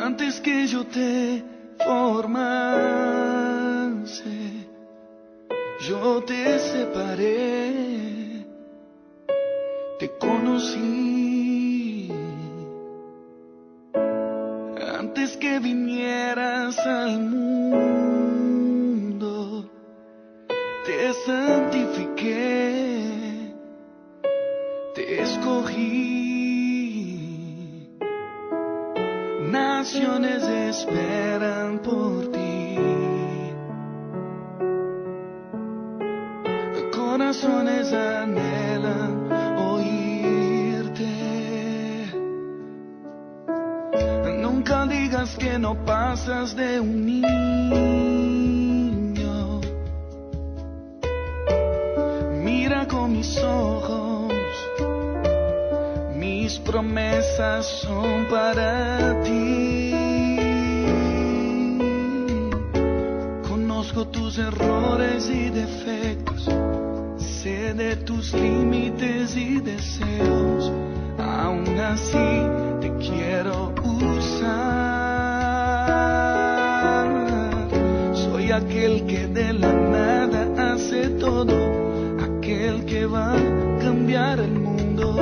Antes que yo te formase, yo te separé, te conocí. Antes que vinieras al mundo, te santifiqué, te escogí. Naciones esperan por ti, corazones anhelan oírte. Nunca digas que no pasas de un niño. Mira con mis ojos, mis promesas son para ti. Conozco tus errores y defectos, sé de tus límites y deseos. Aún así te quiero usar. Soy aquel que de la nada hace todo, aquel que va a cambiar el mundo.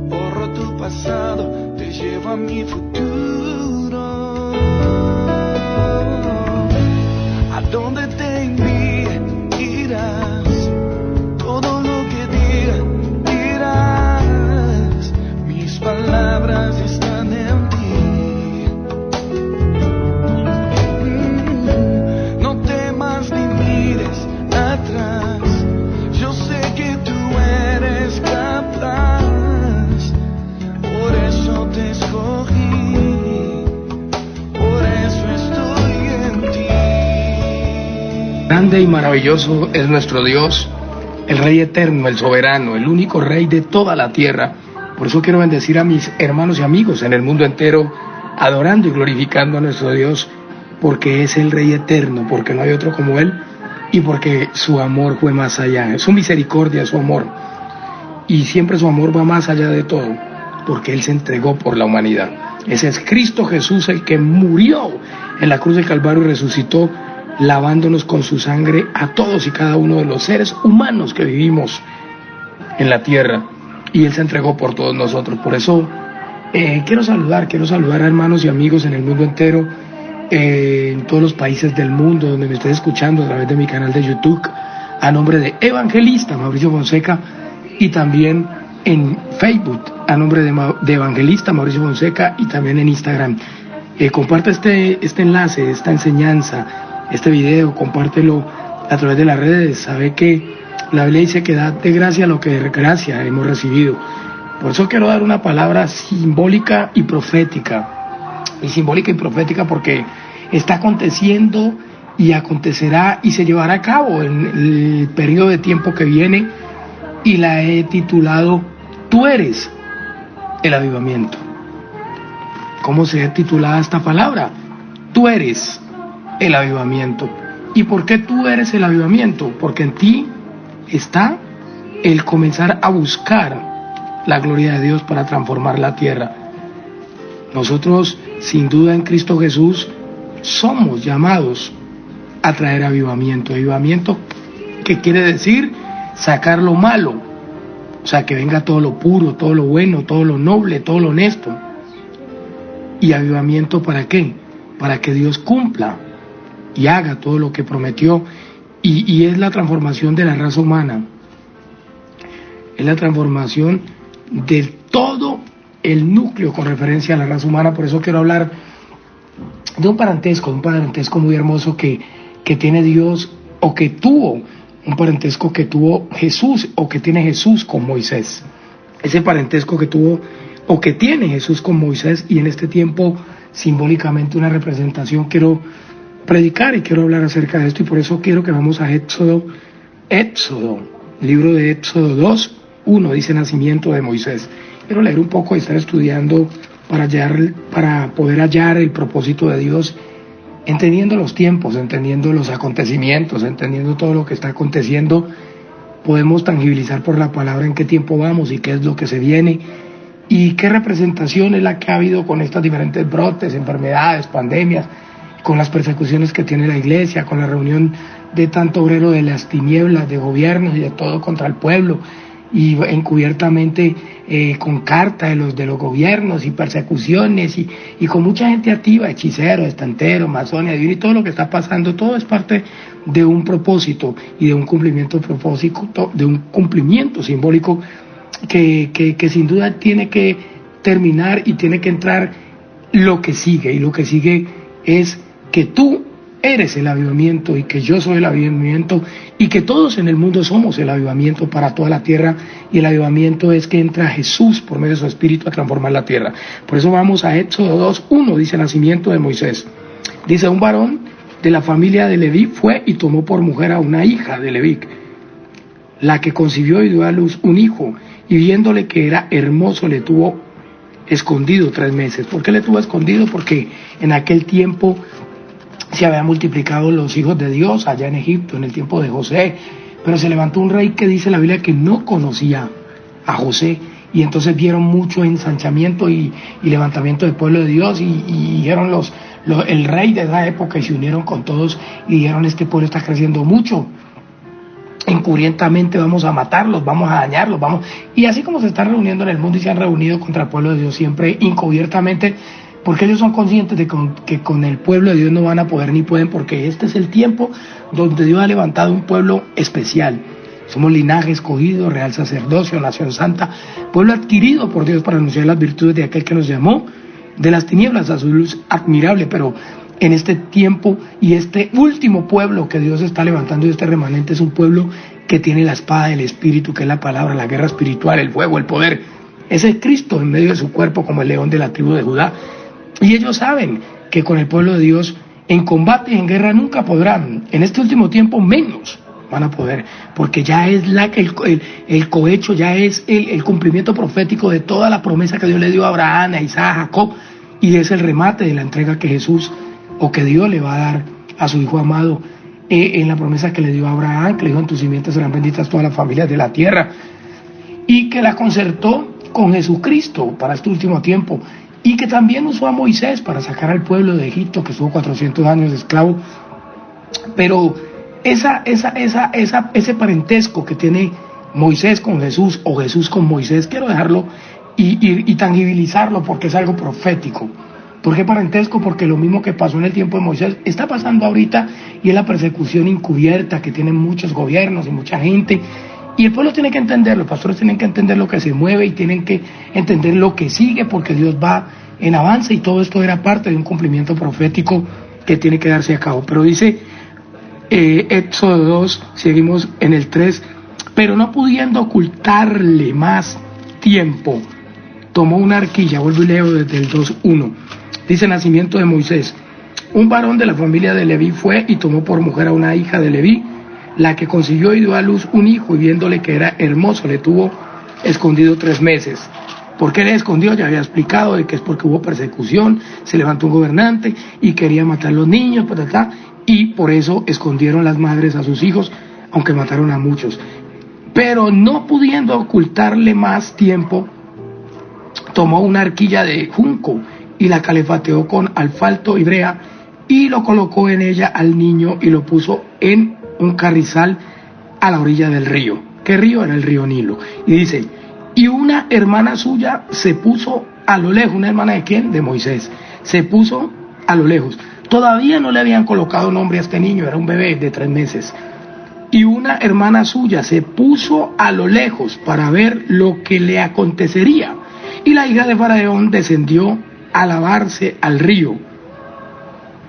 Borro tu pasado, te llevo a mi futuro. A donde te envíe irás, todo lo que diga dirás. Mis palabras están en ti. No temas ni mires atrás, yo sé que tú eres capaz. Por eso te escogí, por eso estoy en ti. Grande y maravilloso es nuestro Dios, el Rey eterno, el soberano, el único Rey de toda la tierra. Por eso quiero bendecir a mis hermanos y amigos en el mundo entero, adorando y glorificando a nuestro Dios, porque es el Rey eterno, porque no hay otro como Él, y porque su amor fue más allá, su misericordia, su amor. Y siempre su amor va más allá de todo, porque Él se entregó por la humanidad. Ese es Cristo Jesús, el que murió en la cruz del Calvario y resucitó, lavándonos con su sangre a todos y cada uno de los seres humanos que vivimos en la tierra. Y Él se entregó por todos nosotros. Por eso quiero saludar a hermanos y amigos en el mundo entero, en todos los países del mundo donde me estés escuchando a través de mi canal de YouTube, a nombre de Evangelista Mauricio Fonseca, y también en Facebook a nombre de Evangelista Mauricio Fonseca, y también en Instagram. Comparte este enlace, esta enseñanza, este video, compártelo a través de las redes. Sabe que la Biblia dice que da de gracia lo que de gracia hemos recibido. Por eso quiero dar una palabra simbólica y profética. Y simbólica y profética porque está aconteciendo y acontecerá y se llevará a cabo en el periodo de tiempo que viene, y la he titulado Tú eres el avivamiento. ¿Cómo se ha titulado esta palabra? Tú eres el avivamiento. ¿Y por qué tú eres el avivamiento? Porque en ti está el comenzar a buscar la gloria de Dios para transformar la tierra. Nosotros, sin duda, en Cristo Jesús somos llamados a traer avivamiento. Avivamiento, que quiere decir sacar lo malo, o sea, que venga todo lo puro, todo lo bueno, todo lo noble, todo lo honesto. ¿Y avivamiento para qué? Para que Dios cumpla y haga todo lo que prometió. Y es la transformación de la raza humana, es la transformación de todo el núcleo con referencia a la raza humana. Por eso quiero hablar de un parentesco muy hermoso que tiene Dios, o que tuvo un parentesco que tuvo Jesús, o que tiene Jesús con Moisés. Ese parentesco que tuvo o que tiene Jesús con Moisés, y en este tiempo simbólicamente una representación. Quiero predicar y quiero hablar acerca de esto, y por eso quiero que vamos a Éxodo, libro de Éxodo 2:1, dice nacimiento de Moisés. Quiero leer un poco y estar estudiando para poder hallar el propósito de Dios, entendiendo los tiempos, entendiendo los acontecimientos, entendiendo todo lo que está aconteciendo. Podemos tangibilizar por la palabra en qué tiempo vamos y qué es lo que se viene, ¿Y qué representación es la que ha habido con estos diferentes brotes, enfermedades, pandemias, con las persecuciones que tiene la iglesia, con la reunión de tanto obrero de las tinieblas, de gobiernos y de todo contra el pueblo, y encubiertamente con carta de los gobiernos y persecuciones y con mucha gente activa, hechiceros, estanteros, masones, y todo lo que está pasando? Todo es parte de un propósito y de un cumplimiento simbólico que sin duda tiene que terminar y tiene que entrar lo que sigue, y lo que sigue es que tú eres el avivamiento y que yo soy el avivamiento y que todos en el mundo somos el avivamiento para toda la tierra, y el avivamiento es que entra Jesús por medio de su Espíritu a transformar la tierra. Por eso vamos a Éxodo 2:1, dice nacimiento de Moisés. Dice: un varón de la familia de Leví fue y tomó por mujer a una hija de Leví, la que concibió y dio a luz un hijo, y viéndole que era hermoso le tuvo escondido 3 meses. ¿Por qué le tuvo escondido? Porque en aquel tiempo se habían multiplicado los hijos de Dios allá en Egipto, en el tiempo de José, pero se levantó un rey que dice la Biblia que no conocía a José, y entonces vieron mucho ensanchamiento y levantamiento del pueblo de Dios, y dijeron el rey de esa época, y se unieron con todos y dijeron: este pueblo está creciendo mucho, encubrientamente vamos a matarlos, vamos a dañarlos, y así como se están reuniendo en el mundo y se han reunido contra el pueblo de Dios, siempre encubiertamente, porque ellos son conscientes de que con el pueblo de Dios no van a poder ni pueden, porque este es el tiempo donde Dios ha levantado un pueblo especial. Somos linaje escogido, real sacerdocio, nación santa, pueblo adquirido por Dios para anunciar las virtudes de aquel que nos llamó de las tinieblas a su luz admirable. Pero en este tiempo y este último pueblo que Dios está levantando, y este remanente, es un pueblo que tiene la espada del Espíritu, que es la palabra, la guerra espiritual, el fuego, el poder. Ese es Cristo en medio de su cuerpo como el león de la tribu de Judá. Y ellos saben que con el pueblo de Dios en combate y en guerra nunca podrán. En este último tiempo menos van a poder, porque ya es el cohecho, ya es el cumplimiento profético de toda la promesa que Dios le dio a Abraham, a Isaac, a Jacob, y es el remate de la entrega que Jesús o que Dios le va a dar a su Hijo amado, en la promesa que le dio a Abraham, que le dijo: en tus simientes serán benditas todas las familias de la tierra, y que la concertó con Jesucristo para este último tiempo, y que también usó a Moisés para sacar al pueblo de Egipto, que estuvo 400 años de esclavo. Pero ese parentesco que tiene Moisés con Jesús, o Jesús con Moisés, quiero dejarlo y tangibilizarlo, porque es algo profético. ¿Por qué parentesco? Porque lo mismo que pasó en el tiempo de Moisés está pasando ahorita, y es la persecución encubierta que tienen muchos gobiernos y mucha gente. Y el pueblo tiene que entender, los pastores tienen que entender lo que se mueve y tienen que entender lo que sigue, porque Dios va en avance, y todo esto era parte de un cumplimiento profético que tiene que darse a cabo. Pero dice Éxodo 2, seguimos en el 3: pero no pudiendo ocultarle más tiempo, tomó una arquilla. Vuelvo y leo desde el 2:1. Dice nacimiento de Moisés: un varón de la familia de Leví fue y tomó por mujer a una hija de Leví, la que concibió y dio a luz un hijo, y viéndole que era hermoso le tuvo escondido 3 meses. ¿Por qué le escondió? Ya había explicado de que es porque hubo persecución, se levantó un gobernante y quería matar a los niños, y por eso escondieron las madres a sus hijos, aunque mataron a muchos. Pero no pudiendo ocultarle más tiempo, tomó una arquilla de junco y la calefateó con alfalto y brea, y lo colocó en ella al niño y lo puso en un carrizal a la orilla del río. ¿Qué río? Era el río Nilo. Y dice: y una hermana suya se puso a lo lejos. ¿Una hermana de quién? De Moisés. Se puso a lo lejos. Todavía no le habían colocado nombre a este niño, era un bebé de 3 meses. Y una hermana suya se puso a lo lejos para ver lo que le acontecería. Y la hija de Faraón descendió a lavarse al río,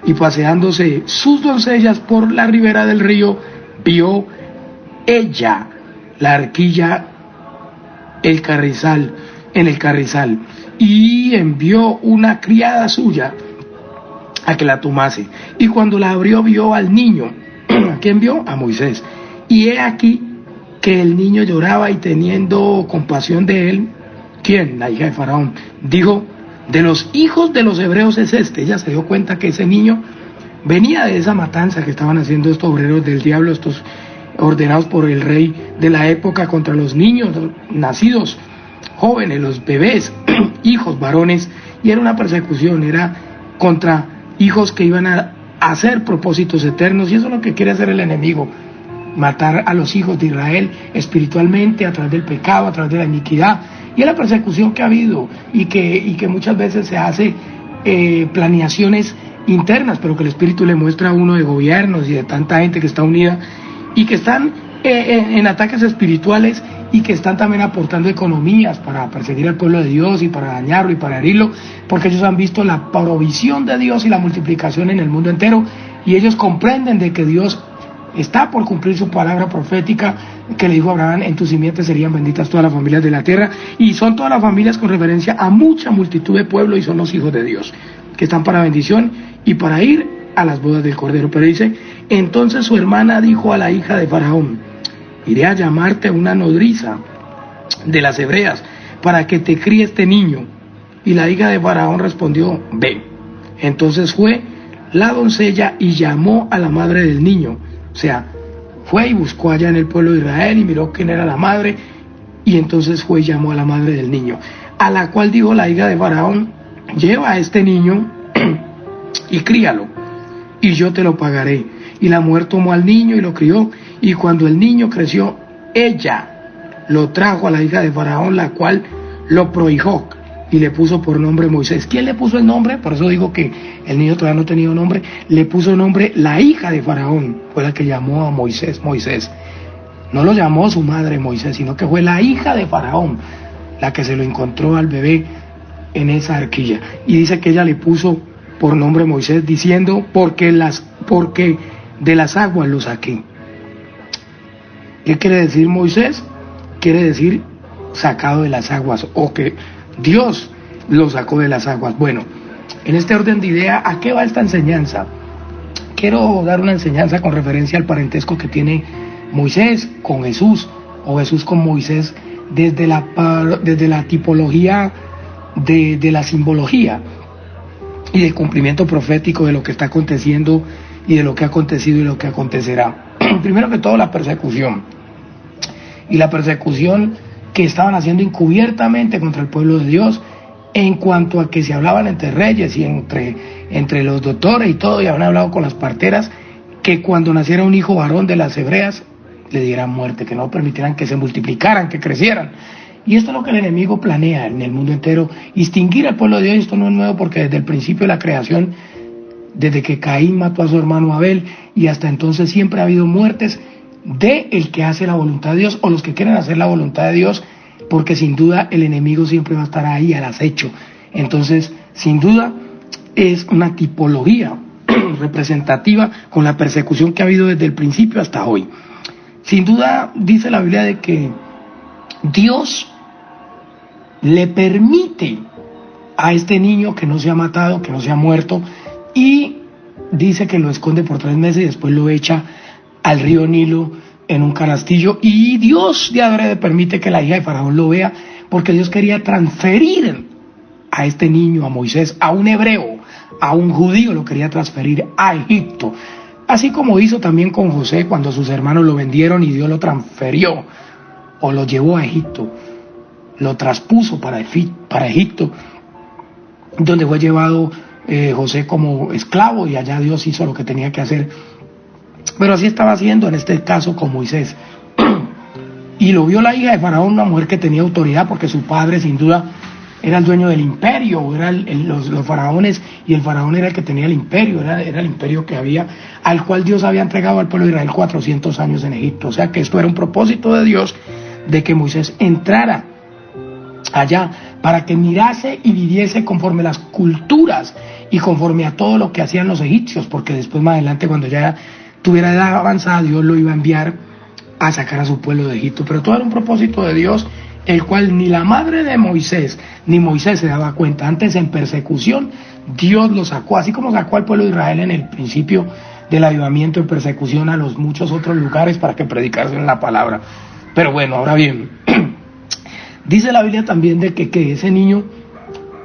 y paseándose sus doncellas por la ribera del río, vio ella la arquilla en el carrizal, y envió una criada suya a que la tomase. Y cuando la abrió, vio al niño. ¿A quién vio? A Moisés. Y he aquí que el niño lloraba, y teniendo compasión de él, ¿quién? La hija de Faraón. Dijo: de los hijos de los hebreos es este. Ella se dio cuenta que ese niño venía de esa matanza que estaban haciendo estos obreros del diablo, estos ordenados por el rey de la época contra los niños nacidos jóvenes, los bebés, hijos varones, y era una persecución, era contra hijos que iban a hacer propósitos eternos, y eso es lo que quiere hacer el enemigo, matar a los hijos de Israel espiritualmente, a través del pecado, a través de la iniquidad, y es la persecución que ha habido, y que muchas veces se hace planeaciones internas, pero que el Espíritu le muestra a uno de gobiernos y de tanta gente que está unida, y que están en ataques espirituales, y que están también aportando economías para perseguir al pueblo de Dios y para dañarlo y para herirlo, porque ellos han visto la provisión de Dios y la multiplicación en el mundo entero, y ellos comprenden de que Dios está por cumplir su palabra profética que le dijo a Abraham: en tu simiente serían benditas todas las familias de la tierra, y son todas las familias con referencia a mucha multitud de pueblo, y son los hijos de Dios que están para bendición y para ir a las bodas del Cordero. Pero dice: entonces su hermana dijo a la hija de Faraón: iré a llamarte una nodriza de las hebreas para que te críe este niño. Y la hija de Faraón respondió: ve. Entonces fue la doncella y llamó a la madre del niño. O sea, fue y buscó allá en el pueblo de Israel y miró quién era la madre, y entonces fue y llamó a la madre del niño, a la cual dijo la hija de Faraón: lleva a este niño y críalo, y yo te lo pagaré. Y la mujer tomó al niño y lo crió, y cuando el niño creció, ella lo trajo a la hija de Faraón, la cual lo prohijó y le puso por nombre Moisés. ¿Quién le puso el nombre? Por eso digo que el niño todavía no tenía nombre. Le puso nombre la hija de Faraón, fue la que llamó a Moisés Moisés. No lo llamó su madre Moisés, sino que fue la hija de Faraón la que se lo encontró al bebé en esa arquilla. Y dice que ella le puso por nombre Moisés, diciendo: porque de las aguas lo saqué. ¿Qué quiere decir Moisés? Quiere decir sacado de las aguas, o que Dios lo sacó de las aguas. Bueno, en este orden de idea, ¿a qué va esta enseñanza? Quiero dar una enseñanza con referencia al parentesco que tiene Moisés con Jesús, o Jesús con Moisés, desde la tipología de la simbología y del cumplimiento profético de lo que está aconteciendo y de lo que ha acontecido y lo que acontecerá. Primero que todo, la persecución, y la persecución que estaban haciendo encubiertamente contra el pueblo de Dios, en cuanto a que se hablaban entre reyes y entre los doctores y todo, y habían hablado con las parteras, que cuando naciera un hijo varón de las hebreas le dieran muerte, que no permitieran que se multiplicaran, que crecieran. Y esto es lo que el enemigo planea en el mundo entero: extinguir al pueblo de Dios. Esto no es nuevo, porque desde el principio de la creación, desde que Caín mató a su hermano Abel, y hasta entonces siempre ha habido muertes de el que hace la voluntad de Dios, o los que quieren hacer la voluntad de Dios, porque sin duda el enemigo siempre va a estar ahí al acecho. Entonces, sin duda, es una tipología representativa con la persecución que ha habido desde el principio hasta hoy. Sin duda, dice la Biblia de que Dios le permite a este niño que no se ha matado, que no se ha muerto, y dice que lo esconde por 3 meses y después lo echa al río Nilo en un canastillo, y Dios de adrede permite que la hija de Faraón lo vea, porque Dios quería transferir a este niño, a Moisés, a un hebreo, a un judío, lo quería transferir a Egipto, así como hizo también con José cuando sus hermanos lo vendieron y Dios lo transfirió o lo llevó a Egipto, lo traspuso para Egipto, donde fue llevado José como esclavo, y allá Dios hizo lo que tenía que hacer. Pero así estaba haciendo en este caso con Moisés. Y lo vio la hija de Faraón, una mujer que tenía autoridad, porque su padre sin duda era el dueño del imperio, los faraones, y el faraón era el que tenía el imperio, era el imperio que había, al cual Dios había entregado al pueblo de Israel 400 años en Egipto. O sea que esto era un propósito de Dios, de que Moisés entrara allá para que mirase y viviese conforme las culturas y conforme a todo lo que hacían los egipcios, porque después, más adelante, cuando ya tuviera edad avanzada, Dios lo iba a enviar a sacar a su pueblo de Egipto. Pero todo era un propósito de Dios, el cual ni la madre de Moisés ni Moisés se daba cuenta. Antes, en persecución, Dios lo sacó, así como sacó al pueblo de Israel en el principio del avivamiento, en persecución a los muchos otros lugares para que predicasen la palabra. Pero bueno, ahora bien, dice la Biblia también de que ese niño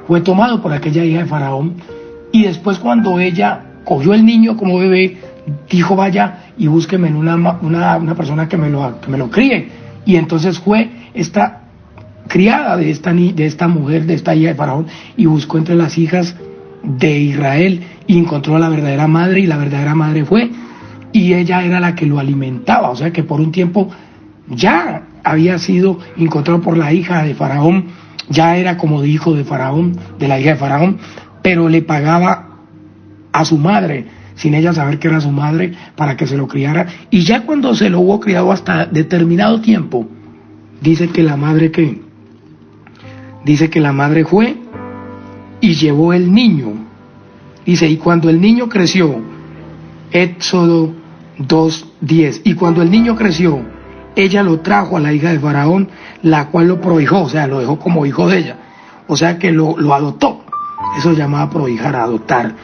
fue tomado por aquella hija de Faraón, y después, cuando ella cogió el niño como bebé, dijo: vaya y búsqueme una persona que me lo críe. Y entonces fue esta criada de esta mujer, de esta hija de Faraón, y buscó entre las hijas de Israel y encontró a la verdadera madre, y la verdadera madre fue, y ella era la que lo alimentaba. O sea que por un tiempo ya había sido encontrado por la hija de Faraón, ya era como de hijo de Faraón, de la hija de Faraón, pero le pagaba a su madre, sin ella saber que era su madre, para que se lo criara. Y ya cuando se lo hubo criado hasta determinado tiempo, dice que la madre fue y llevó el niño. Dice, y cuando el niño creció, Éxodo 2:10, y cuando el niño creció, ella lo trajo a la hija de Faraón, la cual lo prohijó, o sea, lo dejó como hijo de ella, o sea que lo adoptó. Eso se llamaba prohijar, adoptar.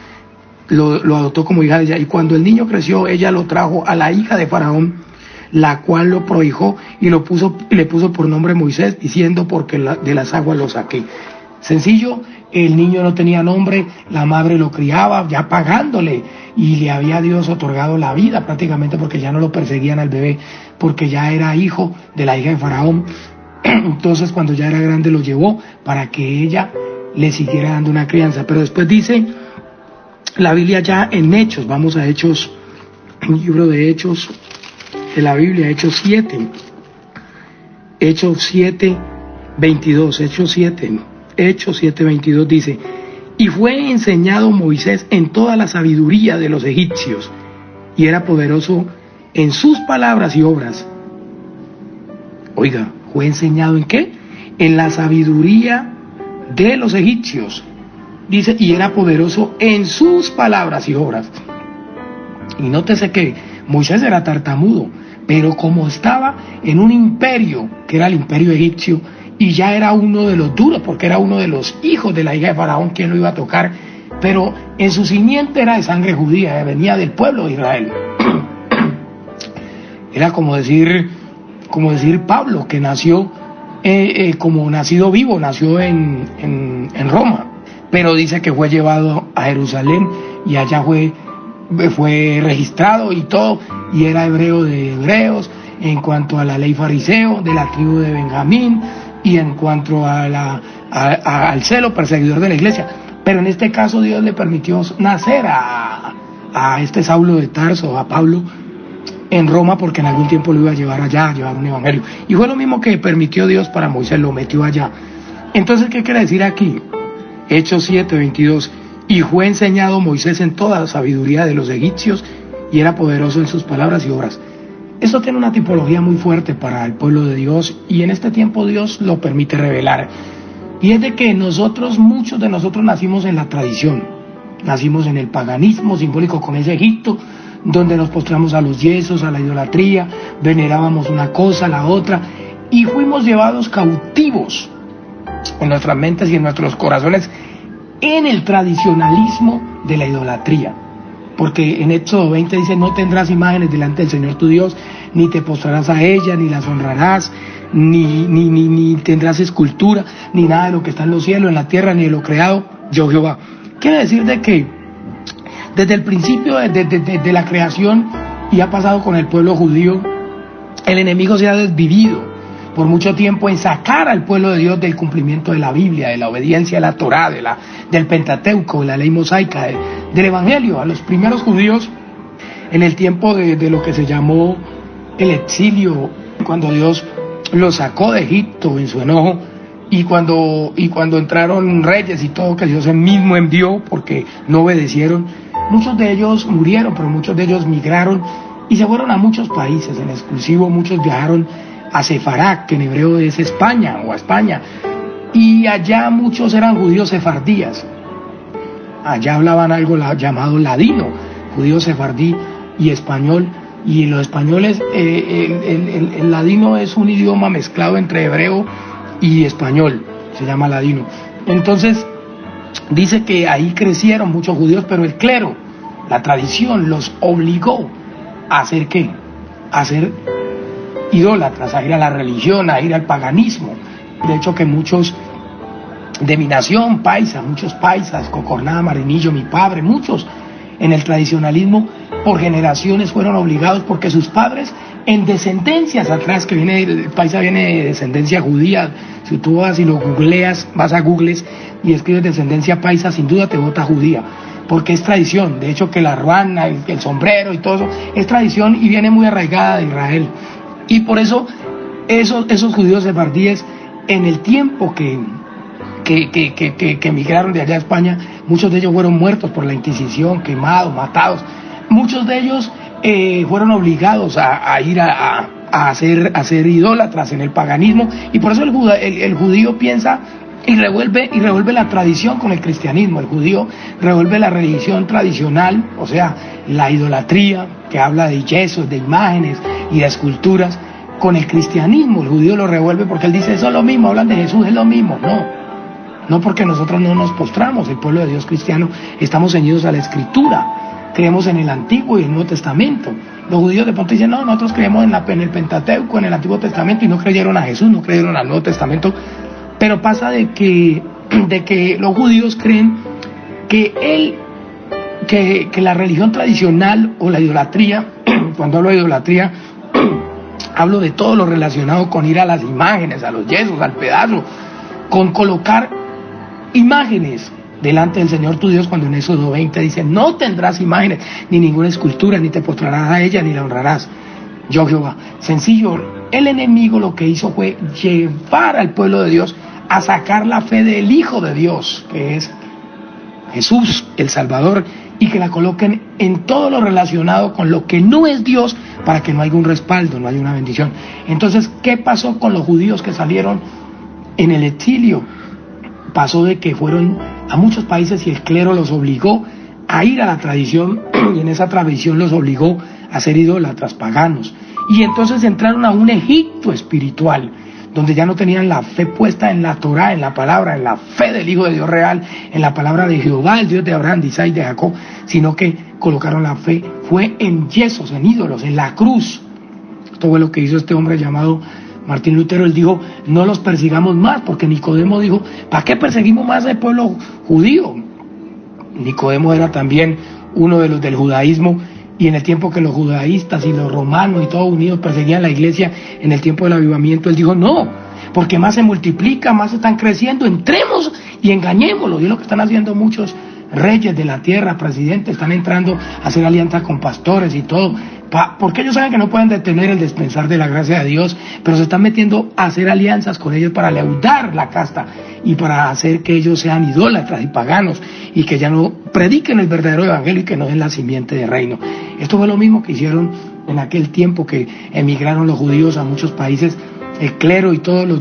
Lo adoptó como hija de ella, y cuando el niño creció, ella lo trajo a la hija de Faraón, la cual lo prohijó y le puso por nombre Moisés, diciendo, porque de las aguas lo saqué. Sencillo, el niño no tenía nombre, la madre lo criaba ya pagándole, y le había Dios otorgado la vida prácticamente, porque ya no lo perseguían al bebé, porque ya era hijo de la hija de Faraón. Entonces cuando ya era grande lo llevó para que ella le siguiera dando una crianza. Pero después dice la Biblia ya en Hechos, vamos a Hechos, un libro de Hechos de la Biblia, Hechos 7, 22, Hechos 7, 22 dice, y fue enseñado Moisés en toda la sabiduría de los egipcios, y era poderoso en sus palabras y obras. Oiga, ¿fue enseñado en qué? En la sabiduría de los egipcios. Dice, y era poderoso en sus palabras y obras. Y nótese que Moisés era tartamudo, pero como estaba en un imperio, que era el imperio egipcio, y ya era uno de los duros, porque era uno de los hijos de la hija de Faraón quien lo iba a tocar, pero en su simiente era de sangre judía, venía del pueblo de Israel. Era como decir Pablo, que nació como nacido vivo, nació en Roma, pero dice que fue llevado a Jerusalén y allá fue registrado y todo, y era hebreo de hebreos, en cuanto a la ley fariseo, de la tribu de Benjamín, y en cuanto al celo perseguidor de la iglesia. Pero en este caso Dios le permitió nacer a este Saulo de Tarso, a Pablo, en Roma, porque en algún tiempo lo iba a llevar allá, a llevar un evangelio. Y fue lo mismo que permitió Dios para Moisés, lo metió allá. Entonces, ¿qué quiere decir aquí? Hechos 7, 22. Y fue enseñado Moisés en toda la sabiduría de los egipcios, y era poderoso en sus palabras y obras. Esto tiene una tipología muy fuerte para el pueblo de Dios, y en este tiempo Dios lo permite revelar. Y es de que muchos de nosotros nacimos en la tradición, nacimos en el paganismo simbólico con ese Egipto, donde nos postramos a los yesos, a la idolatría, venerábamos una cosa, la otra, y fuimos llevados cautivos en nuestras mentes y en nuestros corazones en el tradicionalismo de la idolatría. Porque en Éxodo 20 dice, no tendrás imágenes delante del Señor tu Dios, ni te postrarás a ellas, ni las honrarás, ni tendrás escultura, ni nada de lo que está en los cielos, en la tierra, ni de lo creado, yo Jehová. Quiere decir de que desde el principio de la creación, y ha pasado con el pueblo judío, el enemigo se ha desvivido por mucho tiempo en sacar al pueblo de Dios del cumplimiento de la Biblia, de la obediencia a la Torá, del Pentateuco, de la ley mosaica, del Evangelio. A los primeros judíos, en el tiempo de lo que se llamó el exilio, cuando Dios los sacó de Egipto en su enojo, y cuando entraron reyes y todo, que Dios mismo envió porque no obedecieron, muchos de ellos murieron, pero muchos de ellos migraron y se fueron a muchos países. En exclusivo muchos viajaron a Sefará, que en hebreo es España o a España, y allá muchos eran judíos sefardíes. Allá hablaban algo llamado ladino, judío sefardí y español. Y los españoles, el ladino es un idioma mezclado entre hebreo y español, se llama ladino. Entonces dice que ahí crecieron muchos judíos, pero el clero, la tradición, los obligó a hacer ¿qué? A ser idólatras, a ir a la religión, a ir al paganismo. De hecho que muchos de mi nación, muchos paisas, Cocorná, Marinillo, mi padre, muchos en el tradicionalismo por generaciones fueron obligados, porque sus padres en descendencias atrás, que viene, el paisa viene de descendencia judía. Si tú vas y lo googleas, vas a Googles y escribes descendencia paisa, sin duda te bota judía, porque es tradición. De hecho, que la ruana, el sombrero y todo eso es tradición y viene muy arraigada de Israel. Y por eso esos judíos sefardíes, en el tiempo que emigraron de allá a España, muchos de ellos fueron muertos por la Inquisición, quemados, matados. Muchos de ellos fueron obligados a ir a ser idólatras en el paganismo, y por eso el judío piensa y revuelve la tradición con el cristianismo. El judío revuelve la religión tradicional, o sea, la idolatría, que habla de yesos, de imágenes y de esculturas, con el cristianismo. El judío lo revuelve porque él dice, eso es lo mismo, hablan de Jesús, es lo mismo. No, porque nosotros no nos postramos, el pueblo de Dios cristiano estamos ceñidos a la Escritura, creemos en el Antiguo y el Nuevo Testamento. Los judíos de pronto dicen, no, nosotros creemos en el Pentateuco, en el Antiguo Testamento, y no creyeron a Jesús, no creyeron al Nuevo Testamento. Pero pasa de que los judíos creen que la religión tradicional o la idolatría, cuando hablo de idolatría, hablo de todo lo relacionado con ir a las imágenes, a los yesos, al pedazo, con colocar imágenes delante del Señor tu Dios, cuando en Éxodo 20 dice, no tendrás imágenes, ni ninguna escultura, ni te postrarás a ella, ni la honrarás, yo Jehová. Sencillo, el enemigo lo que hizo fue llevar al pueblo de Dios a sacar la fe del Hijo de Dios, que es Jesús, el Salvador, y que la coloquen en todo lo relacionado con lo que no es Dios, para que no haya un respaldo, no haya una bendición. Entonces, ¿qué pasó con los judíos que salieron en el exilio? Pasó de que fueron a muchos países y el clero los obligó a ir a la tradición, y en esa tradición los obligó a ser idólatras, paganos. Y entonces entraron a un Egipto espiritual, donde ya no tenían la fe puesta en la Torá, en la palabra, en la fe del Hijo de Dios real, en la palabra de Jehová, el Dios de Abraham, de Isaac y de Jacob, sino que colocaron la fe, fue en yesos, en ídolos, en la cruz. Esto fue lo que hizo este hombre llamado Martín Lutero. Él dijo, no los persigamos más, porque Nicodemo dijo, ¿para qué perseguimos más al pueblo judío? Nicodemo era también uno de los del judaísmo, y en el tiempo que los judaístas y los romanos y todos unidos perseguían la iglesia, en el tiempo del avivamiento, él dijo, no, porque más se multiplica, más están creciendo, entremos y engañémoslos. Y es lo que están haciendo muchos reyes de la tierra, presidentes, están entrando a hacer alianza con pastores y todo, porque ellos saben que no pueden detener el dispensar de la gracia de Dios, pero se están metiendo a hacer alianzas con ellos para leudar la casta y para hacer que ellos sean idólatras y paganos, y que ya no prediquen el verdadero evangelio y que no den la simiente de reino. Esto fue lo mismo que hicieron en aquel tiempo que emigraron los judíos a muchos países. El clero y todos los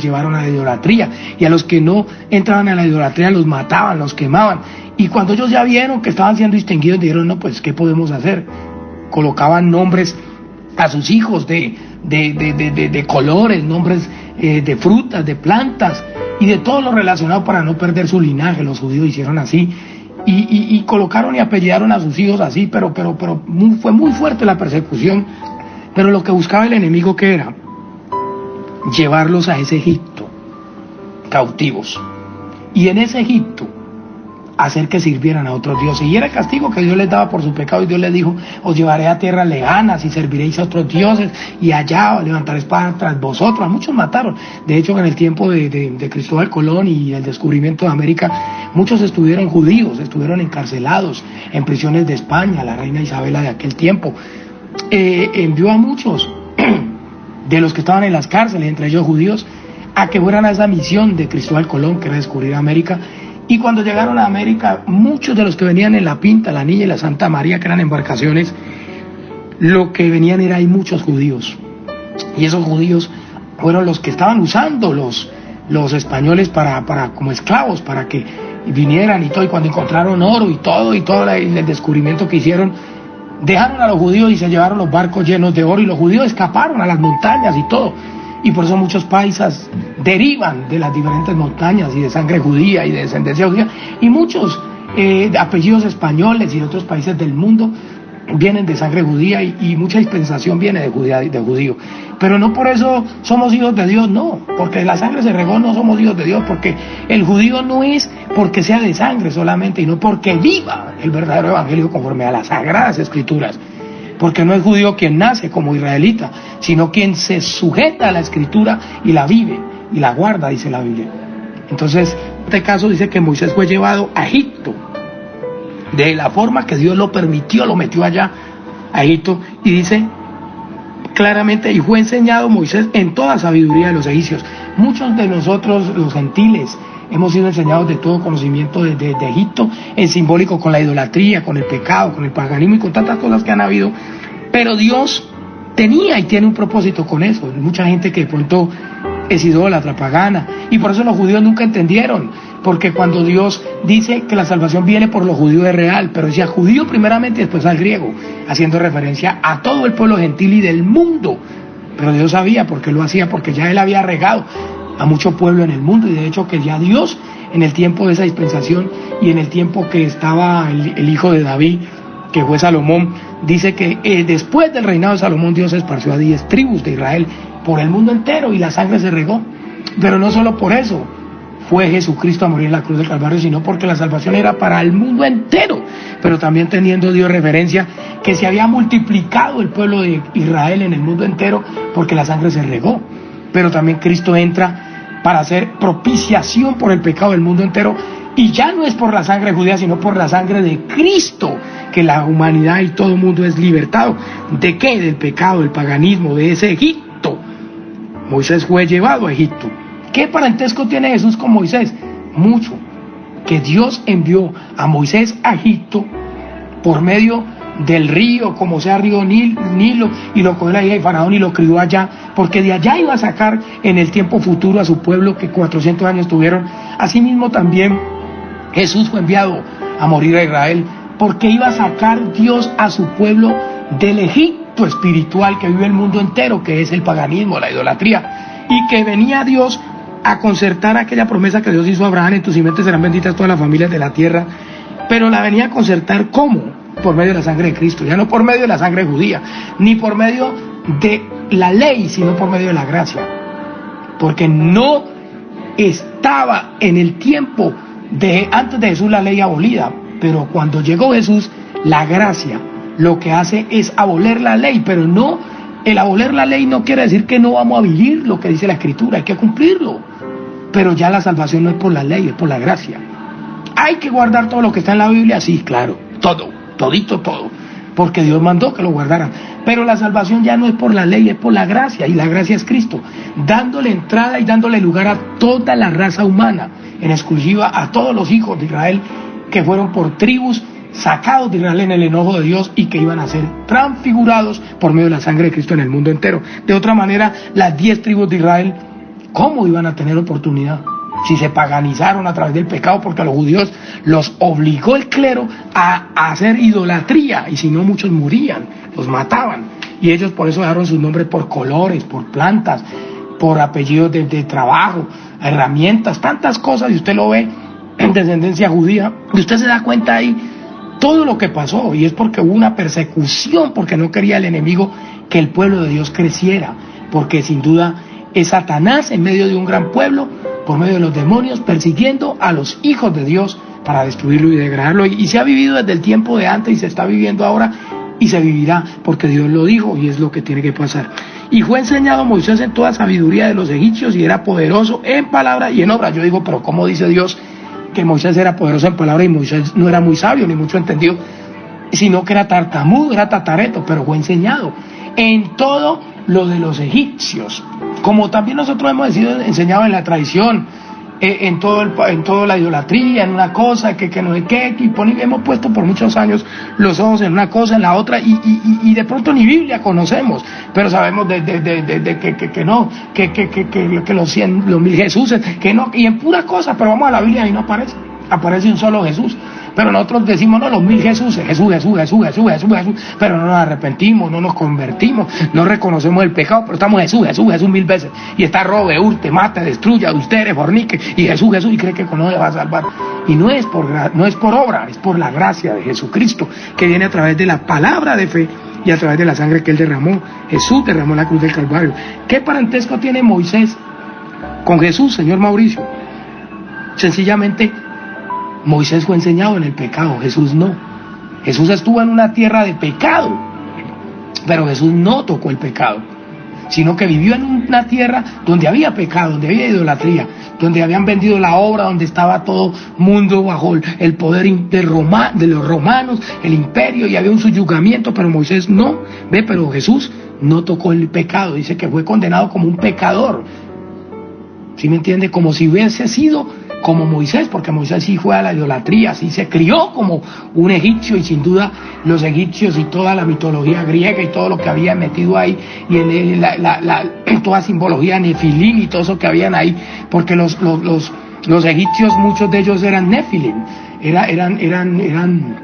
llevaron a la idolatría, y a los que no entraban a la idolatría los mataban, los quemaban. Y cuando ellos ya vieron que estaban siendo distinguidos, dijeron, no, pues, ¿qué podemos hacer? Colocaban nombres a sus hijos de colores, nombres de frutas, de plantas y de todo lo relacionado para no perder su linaje. Los judíos hicieron así y colocaron y apellidaron a sus hijos así, pero fue muy fuerte la persecución. Pero lo que buscaba el enemigo, ¿qué era? Llevarlos a ese Egipto cautivos, y en ese Egipto hacer que sirvieran a otros dioses, y era el castigo que Dios les daba por su pecado. Y Dios les dijo, os llevaré a tierras lejanas y serviréis a otros dioses, y allá levantaré espada tras vosotros. A muchos mataron. De hecho, en el tiempo de Cristóbal Colón y el descubrimiento de América, muchos estuvieron judíos, estuvieron encarcelados en prisiones de España. La reina Isabela de aquel tiempo envió a muchos de los que estaban en las cárceles, entre ellos judíos, a que fueran a esa misión de Cristóbal Colón, que era descubrir América. Y cuando llegaron a América, muchos de los que venían en la Pinta, la Niña y la Santa María, que eran embarcaciones, lo que venían era, hay muchos judíos. Y esos judíos fueron los que estaban usando los españoles para como esclavos, para que vinieran y todo. Y cuando encontraron oro y todo el descubrimiento que hicieron, dejaron a los judíos y se llevaron los barcos llenos de oro, y los judíos escaparon a las montañas y todo. Y por eso muchos paisas derivan de las diferentes montañas y de sangre judía y de descendencia judía, y muchos apellidos españoles y de otros países del mundo vienen de sangre judía, y mucha dispensación viene de judío. Pero no por eso somos hijos de Dios, no, porque la sangre se regó, no somos hijos de Dios, porque el judío no es porque sea de sangre solamente, y no porque viva el verdadero evangelio conforme a las sagradas escrituras. porque no es judío quien nace como israelita, sino quien se sujeta a la escritura y la vive y la guarda, dice la Biblia. Entonces, en este caso dice que Moisés fue llevado a Egipto, de la forma que Dios lo permitió, lo metió allá a Egipto, y dice claramente, y fue enseñado Moisés en toda sabiduría de los egipcios. Muchos de nosotros, los gentiles, hemos sido enseñados de todo conocimiento de Egipto, en simbólico con la idolatría, con el pecado, con el paganismo y con tantas cosas que han habido, pero Dios tenía y tiene un propósito con eso. Mucha gente que de pronto es idólatra, pagana, y por eso los judíos nunca entendieron, porque cuando Dios dice que la salvación viene por los judíos es real, pero decía judío primeramente y después al griego, haciendo referencia a todo el pueblo gentil y del mundo. Pero Dios sabía por qué lo hacía, porque ya Él había regado a mucho pueblo en el mundo, y de hecho que ya Dios, en el tiempo de esa dispensación y en el tiempo que estaba el hijo de David, que fue Salomón, dice que después del reinado de Salomón Dios esparció a 10 tribus de Israel por el mundo entero y la sangre se regó. Pero no solo por eso fue Jesucristo a morir en la cruz del Calvario, sino porque la salvación era para el mundo entero, pero también teniendo Dios referencia que se había multiplicado el pueblo de Israel en el mundo entero porque la sangre se regó. Pero también Cristo entra para hacer propiciación por el pecado del mundo entero, y ya no es por la sangre judía, sino por la sangre de Cristo, que la humanidad y todo el mundo es libertado. ¿De qué? Del pecado, del paganismo, de ese Egipto. Moisés fue llevado a Egipto. ¿Qué parentesco tiene Jesús con Moisés? Mucho. Que Dios envió a Moisés a Egipto por medio del río, como sea río Nilo, y lo cogió la hija de Faraón y lo crió allá, porque de allá iba a sacar en el tiempo futuro a su pueblo que 400 años tuvieron. Asimismo también Jesús fue enviado a morir a Israel, porque iba a sacar Dios a su pueblo del Egipto espiritual que vive el mundo entero, que es el paganismo, la idolatría, y que venía Dios a concertar aquella promesa que Dios hizo a Abraham: en tu simiente serán benditas todas las familias de la tierra. Pero la venía a concertar ¿cómo? Por medio de la sangre de Cristo, ya no por medio de la sangre judía, ni por medio de la ley, sino por medio de la gracia, porque no estaba en el tiempo de antes de Jesús la ley abolida, pero cuando llegó Jesús, la gracia lo que hace es aboler la ley, pero no, el aboler la ley no quiere decir que no vamos a vivir lo que dice la Escritura, hay que cumplirlo, pero ya la salvación no es por la ley, es por la gracia. ¿Hay que guardar todo lo que está en la Biblia? Sí, claro, todito, porque Dios mandó que lo guardaran, pero la salvación ya no es por la ley, es por la gracia, y la gracia es Cristo, dándole entrada y dándole lugar a toda la raza humana, en exclusiva a todos los hijos de Israel que fueron por tribus sacados de Israel en el enojo de Dios y que iban a ser transfigurados por medio de la sangre de Cristo en el mundo entero. De otra manera, las 10 tribus de Israel, ¿cómo iban a tener oportunidad? Si se paganizaron a través del pecado, porque a los judíos los obligó el clero a hacer idolatría, y si no muchos morían, los mataban, y ellos por eso dejaron sus nombres por colores, por plantas, por apellidos de trabajo, herramientas, tantas cosas, y usted lo ve en descendencia judía, y usted se da cuenta ahí todo lo que pasó, y es porque hubo una persecución, porque no quería el enemigo que el pueblo de Dios creciera, porque sin duda es Satanás en medio de un gran pueblo, por medio de los demonios, persiguiendo a los hijos de Dios para destruirlo y degradarlo, y se ha vivido desde el tiempo de antes y se está viviendo ahora y se vivirá, porque Dios lo dijo y es lo que tiene que pasar. Y fue enseñado Moisés en toda sabiduría de los egipcios, y era poderoso en palabra y en obra. Yo digo, pero ¿cómo dice Dios que Moisés era poderoso en palabra y Moisés no era muy sabio ni mucho entendido, sino que era tartamudo, era tatareto? Pero fue enseñado en todo lo de los egipcios, como también nosotros hemos sido enseñados en la tradición, en todo la idolatría, en una cosa que no es que, hemos puesto por muchos años los ojos en una cosa, en la otra, y de pronto ni Biblia conocemos, pero sabemos que no, que los 1000 Jesuses, que no, y en pura cosa, pero vamos a la Biblia y no aparece un solo Jesús. Pero nosotros decimos, no, los 1000 Jesuses, Jesús, pero no nos arrepentimos, no nos convertimos, no reconocemos el pecado, pero estamos Jesús 1000 veces. Y está robe, hurte, mate, destruya, adultere, fornique, y Jesús, y cree que con eso le va a salvar. Y no es por obra, es por la gracia de Jesucristo, que viene a través de la palabra de fe y a través de la sangre que Él derramó. Jesús derramó en la cruz del Calvario. ¿Qué parentesco tiene Moisés con Jesús, señor Mauricio? Sencillamente, Moisés fue enseñado en el pecado, Jesús no. Jesús estuvo en una tierra de pecado, Pero Jesús no tocó el pecado, sino que vivió en una tierra donde había pecado, donde había idolatría, donde habían vendido la obra, donde estaba todo mundo bajo el poder de los romanos, el imperio, y había un subyugamiento, pero Moisés no. Pero Jesús no tocó el pecado, dice que fue condenado como un pecador. ¿Sí me entiende? Como si hubiese sido como Moisés, porque Moisés sí fue a la idolatría, sí se crió como un egipcio, y sin duda los egipcios y toda la mitología griega y todo lo que había metido ahí, y toda simbología nefilín y todo eso que habían ahí, porque los egipcios, muchos de ellos eran nefilim, eran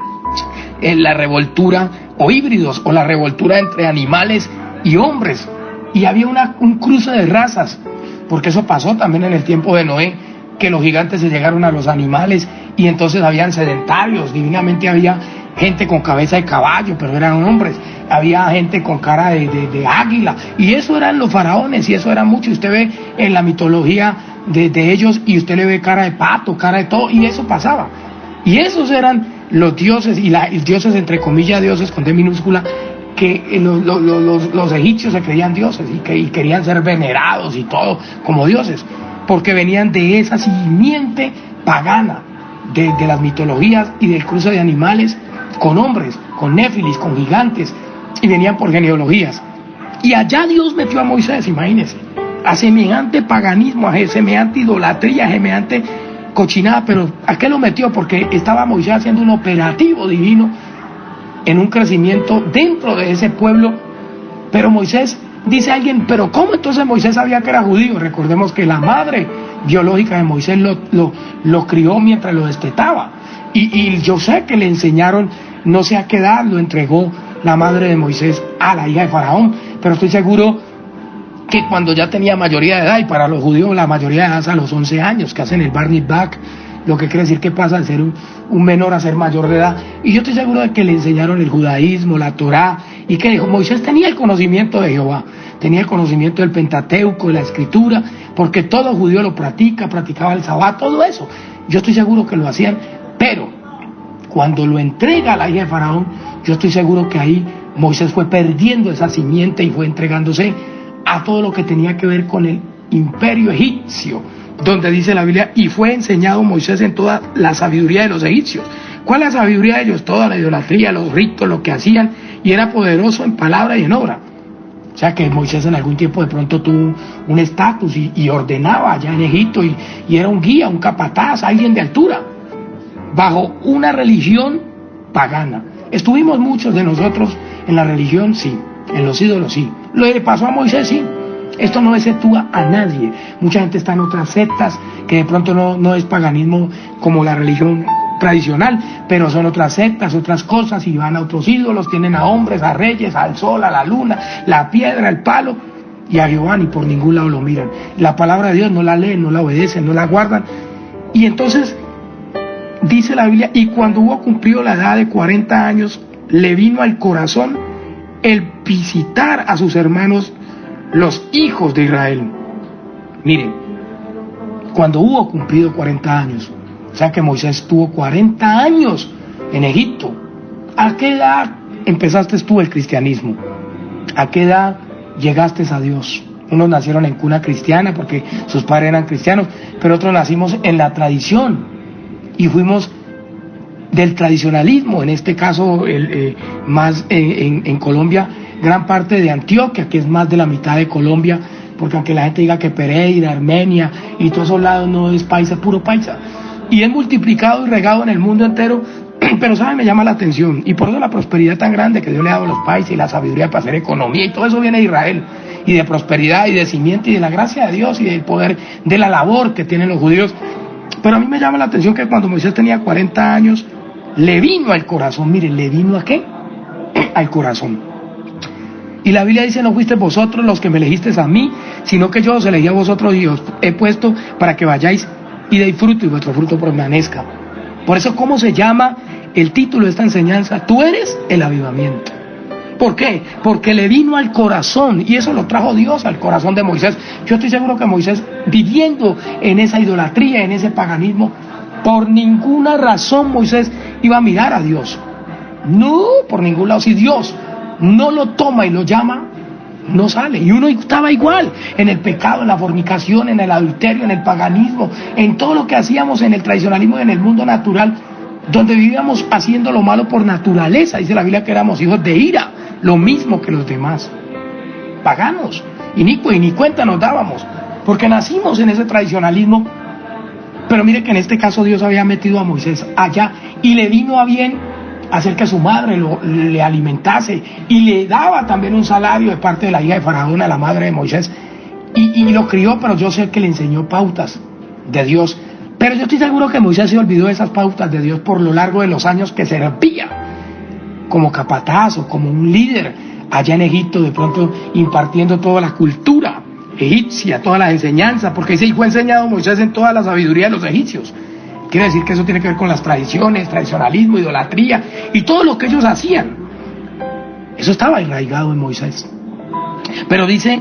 la revoltura o híbridos, o la revoltura entre animales y hombres, y había un cruce de razas, porque eso pasó también en el tiempo de Noé, que los gigantes se llegaron a los animales, y entonces habían sedentarios, divinamente había gente con cabeza de caballo, pero eran hombres, había gente con cara de águila, y eso eran los faraones, y eso era mucho. Usted ve en la mitología de ellos, y usted le ve cara de pato, cara de todo, y eso pasaba, y esos eran los dioses, y dioses entre comillas, dioses con D minúscula, que los egipcios se creían dioses, y querían ser venerados y todo como dioses, porque venían de esa simiente pagana de las mitologías y del cruce de animales con hombres, con néfilis, con gigantes, y venían por genealogías. Y allá Dios metió a Moisés, imagínense, a semejante paganismo, a semejante idolatría, a semejante cochinada. Pero ¿a qué lo metió? Porque estaba Moisés haciendo un operativo divino en un crecimiento dentro de ese pueblo. Pero Moisés, dice alguien, pero ¿cómo entonces Moisés sabía que era judío? Recordemos que la madre biológica de Moisés lo crió mientras lo destetaba, y yo sé que le enseñaron, no sé a qué edad lo entregó la madre de Moisés a la hija de Faraón, pero estoy seguro que cuando ya tenía mayoría de edad, y para los judíos la mayoría de edad es a los 11 años, que hacen el bar mitzvah, lo que quiere decir que pasa de ser un menor a ser mayor de edad, y yo estoy seguro de que le enseñaron el judaísmo, la Torá, y que Moisés tenía el conocimiento de Jehová, tenía el conocimiento del Pentateuco, de la Escritura, porque todo judío lo practicaba el sabbat, todo eso, yo estoy seguro que lo hacían. Pero cuando lo entrega a la hija de Faraón, yo estoy seguro que ahí Moisés fue perdiendo esa simiente y fue entregándose a todo lo que tenía que ver con el imperio egipcio, donde dice la Biblia, y fue enseñado Moisés en toda la sabiduría de los egipcios. ¿Cuál es la sabiduría de ellos? Toda la idolatría, los ritos, lo que hacían, y era poderoso en palabra y en obra. O sea que Moisés en algún tiempo de pronto tuvo un estatus y ordenaba allá en Egipto, y era un guía, un capataz, alguien de altura, bajo una religión pagana. Estuvimos muchos de nosotros en la religión, sí, en los ídolos, sí. Lo que le pasó a Moisés, sí. Esto no exceptúa a nadie. Mucha gente está en otras sectas que de pronto no es paganismo como la religión tradicional, pero son otras sectas, otras cosas, y van a otros ídolos, tienen a hombres, a reyes, al sol, a la luna, la piedra, el palo, y a Jehová ni por ningún lado lo miran. La palabra de Dios no la leen, no la obedecen, no la guardan. Y entonces dice la Biblia, y cuando hubo cumplido la edad de 40 años, le vino al corazón el visitar a sus hermanos, los hijos de Israel. Miren, cuando hubo cumplido 40 años, o sea que Moisés tuvo 40 años en Egipto. ¿A qué edad empezaste tú el cristianismo? ¿A qué edad llegaste a Dios? Unos nacieron en cuna cristiana porque sus padres eran cristianos, pero otros nacimos en la tradición y fuimos del tradicionalismo, en este caso más en Colombia, gran parte de Antioquia, que es más de la mitad de Colombia, porque aunque la gente diga que Pereira, Armenia y todos esos lados no es paisa, puro paisa, y es multiplicado y regado en el mundo entero, pero ¿sabe? Me llama la atención, y por eso la prosperidad tan grande que Dios le ha dado a los países, y la sabiduría para hacer economía, y todo eso viene de Israel, y de prosperidad, y de simiente, y de la gracia de Dios, y del poder de la labor que tienen los judíos. Pero a mí me llama la atención que cuando Moisés tenía 40 años, le vino al corazón. Miren, ¿le vino a qué? Al corazón. Y la Biblia dice, no fuiste vosotros los que me elegisteis a mí, sino que yo os elegí a vosotros y os he puesto para que vayáis y deis fruto y vuestro fruto permanezca. Por eso, ¿cómo se llama el título de esta enseñanza? Tú eres el avivamiento. ¿Por qué? Porque le vino al corazón, y eso lo trajo Dios al corazón de Moisés. Yo estoy seguro que Moisés, viviendo en esa idolatría, en ese paganismo, por ninguna razón Moisés iba a mirar a Dios. No, por ningún lado. Si Dios no lo toma y lo llama, no sale. Y uno estaba igual, en el pecado, en la fornicación, en el adulterio, en el paganismo, en todo lo que hacíamos en el tradicionalismo y en el mundo natural, donde vivíamos haciendo lo malo por naturaleza. Dice la Biblia que éramos hijos de ira, lo mismo que los demás. Paganos, inicuos, y ni cuenta nos dábamos, porque nacimos en ese tradicionalismo. Pero mire que en este caso Dios había metido a Moisés allá y le vino a bien hacer que su madre le alimentase, y le daba también un salario de parte de la hija de Faraón, la madre de Moisés, y lo crió. Pero yo sé que le enseñó pautas de Dios, pero yo estoy seguro que Moisés se olvidó de esas pautas de Dios por lo largo de los años que servía como capataz o como un líder allá en Egipto, de pronto impartiendo toda la cultura egipcia, todas las enseñanzas, porque ese fue enseñado Moisés en toda la sabiduría de los egipcios. Quiere decir que eso tiene que ver con las tradiciones, tradicionalismo, idolatría y todo lo que ellos hacían. Eso estaba arraigado en Moisés. Pero dice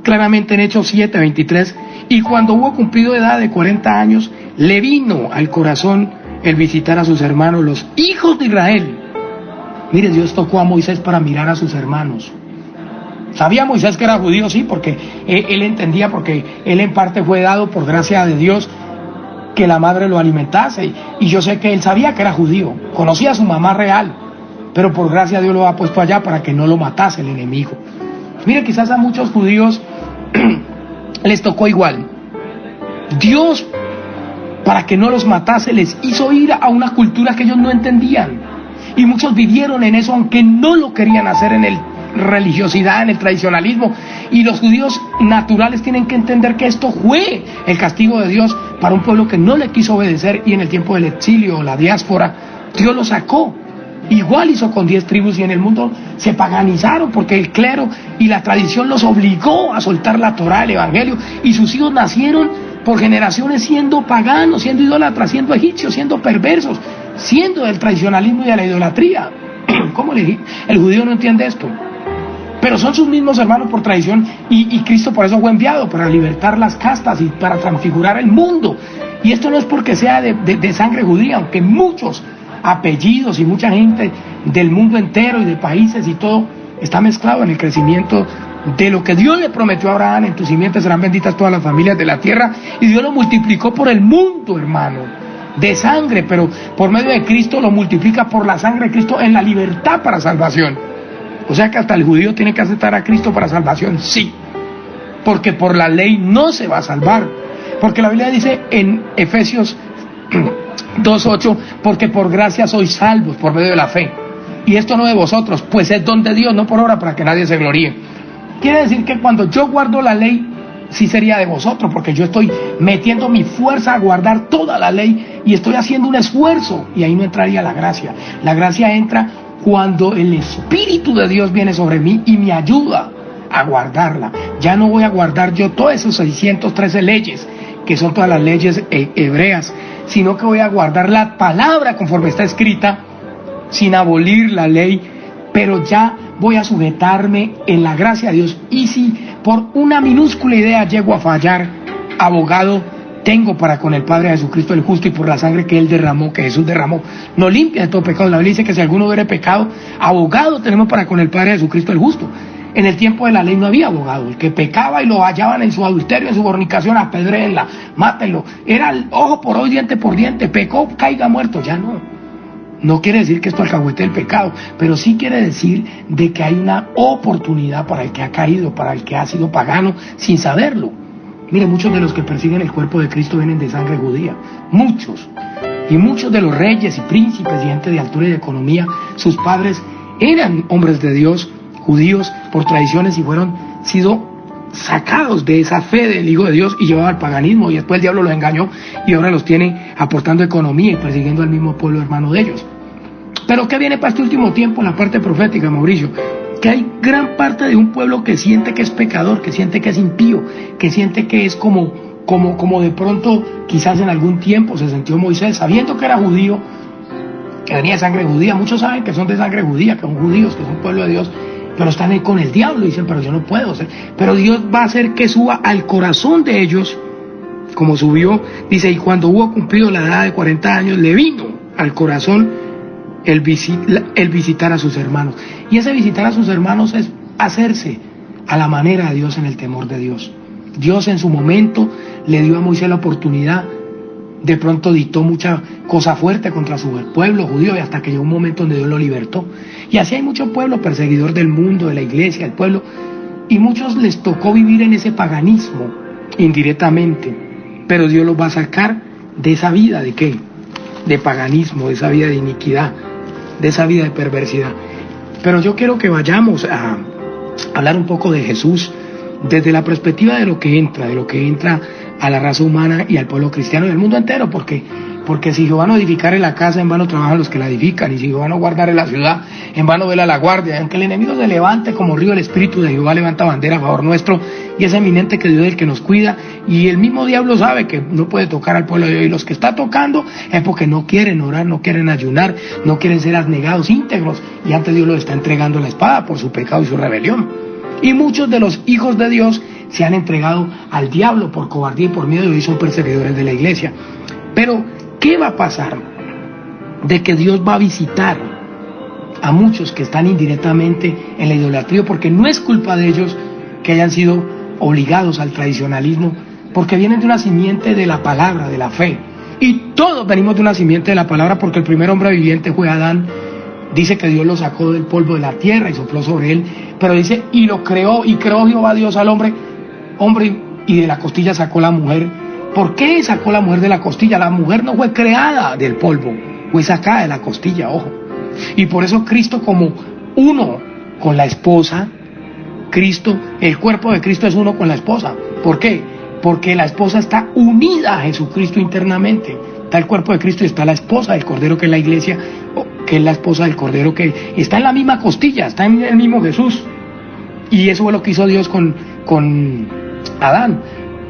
claramente en Hechos 7:23, y cuando hubo cumplido edad de 40 años, le vino al corazón el visitar a sus hermanos, los hijos de Israel. Mire, Dios tocó a Moisés para mirar a sus hermanos. ¿Sabía Moisés que era judío? Sí, porque él entendía, porque él en parte fue dado por gracia de Dios que la madre lo alimentase, y yo sé que él sabía que era judío, conocía a su mamá real, pero por gracia Dios lo ha puesto allá para que no lo matase el enemigo. Mire, quizás a muchos judíos les tocó igual. Dios, para que no los matase, les hizo ir a una cultura que ellos no entendían, y muchos vivieron en eso aunque no lo querían hacer, en el religiosidad, en el tradicionalismo. Y los judíos naturales tienen que entender que esto fue el castigo de Dios para un pueblo que no le quiso obedecer, y en el tiempo del exilio o la diáspora Dios lo sacó. Igual hizo con 10 tribus, y en el mundo se paganizaron porque el clero y la tradición los obligó a soltar la Torá, el Evangelio, y sus hijos nacieron por generaciones siendo paganos, siendo idólatras, siendo egipcios, siendo perversos, siendo del tradicionalismo y de la idolatría. ¿Cómo el judío no entiende esto? Pero son sus mismos hermanos por tradición, y Cristo por eso fue enviado, para libertar las castas y para transfigurar el mundo. Y esto no es porque sea de sangre judía, aunque muchos apellidos y mucha gente del mundo entero y de países y todo está mezclado en el crecimiento de lo que Dios le prometió a Abraham: en tu simiente serán benditas todas las familias de la tierra. Y Dios lo multiplicó por el mundo, hermano, de sangre, pero por medio de Cristo lo multiplica por la sangre de Cristo en la libertad para salvación. O sea que hasta el judío tiene que aceptar a Cristo para salvación, sí, porque por la ley no se va a salvar, porque la Biblia dice en Efesios 2:8, porque por gracia sois salvos por medio de la fe, y esto no de vosotros, pues es don de Dios, no por obra, para que nadie se gloríe. Quiere decir que cuando yo guardo la ley, sí sería de vosotros, porque yo estoy metiendo mi fuerza a guardar toda la ley y estoy haciendo un esfuerzo, y ahí no entraría la gracia. La gracia entra cuando el Espíritu de Dios viene sobre mí y me ayuda a guardarla. Ya no voy a guardar yo todas esas 613 leyes, que son todas las leyes hebreas, sino que voy a guardar la palabra conforme está escrita, sin abolir la ley, pero ya voy a sujetarme en la gracia de Dios. Y si por una minúscula idea llego a fallar, abogado tengo para con el Padre Jesucristo el justo, y por la sangre que Él derramó, que Jesús derramó, nos limpia de todo pecado. La Biblia dice que si alguno hubiere pecado, abogado tenemos para con el Padre Jesucristo el justo. En el tiempo de la ley no había abogado. El que pecaba y lo hallaban en su adulterio, en su fornicación, apedréenla, mátenlo. Era el ojo por ojo, diente por diente. Pecó, caiga muerto. Ya no. No quiere decir que esto alcahuete el pecado, pero sí quiere decir de que hay una oportunidad para el que ha caído, para el que ha sido pagano sin saberlo. Mire, muchos de los que persiguen el cuerpo de Cristo vienen de sangre judía, muchos. Y muchos de los reyes y príncipes y gente de altura y de economía, sus padres eran hombres de Dios, judíos por tradiciones, y sido sacados de esa fe del Hijo de Dios y llevados al paganismo, y después el diablo los engañó y ahora los tiene aportando economía y persiguiendo al mismo pueblo hermano de ellos. Pero ¿qué viene para este último tiempo en la parte profética, Mauricio? Que hay gran parte de un pueblo que siente que es pecador, que siente que es impío, que siente que es como de pronto quizás en algún tiempo se sintió Moisés, sabiendo que era judío, que tenía sangre judía. Muchos saben que son de sangre judía, que son judíos, que son pueblo de Dios, pero están ahí con el diablo y dicen, pero yo no puedo ser. Pero Dios va a hacer que suba al corazón de ellos, como subió, dice, y cuando hubo cumplido la edad de 40 años, le vino al corazón el visitar a sus hermanos. Y ese visitar a sus hermanos es hacerse a la manera de Dios en el temor de Dios. Dios en su momento le dio a Moisés la oportunidad, de pronto dictó mucha cosa fuerte contra su pueblo judío, y hasta que llegó un momento donde Dios lo libertó. Y así hay mucho pueblo perseguidor del mundo, de la iglesia, del pueblo, y muchos les tocó vivir en ese paganismo indirectamente, pero Dios los va a sacar de esa vida, ¿de qué? De paganismo, de esa vida de iniquidad, de esa vida de perversidad. Pero yo quiero que vayamos a hablar un poco de Jesús desde la perspectiva de lo que entra a la raza humana y al pueblo cristiano y al mundo entero, porque si Jehová no edificare la casa, en vano trabajan los que la edifican, y si Jehová no guardare la ciudad, en vano vela la guardia. Aunque el enemigo se levante como río, el Espíritu de Jehová levanta bandera a favor nuestro, y es eminente que Dios es el que nos cuida, y el mismo diablo sabe que no puede tocar al pueblo de Dios, y los que está tocando es porque no quieren orar, no quieren ayunar, no quieren ser abnegados, íntegros, y antes Dios los está entregando la espada por su pecado y su rebelión. Y muchos de los hijos de Dios se han entregado al diablo por cobardía y por miedo, y hoy son perseguidores de la iglesia. Pero, ¿qué va a pasar? De que Dios va a visitar a muchos que están indirectamente en la idolatría, porque no es culpa de ellos que hayan sido obligados al tradicionalismo, porque vienen de una simiente de la palabra, de la fe. Y todos venimos de una simiente de la palabra, porque el primer hombre viviente fue Adán. Dice que Dios lo sacó del polvo de la tierra y sopló sobre él, pero dice, y lo creó, y creó Jehová Dios al hombre, y de la costilla sacó la mujer. ¿Por qué sacó la mujer de la costilla? La mujer no fue creada del polvo, fue sacada de la costilla, ojo. Y por eso Cristo, como uno con la esposa, el cuerpo de Cristo es uno con la esposa. ¿Por qué? Porque la esposa está unida a Jesucristo internamente. Está el cuerpo de Cristo y está la esposa del Cordero, que es la iglesia, que es la esposa del Cordero, que está en la misma costilla, está en el mismo Jesús. Y eso fue lo que hizo Dios con Adán.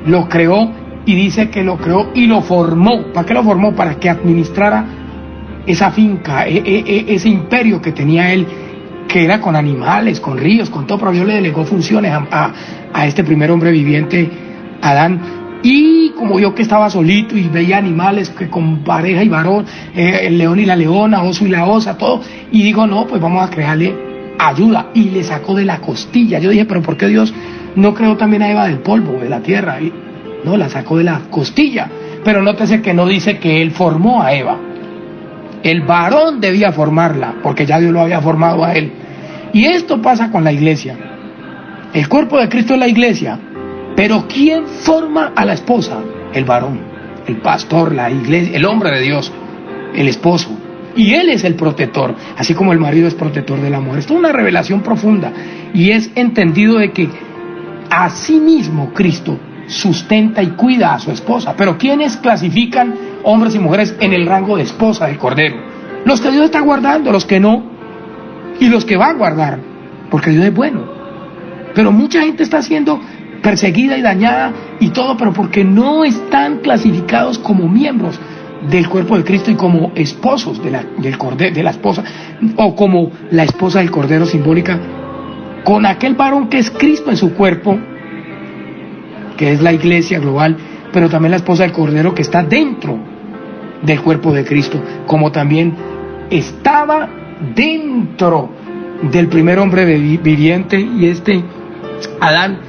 Lo creó, y dice que lo creó y lo formó. ¿Para qué lo formó? Para que administrara esa finca, ese imperio que tenía él, que era con animales, con ríos, con todo, pero Dios le delegó funciones a este primer hombre viviente, Adán. Y como yo que estaba solito y veía animales que con pareja y varón, el león y la leona, oso y la osa, todo, y digo, no, pues vamos a crearle ayuda, y le sacó de la costilla. Yo dije, pero ¿por qué Dios no creó también a Eva del polvo, de la tierra? Y no, la sacó de la costilla. Pero nótese que no dice que él formó a Eva. El varón debía formarla, porque ya Dios lo había formado a él. Y esto pasa con la iglesia. El cuerpo de Cristo es la iglesia, pero ¿quién forma a la esposa? El varón, el pastor, la iglesia, el hombre de Dios, el esposo. Y él es el protector, así como el marido es protector de la mujer. Esto es una revelación profunda, y es entendido de que asimismo Cristo sustenta y cuida a su esposa. Pero ¿quiénes clasifican hombres y mujeres en el rango de esposa del Cordero? Los que Dios está guardando, los que no, y los que va a guardar, porque Dios es bueno. Pero mucha gente está siendo perseguida y dañada y todo, pero porque no están clasificados como miembros del cuerpo de Cristo y como esposos del Cordero, de la esposa, o como la esposa del Cordero simbólica, con aquel varón que es Cristo en su cuerpo, que es la iglesia global, pero también la esposa del Cordero que está dentro del cuerpo de Cristo, como también estaba dentro del primer hombre viviente, y Adán,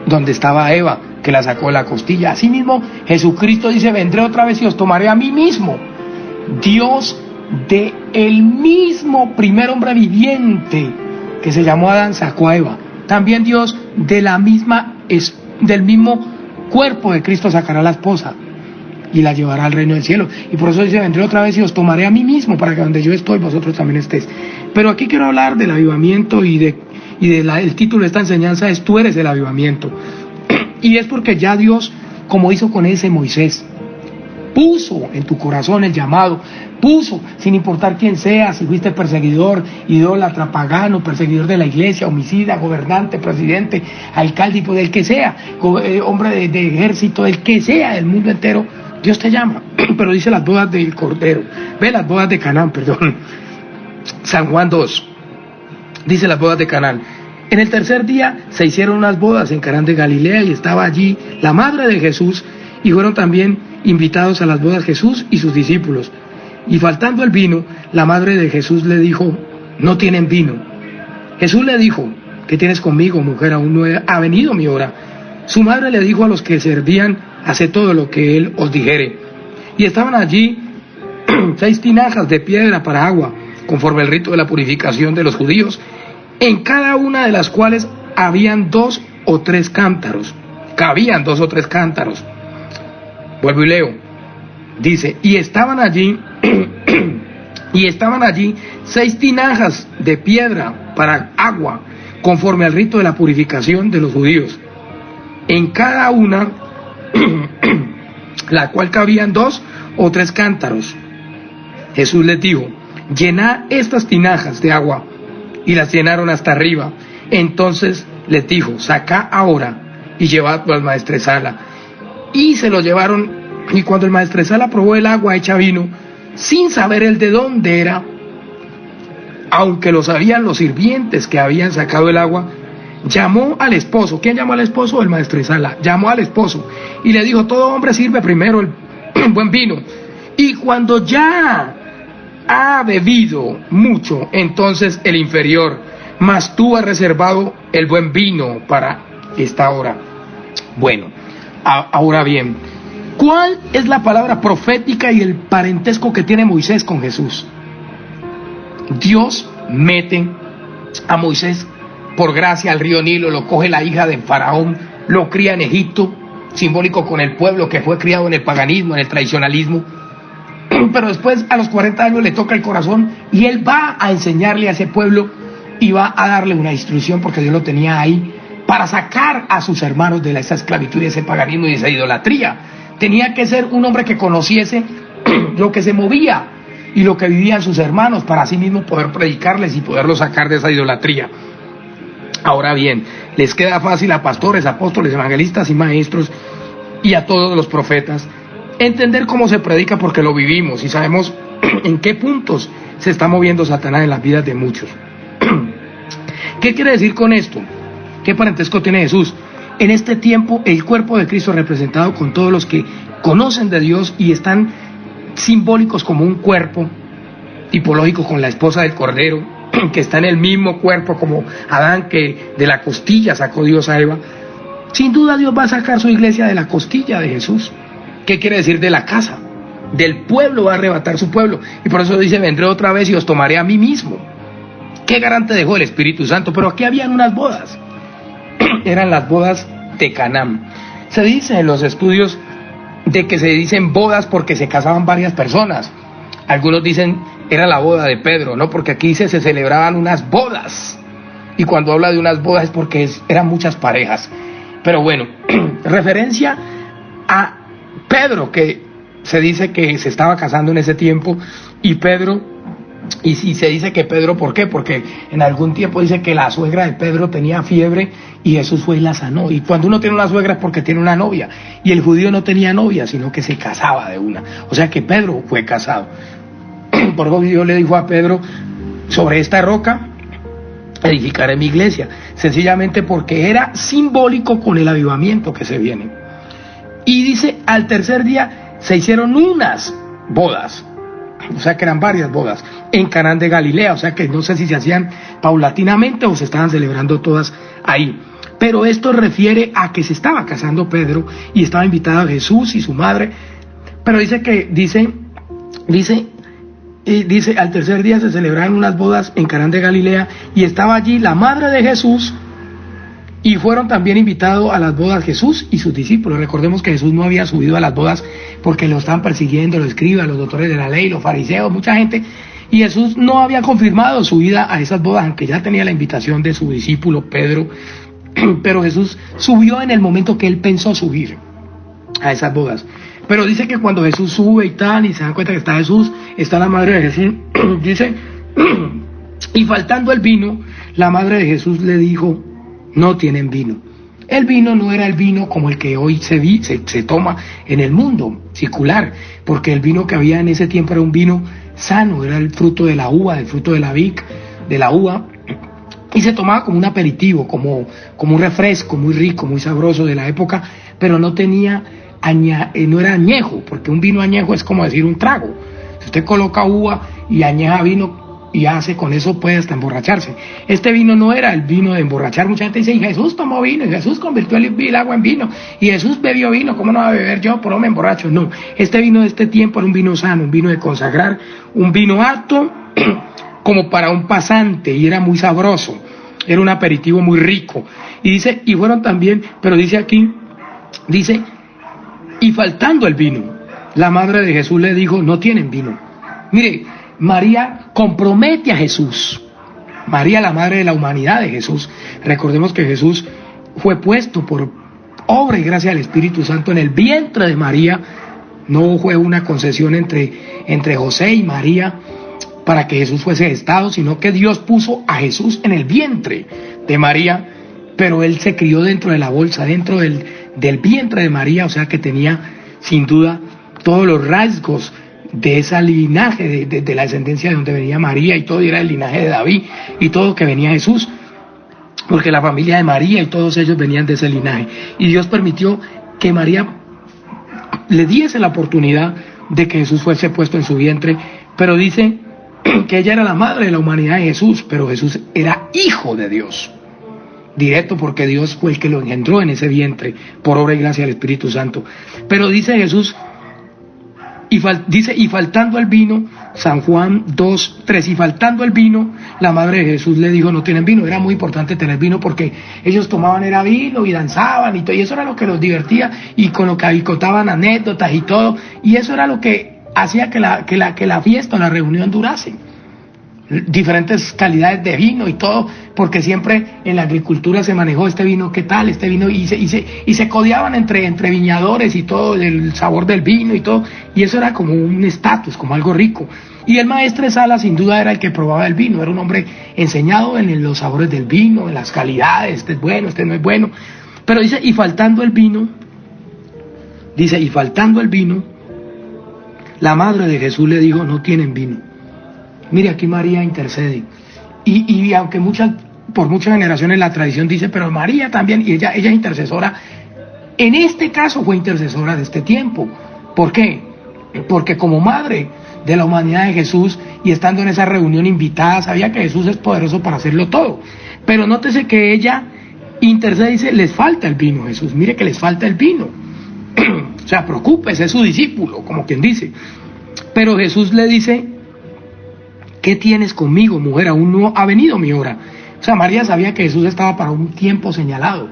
donde estaba Eva, que la sacó de la costilla. Asimismo, Jesucristo dice, vendré otra vez y os tomaré a mí mismo. Dios de el mismo primer hombre viviente que se llamó Adán sacó a Eva. También Dios del mismo cuerpo de Cristo sacará a la esposa y la llevará al reino del cielo. Y por eso dice, vendré otra vez y os tomaré a mí mismo, para que donde yo estoy vosotros también estéis. Pero aquí quiero hablar del avivamiento, el título de esta enseñanza es Tú eres el avivamiento. Y es porque ya Dios, como hizo con ese Moisés, puso en tu corazón el llamado, puso, sin importar quién sea, si fuiste perseguidor, idólatra, pagano, perseguidor de la iglesia, homicida, gobernante, presidente, alcalde, pues del que sea, hombre de ejército, del que sea, del mundo entero, Dios te llama. Pero dice las bodas del Cordero, las bodas de Canaán, San Juan 2, dice las bodas de Canaán. En el tercer día se hicieron unas bodas en Canaán de Galilea, y estaba allí la madre de Jesús, y fueron también invitados a las bodas Jesús y sus discípulos. Y faltando el vino, la madre de Jesús le dijo: no tienen vino. Jesús le dijo: ¿qué tienes conmigo, mujer? Aún no ha venido mi hora. Su madre le dijo a los que servían: haced todo lo que él os dijere. Y estaban allí 6 tinajas de piedra para agua, conforme al rito de la purificación de los judíos, en cada una de las cuales habían 2 o 3 cántaros. Cabían 2 o 3 cántaros. Vuelvo y leo. Dice: y estaban allí 6 tinajas de piedra para agua, conforme al rito de la purificación de los judíos, en cada una la cual cabían 2 o 3 cántaros. Jesús les dijo: llenad estas tinajas de agua. Y las llenaron hasta arriba. Entonces les dijo: sacad ahora y llevadlo al maestresala. Y se lo llevaron. Y cuando el maestresala probó el agua hecha vino, sin saber él de dónde era, aunque lo sabían los sirvientes que habían sacado el agua, llamó al esposo. ¿Quién llamó al esposo? El maestresala. Llamó al esposo y le dijo: todo hombre sirve primero el buen vino, y cuando ya ha bebido mucho, entonces el inferior, mas tú has reservado el buen vino para esta hora. Bueno, ahora bien, ¿cuál es la palabra profética y el parentesco que tiene Moisés con Jesús? Dios mete a Moisés por gracia al río Nilo, lo coge la hija de Faraón, lo cría en Egipto, simbólico con el pueblo que fue criado en el paganismo, en el tradicionalismo. Pero después, a los 40 años, le toca el corazón y él va a enseñarle a ese pueblo y va a darle una instrucción, porque Dios lo tenía ahí para sacar a sus hermanos de esa esclavitud, de ese paganismo y de esa idolatría. Tenía que ser un hombre que conociese lo que se movía y lo que vivían sus hermanos, para así mismo poder predicarles y poderlos sacar de esa idolatría. Ahora bien, les queda fácil a pastores, apóstoles, evangelistas y maestros, y a todos los profetas, entender cómo se predica, porque lo vivimos y sabemos en qué puntos se está moviendo Satanás en las vidas de muchos. ¿Qué quiere decir con esto? ¿Qué parentesco tiene Jesús? En este tiempo, el cuerpo de Cristo representado con todos los que conocen de Dios y están simbólicos como un cuerpo, tipológico con la esposa del Cordero, que está en el mismo cuerpo como Adán, que de la costilla sacó Dios a Eva. Sin duda Dios va a sacar su iglesia de la costilla de Jesús. ¿Qué quiere decir? De la casa, del pueblo va a arrebatar su pueblo. Y por eso dice: vendré otra vez y os tomaré a mí mismo. ¿Qué garante dejó el Espíritu Santo? Pero aquí habían unas bodas. Eran las bodas de Canaán. Se dice en los estudios de que se dicen bodas porque se casaban varias personas. Algunos dicen era la boda de Pedro, ¿no? Porque aquí dice se celebraban unas bodas. Y cuando habla de unas bodas es porque eran muchas parejas. Pero bueno, referencia a Pedro, que se dice que se estaba casando en ese tiempo, y si se dice que Pedro, ¿por qué? Porque en algún tiempo dice que la suegra de Pedro tenía fiebre y Jesús fue y la sanó. Y cuando uno tiene una suegra es porque tiene una novia, y el judío no tenía novia, sino que se casaba de una. O sea que Pedro fue casado. Por eso Dios le dijo a Pedro: sobre esta roca edificaré mi iglesia, sencillamente porque era simbólico con el avivamiento que se viene. Y dice: al tercer día se hicieron unas bodas, o sea que eran varias bodas, en Canaán de Galilea. O sea que no sé si se hacían paulatinamente o se estaban celebrando todas ahí. Pero esto refiere a que se estaba casando Pedro y estaba invitado a Jesús y su madre. Pero dice, al tercer día se celebraron unas bodas en Canaán de Galilea, y estaba allí la madre de Jesús, y fueron también invitados a las bodas Jesús y sus discípulos. Recordemos que Jesús no había subido a las bodas porque lo estaban persiguiendo los escribas, los doctores de la ley, los fariseos, mucha gente, y Jesús no había confirmado su ida a esas bodas, aunque ya tenía la invitación de su discípulo Pedro. Pero Jesús subió en el momento que él pensó subir a esas bodas. Pero dice que cuando Jesús sube y tal, y se dan cuenta que está Jesús, está la madre de Jesús, dice: y faltando el vino, la madre de Jesús le dijo: no tienen vino. El vino no era el vino como el que hoy se toma en el mundo circular, porque el vino que había en ese tiempo era un vino sano, era el fruto de la uva, el fruto de la vid, de la uva, y se tomaba como un aperitivo, como un refresco muy rico, muy sabroso de la época, pero no tenía no era añejo, porque un vino añejo es como decir un trago. Se Usted coloca uva y añeja vino y hace con eso, puede hasta emborracharse. Este vino no era el vino de emborrachar. Mucha gente dice, y Jesús tomó vino, y Jesús convirtió el agua en vino, y Jesús bebió vino, ¿cómo no va a beber yo? Por no me emborracho. No, este vino de este tiempo era un vino sano, un vino de consagrar, un vino apto como para un pasante, y era muy sabroso, era un aperitivo muy rico. Y dice, y fueron también, pero dice aquí, dice, y faltando el vino, la madre de Jesús le dijo, no tienen vino. Mire, María compromete a Jesús. María, la madre de la humanidad de Jesús. Recordemos que Jesús fue puesto por obra y gracia del Espíritu Santo en el vientre de María. No fue una concesión entre José y María para que Jesús fuese gestado, sino que Dios puso a Jesús en el vientre de María, pero él se crió dentro de la bolsa, dentro del vientre de María, o sea que tenía sin duda todos los rasgos de ese linaje, de la descendencia de donde venía María, y todo, y era el linaje de David, y todo que venía Jesús, porque la familia de María y todos ellos venían de ese linaje, y Dios permitió que María le diese la oportunidad de que Jesús fuese puesto en su vientre, pero dice que ella era la madre de la humanidad de Jesús, pero Jesús era hijo de Dios, directo, porque Dios fue el que lo engendró en ese vientre, por obra y gracia del Espíritu Santo. Pero dice Jesús, y faltando el vino, San Juan 2:3, y faltando el vino, la madre de Jesús le dijo, no tienen vino. Era muy importante tener vino porque ellos tomaban era vino y danzaban y todo, y eso era lo que los divertía, y con lo que contaban anécdotas y todo, y eso era lo que hacía que la fiesta o la reunión durase. Diferentes calidades de vino y todo, porque siempre en la agricultura se manejó este vino, ¿qué tal? Este vino, y se codeaban entre viñadores y todo, el sabor del vino y todo, y eso era como un estatus, como algo rico. Y el maestre Sala sin duda era el que probaba el vino, era un hombre enseñado en los sabores del vino, en las calidades, este es bueno, este no es bueno. Pero dice, y faltando el vino, la madre de Jesús le dijo, no tienen vino. Mire, aquí María intercede, y aunque por muchas generaciones la tradición dice, pero María también, y ella es intercesora, en este caso fue intercesora de este tiempo. ¿Por qué? Porque como madre de la humanidad de Jesús, y estando en esa reunión invitada, sabía que Jesús es poderoso para hacerlo todo, pero nótese que ella intercede y dice, les falta el vino, Jesús, mire que les falta el vino. O sea, preocúpese, es su discípulo, como quien dice. Pero Jesús le dice, ¿qué tienes conmigo, mujer? Aún no ha venido mi hora. O sea, María sabía que Jesús estaba para un tiempo señalado.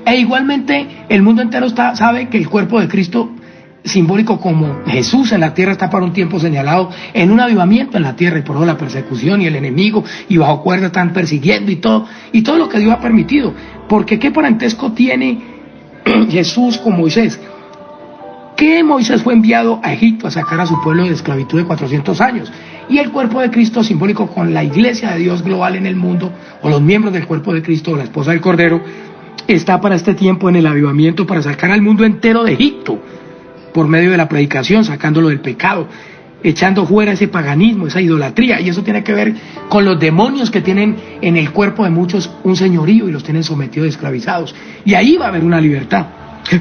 E igualmente el mundo entero sabe que el cuerpo de Cristo, simbólico como Jesús en la tierra, está para un tiempo señalado, en un avivamiento en la tierra, y por eso la persecución y el enemigo, y bajo cuerda están persiguiendo y todo lo que Dios ha permitido. Porque ¿qué parentesco tiene Jesús con Moisés? Que Moisés fue enviado a Egipto a sacar a su pueblo de esclavitud de 400 años. Y el cuerpo de Cristo, simbólico con la iglesia de Dios global en el mundo, o los miembros del cuerpo de Cristo, o la esposa del Cordero, está para este tiempo en el avivamiento, para sacar al mundo entero de Egipto, por medio de la predicación, sacándolo del pecado, echando fuera ese paganismo, esa idolatría. Y eso tiene que ver con los demonios que tienen en el cuerpo de muchos un señorío y los tienen sometidos y esclavizados. Y ahí va a haber una libertad.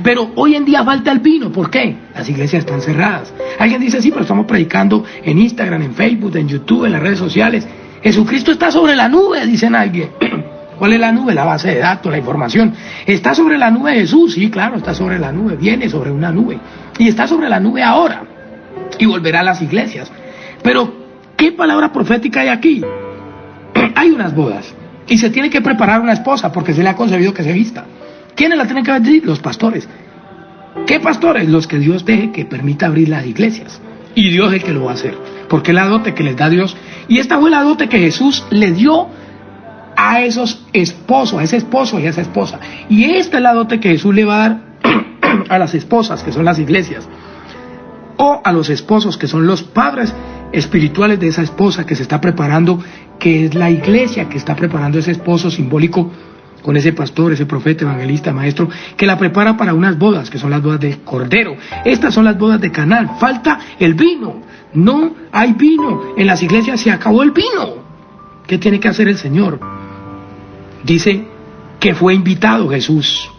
Pero hoy en día falta el vino. ¿Por qué? Las iglesias están cerradas. Alguien dice, sí, pero estamos predicando en Instagram, en Facebook, en YouTube, en las redes sociales. Jesucristo está sobre la nube, dicen alguien. ¿Cuál es la nube? La base de datos, la información. ¿Está sobre la nube Jesús? Sí, claro, está sobre la nube, viene sobre una nube. Y está sobre la nube ahora. Y volverá a las iglesias. Pero, ¿qué palabra profética hay aquí? Hay unas bodas. Y se tiene que preparar una esposa porque se le ha concebido que se vista. ¿Quiénes la tienen que vestir? Los pastores. ¿Qué pastores? Los que Dios deje que permita abrir las iglesias. Y Dios es el que lo va a hacer. Porque es la dote que les da Dios. Y esta fue la dote que Jesús le dio a esos esposos, a ese esposo y a esa esposa. Y esta es la dote que Jesús le va a dar a las esposas, que son las iglesias. O a los esposos, que son los padres espirituales de esa esposa que se está preparando, que es la iglesia que está preparando ese esposo simbólico, con ese pastor, ese profeta, evangelista, maestro, que la prepara para unas bodas, que son las bodas del Cordero. Estas son las bodas de Caná. Falta el vino. No hay vino. En las iglesias se acabó el vino. ¿Qué tiene que hacer el Señor? Dice que fue invitado Jesús.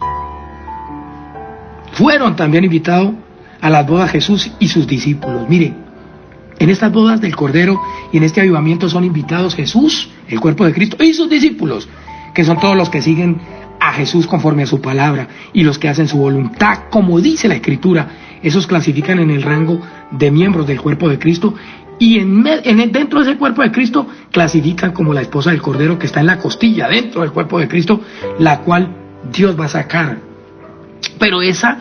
Fueron también invitados a las bodas Jesús y sus discípulos. Mire, En estas bodas del Cordero y en este avivamiento son invitados Jesús, el cuerpo de Cristo, y sus discípulos, que son todos los que siguen a Jesús conforme a su palabra y los que hacen su voluntad, como dice la Escritura. Esos clasifican en el rango de miembros del cuerpo de Cristo, y dentro de ese cuerpo de Cristo clasifican como la esposa del Cordero, que está en la costilla dentro del cuerpo de Cristo, la cual Dios va a sacar. Pero esa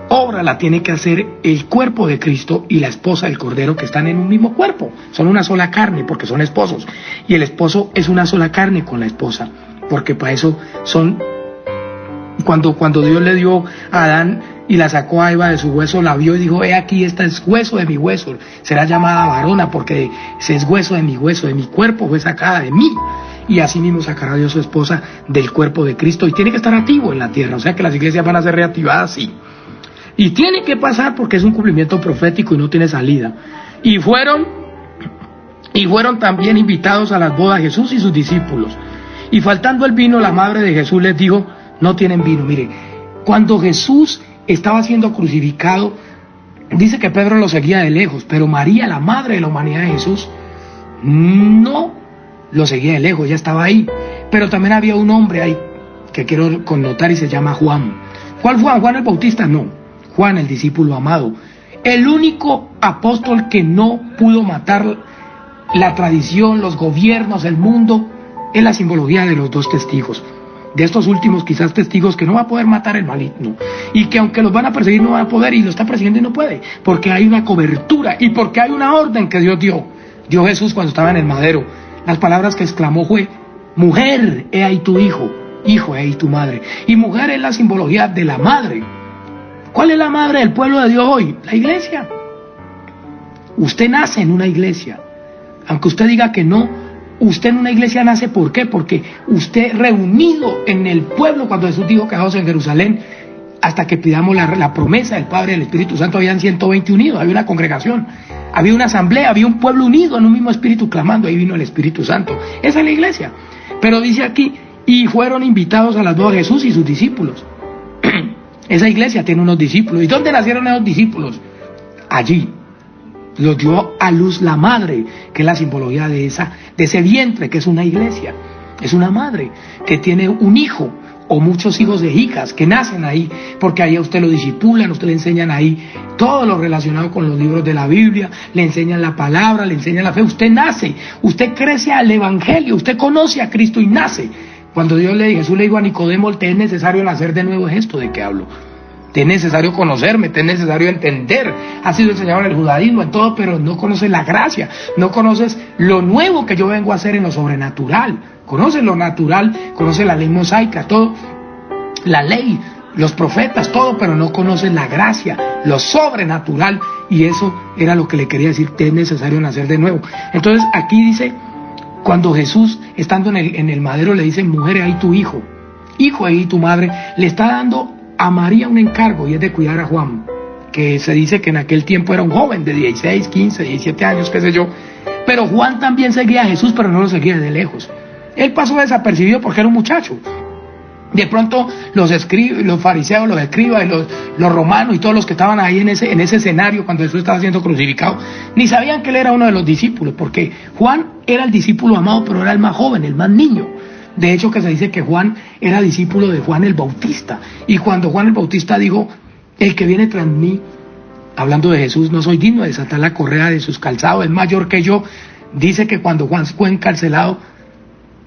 obra la tiene que hacer el cuerpo de Cristo y la esposa del Cordero, que están en un mismo cuerpo. Son una sola carne porque son esposos, y el esposo es una sola carne con la esposa, porque para eso son... Cuando Dios le dio a Adán y la sacó a Eva de su hueso, la vio y dijo: he aquí, esta es hueso de mi hueso, será llamada varona, porque ese es hueso, de mi cuerpo fue sacada de mí. Y así mismo sacará Dios su esposa del cuerpo de Cristo, y tiene que estar activo en la tierra. O sea que las iglesias van a ser reactivadas, sí. Y tiene que pasar porque es un cumplimiento profético y no tiene salida. Y fueron también invitados a las bodas Jesús y sus discípulos. Y faltando el vino, la madre de Jesús les dijo: no tienen vino. Mire, cuando Jesús estaba siendo crucificado, dice que Pedro lo seguía de lejos, pero María, la madre de la humanidad de Jesús, no lo seguía de lejos, ya estaba ahí. Pero también había un hombre ahí que quiero connotar y se llama Juan. ¿Cuál Juan? ¿Juan el Bautista? No, Juan, el discípulo amado, el único apóstol que no pudo matar la tradición, los gobiernos, el mundo. Es la simbología de los dos testigos, de estos últimos quizás testigos, que no va a poder matar el maligno, y que aunque los van a perseguir no van a poder, y lo está persiguiendo y no puede, porque hay una cobertura y porque hay una orden que Dios dio Jesús cuando estaba en el madero. Las palabras que exclamó fue: mujer, he ahí tu hijo, hijo, he ahí tu madre. Y mujer es la simbología de la madre. ¿Cuál es la madre del pueblo de Dios hoy? La iglesia. Usted nace en una iglesia, aunque usted diga que no. Usted en una iglesia nace, ¿por qué? Porque usted reunido en el pueblo, cuando Jesús dijo: quedaos en Jerusalén hasta que pidamos la promesa del Padre y del Espíritu Santo. Habían 120 unidos, había una congregación, había una asamblea, había un pueblo unido en un mismo espíritu clamando. Ahí vino el Espíritu Santo. Esa es la iglesia. Pero dice aquí: y fueron invitados a las bodas Jesús y sus discípulos. Esa iglesia tiene unos discípulos. ¿Y dónde nacieron esos discípulos? Allí. Los dio a luz la madre, que es la simbología de ese vientre, que es una iglesia. Es una madre que tiene un hijo o muchos hijos de hijas que nacen ahí, porque ahí a usted lo disipulan, a usted le enseñan ahí todo lo relacionado con los libros de la Biblia, le enseñan la palabra, le enseñan la fe. Usted nace, usted crece al evangelio, usted conoce a Cristo y nace. Cuando Jesús le dijo a Nicodemo: te es necesario nacer de nuevo, es esto de que hablo. Te es necesario conocerme, te es necesario entender. Has sido enseñado en el judaísmo, en todo, pero no conoces la gracia, no conoces lo nuevo que yo vengo a hacer en lo sobrenatural. Conoces lo natural, conoces la ley mosaica, todo, la ley, los profetas, todo, pero no conoces la gracia, lo sobrenatural. Y eso era lo que le quería decir: te es necesario nacer de nuevo. Entonces aquí dice, cuando Jesús, estando en el madero, le dice: mujer, ahí tu hijo, hijo, ahí tu madre, le está dando a María un encargo, y es de cuidar a Juan, que se dice que en aquel tiempo era un joven de 16, 15, 17 años, qué sé yo. Pero Juan también seguía a Jesús, pero no lo seguía de lejos. Él pasó desapercibido porque era un muchacho. De pronto los fariseos, los escribas, los romanos y todos los que estaban ahí en ese escenario cuando Jesús estaba siendo crucificado, ni sabían que él era uno de los discípulos, porque Juan era el discípulo amado, pero era el más joven, el más niño. De hecho, que se dice que Juan era discípulo de Juan el Bautista. Y cuando Juan el Bautista dijo: el que viene tras mí, hablando de Jesús, no soy digno de desatar la correa de sus calzados, es mayor que yo. Dice que cuando Juan fue encarcelado,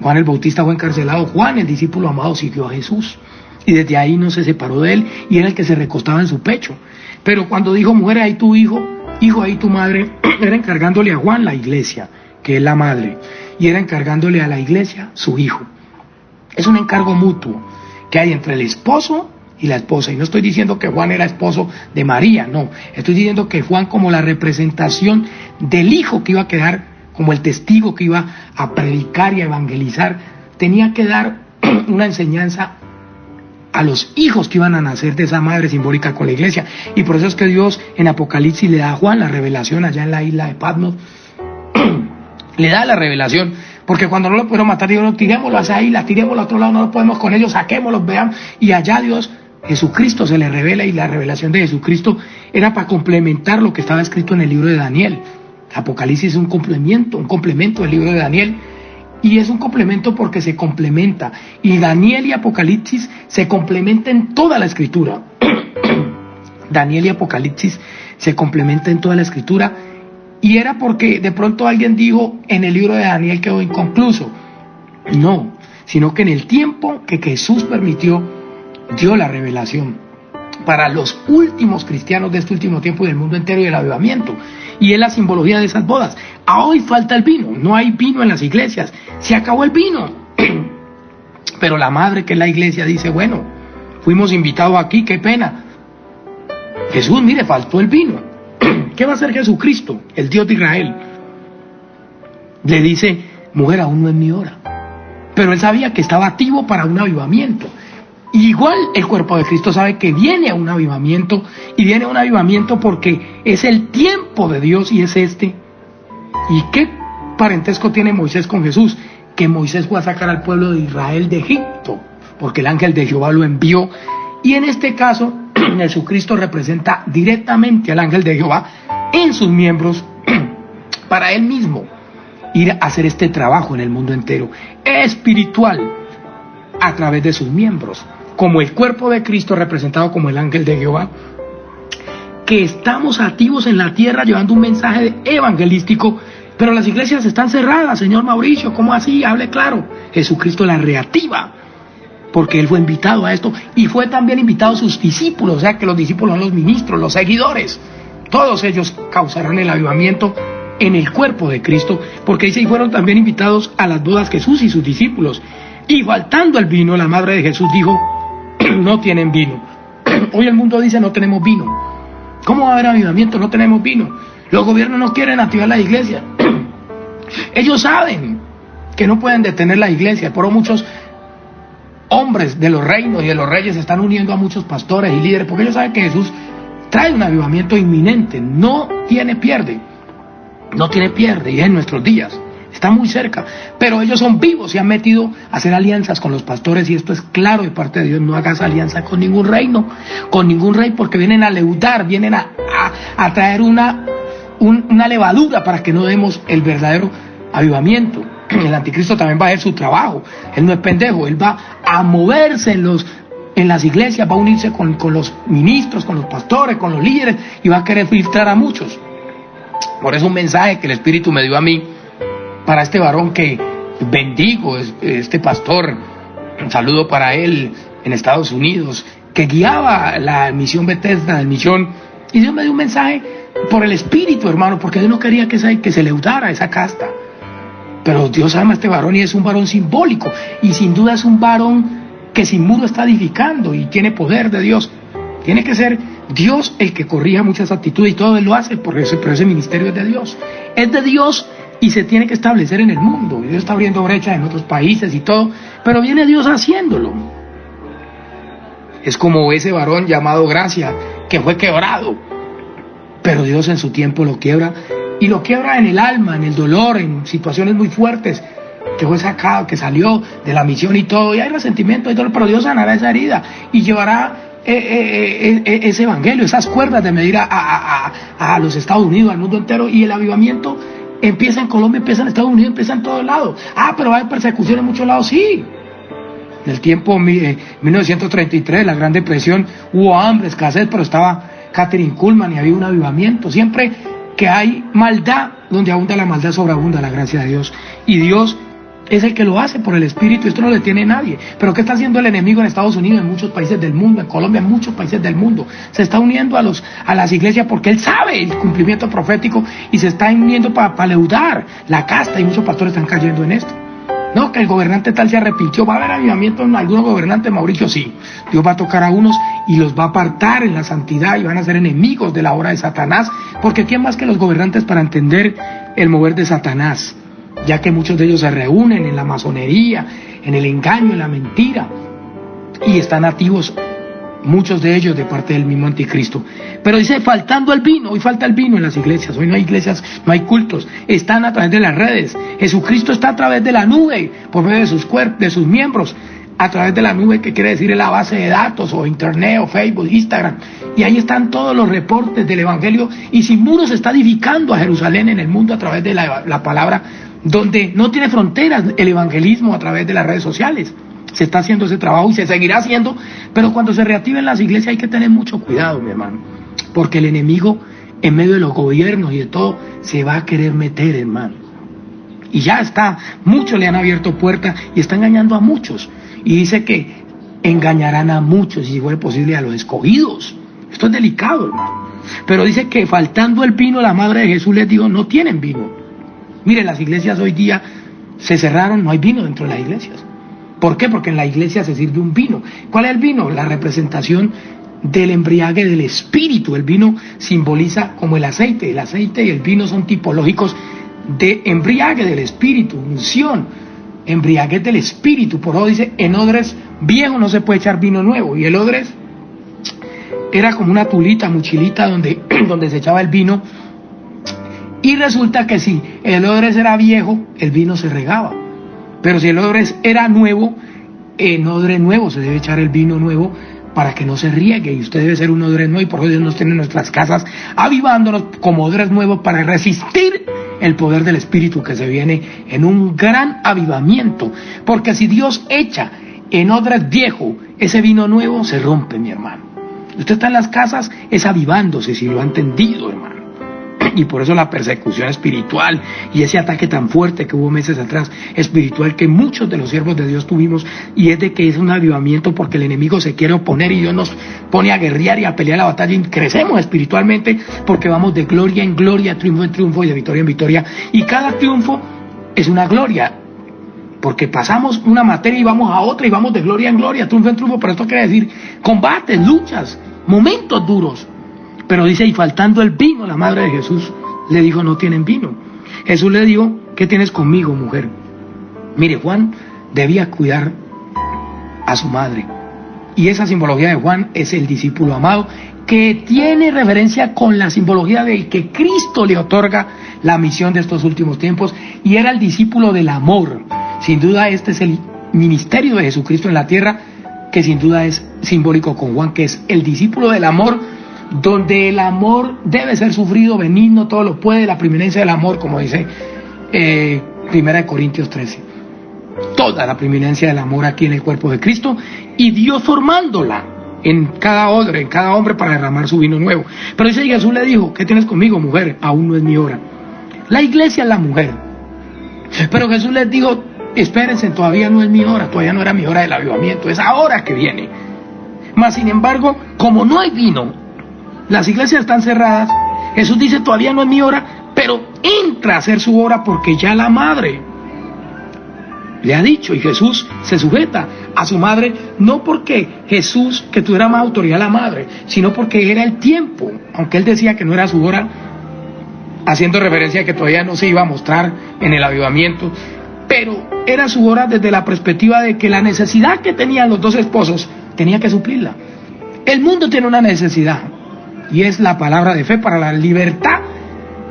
Juan el Bautista fue encarcelado, Juan, el discípulo amado, siguió a Jesús. Y desde ahí no se separó de él, y era el que se recostaba en su pecho. Pero cuando dijo: mujer, ahí tu hijo, hijo, ahí tu madre, era encargándole a Juan la iglesia, que es la madre, y era encargándole a la iglesia su hijo. Es un encargo mutuo que hay entre el esposo y la esposa. Y no estoy diciendo que Juan era esposo de María, no. Estoy diciendo que Juan, como la representación del hijo que iba a quedar, como el testigo que iba a predicar y a evangelizar, tenía que dar una enseñanza a los hijos que iban a nacer de esa madre simbólica con la iglesia. Y por eso es que Dios en Apocalipsis le da a Juan la revelación allá en la isla de Patmos. Le da la revelación, porque cuando no lo pudieron matar, dijeron: tirémoslo hacia ahí, tirémoslo a otro lado, no lo podemos con ellos, saquémoslos, vean. Y allá Dios, Jesucristo, se le revela, y la revelación de Jesucristo era para complementar lo que estaba escrito en el libro de Daniel. Apocalipsis es un complemento del libro de Daniel, y es un complemento porque se complementa, y Daniel y Apocalipsis se complementan en toda la escritura. Daniel y Apocalipsis se complementan en toda la escritura, y era porque de pronto alguien dijo en el libro de Daniel quedó inconcluso. No, sino que en el tiempo que Jesús permitió, dio la revelación para los últimos cristianos de este último tiempo y del mundo entero y el avivamiento. Y es la simbología de esas bodas. A hoy falta el vino, no hay vino en las iglesias, se acabó el vino. Pero la madre, que es la iglesia, dice, bueno, fuimos invitados aquí, qué pena. Jesús, mire, faltó el vino. ¿Qué va a hacer Jesucristo, el Dios de Israel? Le dice, mujer, aún no es mi hora. Pero él sabía que estaba activo para un avivamiento. Igual el cuerpo de Cristo sabe que viene a un avivamiento, y viene a un avivamiento porque es el tiempo de Dios y es este. ¿Y qué parentesco tiene Moisés con Jesús? Que Moisés fue a sacar al pueblo de Israel de Egipto, porque el ángel de Jehová lo envió. Y en este caso, Jesucristo representa directamente al ángel de Jehová en sus miembros para él mismo ir a hacer este trabajo en el mundo entero, espiritual, a través de sus miembros, como el cuerpo de Cristo representado como el ángel de Jehová, que estamos activos en la tierra llevando un mensaje evangelístico, pero las iglesias están cerradas. Señor Mauricio, ¿cómo así? Hable claro. Jesucristo la reactiva, porque él fue invitado a esto, y fue también invitado a sus discípulos, o sea que los discípulos son los ministros, los seguidores, todos ellos causarán el avivamiento en el cuerpo de Cristo, porque dice, y fueron también invitados a las bodas Jesús y sus discípulos, y faltando el vino, la madre de Jesús dijo, no tienen vino. Hoy el mundo dice, no tenemos vino. ¿Cómo va a haber avivamiento? No tenemos vino. Los gobiernos no quieren activar la iglesia. Ellos saben que no pueden detener la iglesia, pero muchos hombres de los reinos y de los reyes se están uniendo a muchos pastores y líderes, porque ellos saben que Jesús trae un avivamiento inminente, no tiene pierde, y es en nuestros días, está muy cerca, pero ellos son vivos y han metido a hacer alianzas con los pastores, y esto es claro de parte de Dios. No hagas alianza con ningún reino, con ningún rey, porque vienen a leudar, vienen a traer una levadura para que no demos el verdadero avivamiento. El anticristo también va a hacer su trabajo, él no es pendejo, él va a moverse en las iglesias, va a unirse con los ministros, con los pastores, con los líderes, y va a querer filtrar a muchos. Por eso un mensaje que el Espíritu me dio a mí, para este varón que bendigo, este pastor, un saludo para él en Estados Unidos, que guiaba la misión Bethesda, la misión, y Dios me dio un mensaje por el Espíritu, hermano, porque Dios no quería que se leudara esa casta. Pero Dios ama a este varón y es un varón simbólico, y sin duda es un varón que sin muro está edificando y tiene poder de Dios. Tiene que ser Dios el que corrija muchas actitudes, y todo él lo hace, pero ese ministerio es de Dios. Es de Dios y se tiene que establecer en el mundo. Y Dios está abriendo brechas en otros países y todo, pero viene Dios haciéndolo. Es como ese varón llamado Gracia, que fue quebrado, pero Dios en su tiempo lo quiebra, y lo quiebra en el alma, en el dolor, en situaciones muy fuertes, que fue sacado, que salió de la misión y todo, y hay resentimiento y todo, pero Dios sanará esa herida y llevará ese evangelio, esas cuerdas de medir a los Estados Unidos, al mundo entero, y el avivamiento empieza en Colombia, empieza en Estados Unidos, empieza en todos lados. Pero hay persecución en muchos lados, sí. En el tiempo 1933, la Gran Depresión, hubo hambre, escasez, pero estaba Catherine Kuhlman y había un avivamiento. Siempre que hay maldad, donde abunda la maldad, sobreabunda la gracia de Dios. Y Dios es el que lo hace por el Espíritu, esto no lo detiene nadie. Pero ¿qué está haciendo el enemigo en Estados Unidos, en muchos países del mundo, en Colombia, en muchos países del mundo? Se está uniendo a las iglesias porque él sabe el cumplimiento profético, y se está uniendo para leudar la casta, y muchos pastores están cayendo en esto. No, que el gobernante tal se arrepintió. ¿Va a haber avivamiento en algunos gobernantes, Mauricio? Sí. Dios va a tocar a unos y los va a apartar en la santidad, y van a ser enemigos de la obra de Satanás, porque ¿quién más que los gobernantes para entender el mover de Satanás? Ya que muchos de ellos se reúnen en la masonería, en el engaño, en la mentira, y están activos muchos de ellos de parte del mismo anticristo. Pero dice, faltando el vino, hoy falta el vino en las iglesias, hoy no hay iglesias, no hay cultos, están a través de las redes. Jesucristo está a través de la nube, por medio de sus miembros, a través de la nube, que quiere decir la base de datos, o internet, o Facebook, Instagram, y ahí están todos los reportes del Evangelio, y Sin Muros se está edificando a Jerusalén en el mundo a través de la palabra, donde no tiene fronteras el evangelismo a través de las redes sociales. Se está haciendo ese trabajo y se seguirá haciendo, pero cuando se reactiven las iglesias hay que tener mucho cuidado, mi hermano, porque el enemigo, en medio de los gobiernos y de todo, se va a querer meter, hermano. Y ya está, muchos le han abierto puertas y está engañando a muchos. Y dice que engañarán a muchos, y si fuera posible a los escogidos. Esto es delicado, hermano. Pero dice que faltando el vino, la madre de Jesús les dijo, no tienen vino. Mire, las iglesias hoy día se cerraron, no hay vino dentro de las iglesias. ¿Por qué? Porque en la iglesia se sirve un vino. ¿Cuál es el vino? La representación del embriague del espíritu. El vino simboliza como el aceite. El aceite y el vino son tipológicos de embriague del espíritu, unción, embriague del espíritu. Por eso dice, en odres viejos no se puede echar vino nuevo. Y el odres era como una tulita, mochilita donde se echaba el vino. Y resulta que si el odres era viejo, el vino se regaba. Pero si el odres era nuevo, en odre nuevo se debe echar el vino nuevo para que no se riegue. Y usted debe ser un odre nuevo, y por eso Dios nos tiene en nuestras casas avivándonos como odres nuevos para resistir el poder del Espíritu que se viene en un gran avivamiento. Porque si Dios echa en odres viejo ese vino nuevo, se rompe, mi hermano. Usted está en las casas, es avivándose, si lo ha entendido, hermano. Y por eso la persecución espiritual y ese ataque tan fuerte que hubo meses atrás, espiritual, que muchos de los siervos de Dios tuvimos, y es de que es un avivamiento porque el enemigo se quiere oponer y Dios nos pone a guerrear y a pelear la batalla, y crecemos espiritualmente porque vamos de gloria en gloria, triunfo en triunfo y de victoria en victoria, y cada triunfo es una gloria, porque pasamos una materia y vamos a otra y vamos de gloria en gloria, triunfo en triunfo. Pero esto quiere decir combates, luchas, momentos duros. Pero dice, y faltando el vino, la madre de Jesús le dijo, no tienen vino. Jesús le dijo, ¿qué tienes conmigo, mujer? Mire, Juan debía cuidar a su madre. Y esa simbología de Juan es el discípulo amado, que tiene referencia con la simbología de que Cristo le otorga la misión de estos últimos tiempos, y era el discípulo del amor. Sin duda este es el ministerio de Jesucristo en la tierra, que sin duda es simbólico con Juan, que es el discípulo del amor, donde el amor debe ser sufrido, benigno, todo lo puede, la preeminencia del amor, como dice 1 Corintios 13. Toda la preeminencia del amor aquí en el cuerpo de Cristo, y Dios formándola en cada odre, en cada hombre, para derramar su vino nuevo. Pero dice, Jesús le dijo, ¿qué tienes conmigo, mujer? Aún no es mi hora. La iglesia es la mujer. Pero Jesús les dijo, espérense, todavía no es mi hora, todavía no era mi hora del avivamiento, es ahora que viene. Mas sin embargo, como no hay vino, las iglesias están cerradas, Jesús dice, todavía no es mi hora, pero entra a hacer su hora, porque ya la madre le ha dicho, y Jesús se sujeta a su madre, no porque Jesús, que tuviera más autoridad la madre, sino porque era el tiempo, aunque él decía que no era su hora, haciendo referencia a que todavía no se iba a mostrar en el avivamiento, pero era su hora desde la perspectiva de que la necesidad que tenían los dos esposos tenía que suplirla. El mundo tiene una necesidad, y es la palabra de fe para la libertad,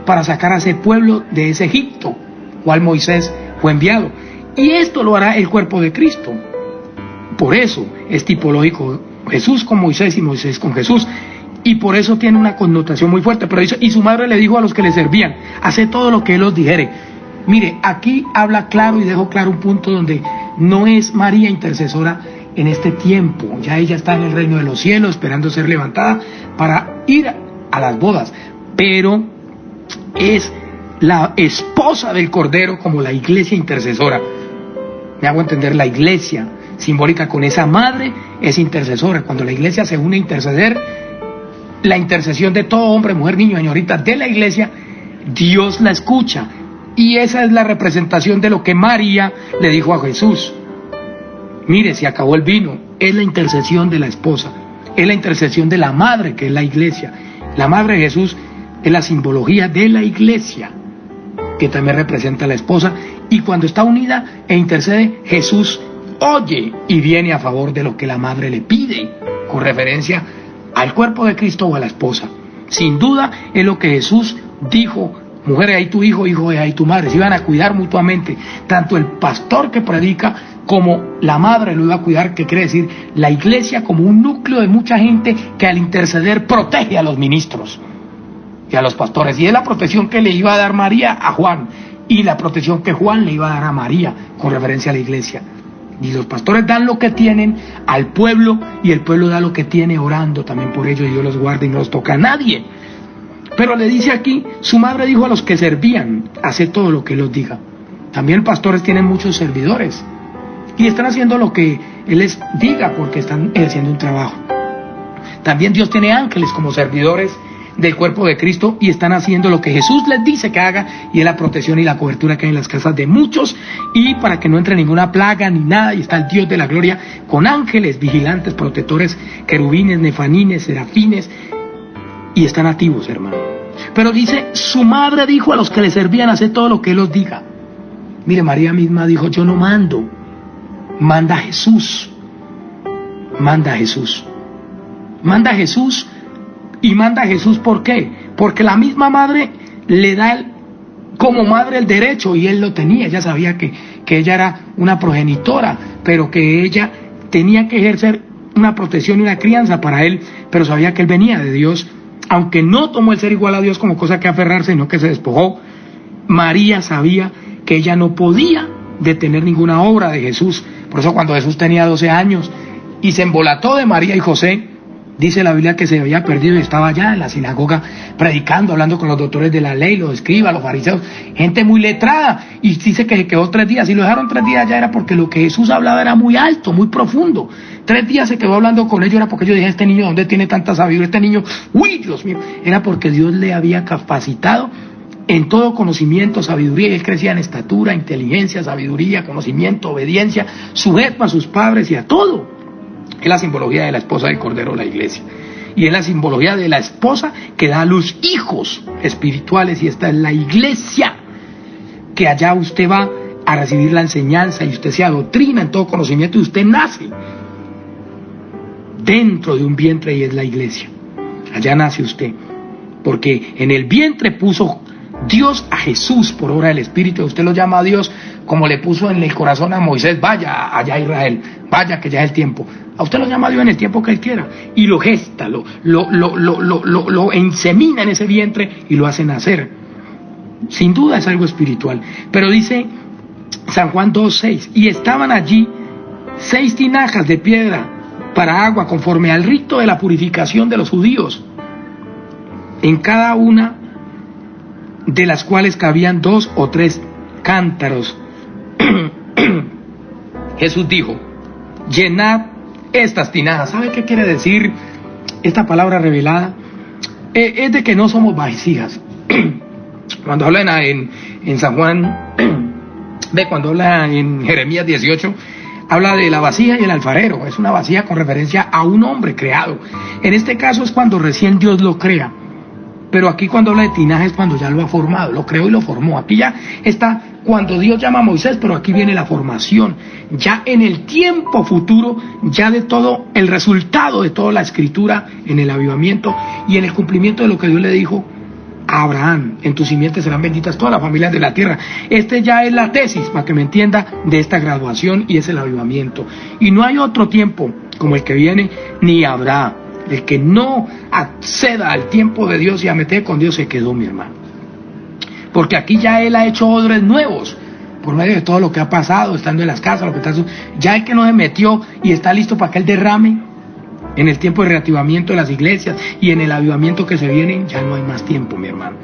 para sacar a ese pueblo de ese Egipto, cual Moisés fue enviado. Y esto lo hará el cuerpo de Cristo. Por eso es tipológico Jesús con Moisés y Moisés con Jesús. Y por eso tiene una connotación muy fuerte. Pero dice, y su madre le dijo a los que le servían, haced todo lo que él os dijere. Mire, aquí habla claro y dejo claro un punto donde no es María intercesora en este tiempo. Ya ella está en el reino de los cielos, esperando ser levantada para ir a las bodas. Pero es la esposa del Cordero, como la iglesia intercesora. Me hago entender, la iglesia simbólica con esa madre es intercesora. Cuando la iglesia se une a interceder, la intercesión de todo hombre, mujer, niño, señorita de la iglesia, Dios la escucha. Y esa es la representación de lo que María le dijo a Jesús. Mire, se acabó el vino. Es la intercesión de la esposa, es la intercesión de la madre, que es la iglesia. La madre de Jesús es la simbología de la iglesia, que también representa a la esposa, y cuando está unida e intercede, Jesús oye y viene a favor de lo que la madre le pide, con referencia al cuerpo de Cristo o a la esposa. Sin duda es lo que Jesús dijo Mujer, ahí tu hijo, hijo, ahí tu madre. Se iban a cuidar mutuamente. Tanto el pastor que predica como la madre lo iba a cuidar, que quiere decir la iglesia como un núcleo de mucha gente que al interceder protege a los ministros y a los pastores. Y es la protección que le iba a dar María a Juan y la protección que Juan le iba a dar a María con referencia a la iglesia. Y los pastores dan lo que tienen al pueblo y el pueblo da lo que tiene orando también por ellos, y Dios los guarda y no los toca a nadie. Pero le dice aquí, su madre dijo a los que servían, haced todo lo que él os diga. También pastores tienen muchos servidores y están haciendo lo que él les diga porque están ejerciendo un trabajo. También Dios tiene ángeles como servidores del cuerpo de Cristo y están haciendo lo que Jesús les dice que haga, y es la protección y la cobertura que hay en las casas de muchos, y para que no entre ninguna plaga ni nada, y está el Dios de la gloria con ángeles vigilantes, protectores, querubines, nefanines, serafines, y están activos, hermano. Pero dice, su madre dijo a los que le servían, hacer todo lo que él os diga. Mire, María misma dijo, yo no mando, manda Jesús, manda Jesús, manda Jesús. Y manda Jesús, ¿por qué? Porque la misma madre le da como madre el derecho, y él lo tenía. Ella sabía que ella era una progenitora, pero que ella tenía que ejercer una protección y una crianza para él, pero sabía que él venía de Dios, aunque no tomó el ser igual a Dios como cosa que aferrarse, sino que se despojó. María sabía que ella no podía detener ninguna obra de Jesús. Por eso cuando Jesús tenía 12 años y se embolató de María y José, dice la Biblia que se había perdido y estaba allá en la sinagoga predicando, hablando con los doctores de la ley, los escribas, los fariseos, gente muy letrada, y dice que se quedó 3 días. Si lo dejaron 3 días ya era porque lo que Jesús hablaba era muy alto, muy profundo. 3 días se quedó hablando con ellos, era porque ellos dijeron, este niño, ¿dónde tiene tanta sabiduría? Este niño, uy, Dios mío, era porque Dios le había capacitado en todo conocimiento, sabiduría, y él crecía en estatura, inteligencia, sabiduría, conocimiento, obediencia, sujeto a sus padres y a todo. Es la simbología de la esposa del Cordero de la iglesia. Y es la simbología de la esposa que da a luz hijos espirituales. Y esta es la iglesia, que allá usted va a recibir la enseñanza y usted se adoctrina en todo conocimiento y usted nace dentro de un vientre, y es la iglesia. Allá nace usted. Porque en el vientre puso Dios a Jesús por obra del Espíritu. Usted lo llama a Dios como le puso en el corazón a Moisés, vaya allá a Israel, vaya que ya es el tiempo. A usted lo llama Dios en el tiempo que él quiera, y lo gesta, lo insemina en ese vientre y lo hace nacer. Sin duda es algo espiritual. Pero dice San Juan 2:6, y estaban allí 6 tinajas de piedra para agua, conforme al rito de la purificación de los judíos, en cada una de las cuales cabían 2 o 3 cántaros. Jesús dijo, llenad estas tinajas. ¿Sabe qué quiere decir esta palabra revelada? Es de que no somos vasijas. Cuando hablan en San Juan, cuando habla en Jeremías 18, habla de la vasija y el alfarero. Es una vasija con referencia a un hombre creado. En este caso es cuando recién Dios lo crea. Pero aquí cuando habla de tinaje es cuando ya lo ha formado, lo creó y lo formó. Aquí ya está cuando Dios llama a Moisés, pero aquí viene la formación. Ya en el tiempo futuro, ya de todo el resultado de toda la escritura, en el avivamiento y en el cumplimiento de lo que Dios le dijo a Abraham. En tu simiente serán benditas todas las familias de la tierra. Este ya es la tesis, para que me entienda, de esta graduación, y es el avivamiento. Y no hay otro tiempo como el que viene, ni habrá. El que no acceda al tiempo de Dios y a meter con Dios se quedó, mi hermano. Porque aquí ya Él ha hecho odres nuevos, por medio de todo lo que ha pasado, estando en las casas, lo que está, ya el que no se metió y está listo para que Él derrame, en el tiempo de reactivamiento de las iglesias y en el avivamiento que se viene, ya no hay más tiempo, mi hermano.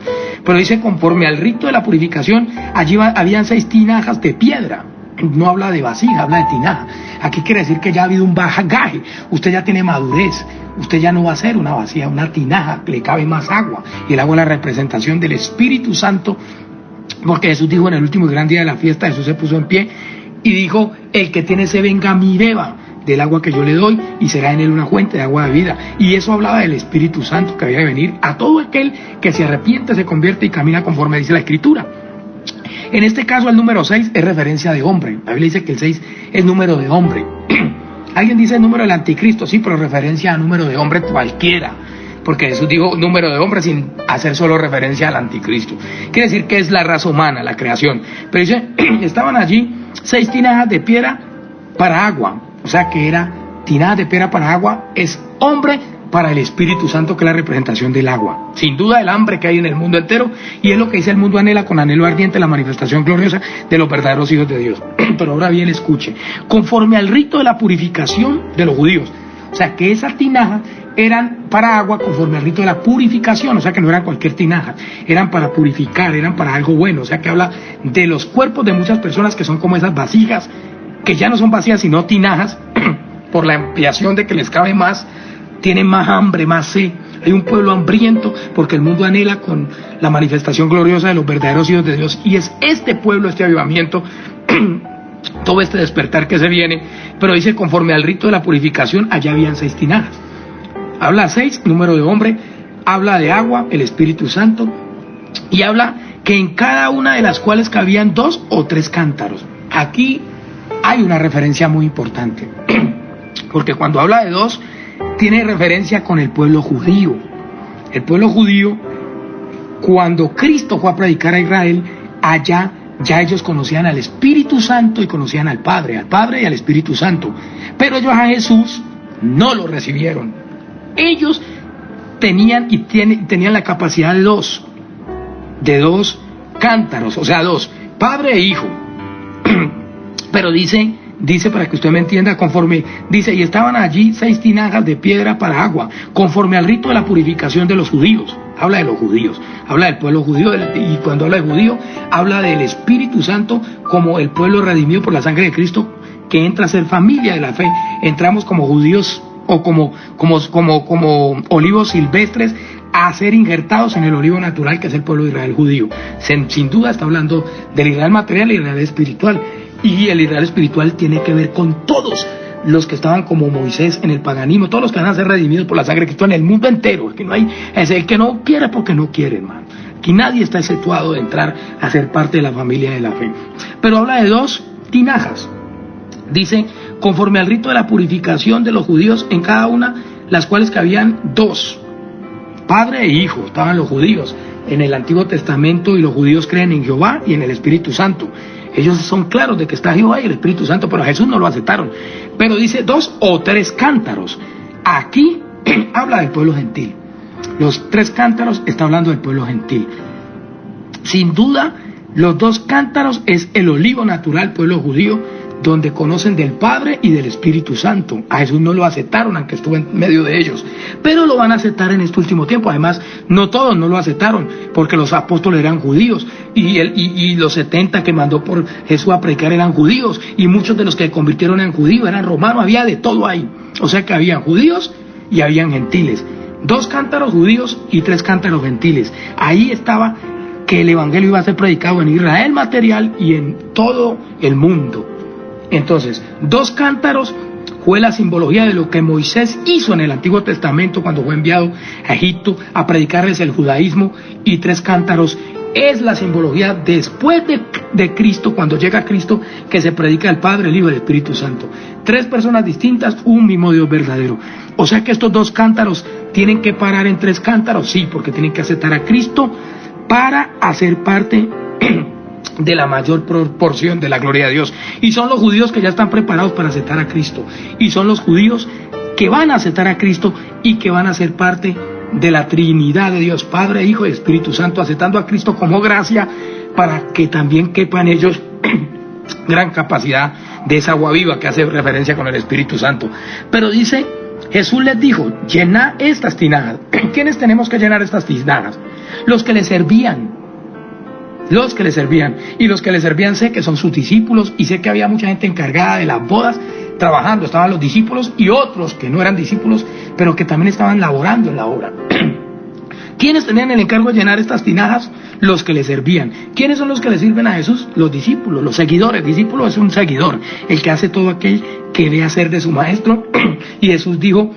Pero dice, conforme al rito de la purificación, allí habían 6 tinajas de piedra. No habla de vasija, habla de tinaja. Aquí quiere decir que ya ha habido un bagaje. Usted ya tiene madurez. Usted ya no va a ser una vasija, una tinaja, le cabe más agua. Y el agua es la representación del Espíritu Santo. Porque Jesús dijo en el último y gran día de la fiesta, Jesús se puso en pie y dijo, el que tiene sed venga a mí, beba del agua que yo le doy, y será en él una fuente de agua de vida. Y eso hablaba del Espíritu Santo que había de venir a todo aquel que se arrepiente, se convierte y camina conforme dice la Escritura. En este caso el número 6 es referencia de hombre. La Biblia dice que el 6 es número de hombre. Alguien dice el número del anticristo, sí, pero referencia a número de hombre cualquiera. porque Jesús dijo número de hombres sin hacer solo referencia al anticristo. Quiere decir que es la raza humana, la creación. Pero dice, estaban allí 6 tinajas de piedra para agua, o sea que era tinajas de piedra para agua, es hombre para el Espíritu Santo, que es la representación del agua. Sin duda el hambre que hay en el mundo entero, y es lo que dice el mundo anhela con anhelo ardiente la manifestación gloriosa de los verdaderos hijos de Dios. Pero ahora bien, escuche, conforme al rito de la purificación de los judíos, o sea que esas tinajas eran para agua conforme al rito de la purificación, o sea que no eran cualquier tinaja, eran para purificar, eran para algo bueno, o sea que habla de los cuerpos de muchas personas que son como esas vasijas, que ya no son vacías sino tinajas, por la ampliación de que les cabe más, tienen más hambre, más sed. Hay un pueblo hambriento porque el mundo anhela con la manifestación gloriosa de los verdaderos hijos de Dios, y es este pueblo, este avivamiento, todo este despertar que se viene. Pero dice conforme al rito de la purificación, allá habían 6 tinajas. Habla 6, número de hombre, habla de agua, el Espíritu Santo, y habla que en cada una de las cuales cabían 2 o 3 cántaros. Aquí hay una referencia muy importante, porque cuando habla de 2, tiene referencia con el pueblo judío. El pueblo judío, cuando Cristo fue a predicar a Israel, allá ya ellos conocían al Espíritu Santo y conocían al Padre y al Espíritu Santo. Pero ellos a Jesús no lo recibieron. Ellos tenían la capacidad de dos cántaros, o sea, 2, Padre e Hijo. Pero dice para que usted me entienda, dice, y estaban allí 6 tinajas de piedra para agua, conforme al rito de la purificación de los judíos. Habla de los judíos, habla del pueblo judío, y cuando habla de judío, habla del Espíritu Santo como el pueblo redimido por la sangre de Cristo, que entra a ser familia de la fe. Entramos como judíos o como olivos silvestres a ser injertados en el olivo natural, que es el pueblo de Israel judío. Sin duda está hablando del Israel material y el Israel espiritual. Y el Israel espiritual tiene que ver con todos los que estaban como Moisés en el paganismo, todos los que van a ser redimidos por la sangre de Cristo en el mundo entero. Que no hay, es el que no quiere porque no quiere, hermano. Aquí nadie está exceptuado de entrar a ser parte de la familia de la fe. Pero habla de 2 tinajas. Dice, conforme al rito de la purificación de los judíos, en cada una, las cuales cabían 2. Padre e Hijo, estaban los judíos en el Antiguo Testamento, y los judíos creen en Jehová y en el Espíritu Santo. Ellos son claros de que está Jehová y el Espíritu Santo, pero a Jesús no lo aceptaron. Pero dice 2 o 3 cántaros. Aquí habla del pueblo gentil. Los 3 cántaros está hablando del pueblo gentil. Sin duda, los 2 cántaros es el olivo natural, pueblo judío, donde conocen del Padre y del Espíritu Santo. A Jesús no lo aceptaron, aunque estuvo en medio de ellos, pero lo van a aceptar en este último tiempo. Además, no todos no lo aceptaron, porque los apóstoles eran judíos, y los 70 que mandó por Jesús a predicar eran judíos, y muchos de los que se convirtieron en judíos eran romanos. Había de todo ahí, o sea que habían judíos y habían gentiles. 2 cántaros judíos y 3 cántaros gentiles. Ahí estaba que el evangelio iba a ser predicado en Israel material y en todo el mundo. Entonces, 2 cántaros fue la simbología de lo que Moisés hizo en el Antiguo Testamento cuando fue enviado a Egipto a predicarles el judaísmo, y 3 cántaros es la simbología después de Cristo, cuando llega Cristo, que se predica el Padre, el Hijo y el Espíritu Santo. 3 personas distintas, un mismo Dios verdadero. O sea que estos 2 cántaros tienen que parar en 3 cántaros, sí, porque tienen que aceptar a Cristo para hacer parte de la mayor proporción de la gloria de Dios. Y son los judíos que ya están preparados para aceptar a Cristo, y son los judíos que van a aceptar a Cristo y que van a ser parte de la Trinidad de Dios, Padre, Hijo y Espíritu Santo, aceptando a Cristo como gracia, para que también quepan ellos gran capacidad de esa agua viva que hace referencia con el Espíritu Santo. Pero dice, Jesús les dijo, llena estas tinajas. ¿Quiénes tenemos que llenar estas tinajas? Los que le servían. Y los que le servían sé que son sus discípulos, y sé que había mucha gente encargada de las bodas trabajando. Estaban los discípulos y otros que no eran discípulos, pero que también estaban laborando en la obra. ¿Quiénes tenían el encargo de llenar estas tinajas? Los que le servían. ¿Quiénes son los que le sirven a Jesús? Los discípulos, los seguidores. Discípulo es un seguidor, el que hace todo aquel que ve hacer de su maestro. Y Jesús dijo,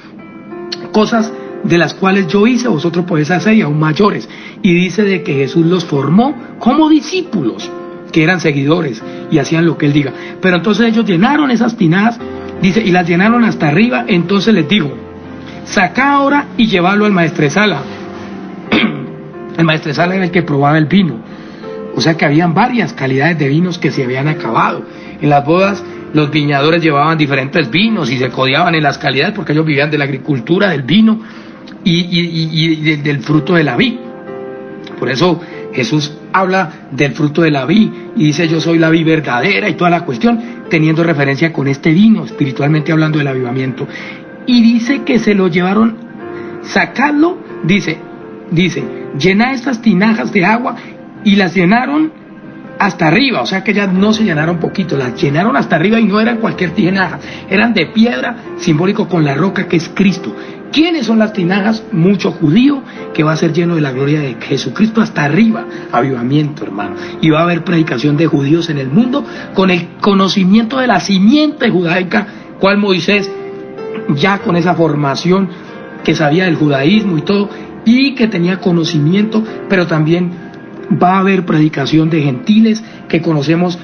cosas de las cuales yo hice, vosotros podéis hacer, y aún mayores. Y dice de que Jesús los formó como discípulos, que eran seguidores y hacían lo que él diga. Pero entonces ellos llenaron esas tinajas, dice, y las llenaron hasta arriba. Entonces les dijo, sacá ahora y llevadlo al maestresala. El maestresala era el que probaba el vino. O sea que habían varias calidades de vinos que se habían acabado. En las bodas los viñadores llevaban diferentes vinos y se codiaban en las calidades porque ellos vivían de la agricultura, del vino y del fruto de la vid. Por eso Jesús habla del fruto de la vid y dice: yo soy la vid verdadera, y toda la cuestión, teniendo referencia con este vino, espiritualmente hablando del avivamiento. Y dice que se lo llevaron, sacadlo, dice, llená estas tinajas de agua, y las llenaron hasta arriba. O sea que ya no se llenaron poquito, las llenaron hasta arriba, y no eran cualquier tinaja, eran de piedra, simbólico con la roca que es Cristo. ¿Quiénes son las tinajas? Mucho judío que va a ser lleno de la gloria de Jesucristo hasta arriba. Avivamiento, hermano. Y va a haber predicación de judíos en el mundo con el conocimiento de la simiente judaica, cual Moisés, ya con esa formación que sabía del judaísmo y todo, y que tenía conocimiento, pero también va a haber predicación de gentiles que conocemos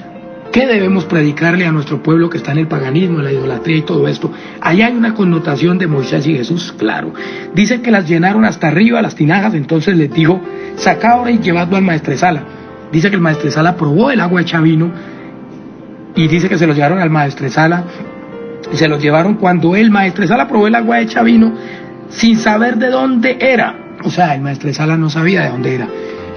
qué debemos predicarle a nuestro pueblo que está en el paganismo, en la idolatría y todo esto. Ahí hay una connotación de Moisés y Jesús, claro. Dice que las llenaron hasta arriba las tinajas, entonces les dijo: sacá ahora y llevadlo al maestresala. Dice que el maestresala probó el agua hecha vino, y dice que se lo llevaron al maestresala, y se lo llevaron cuando el maestresala probó el agua hecha vino sin saber de dónde era. O sea, el maestresala no sabía de dónde era.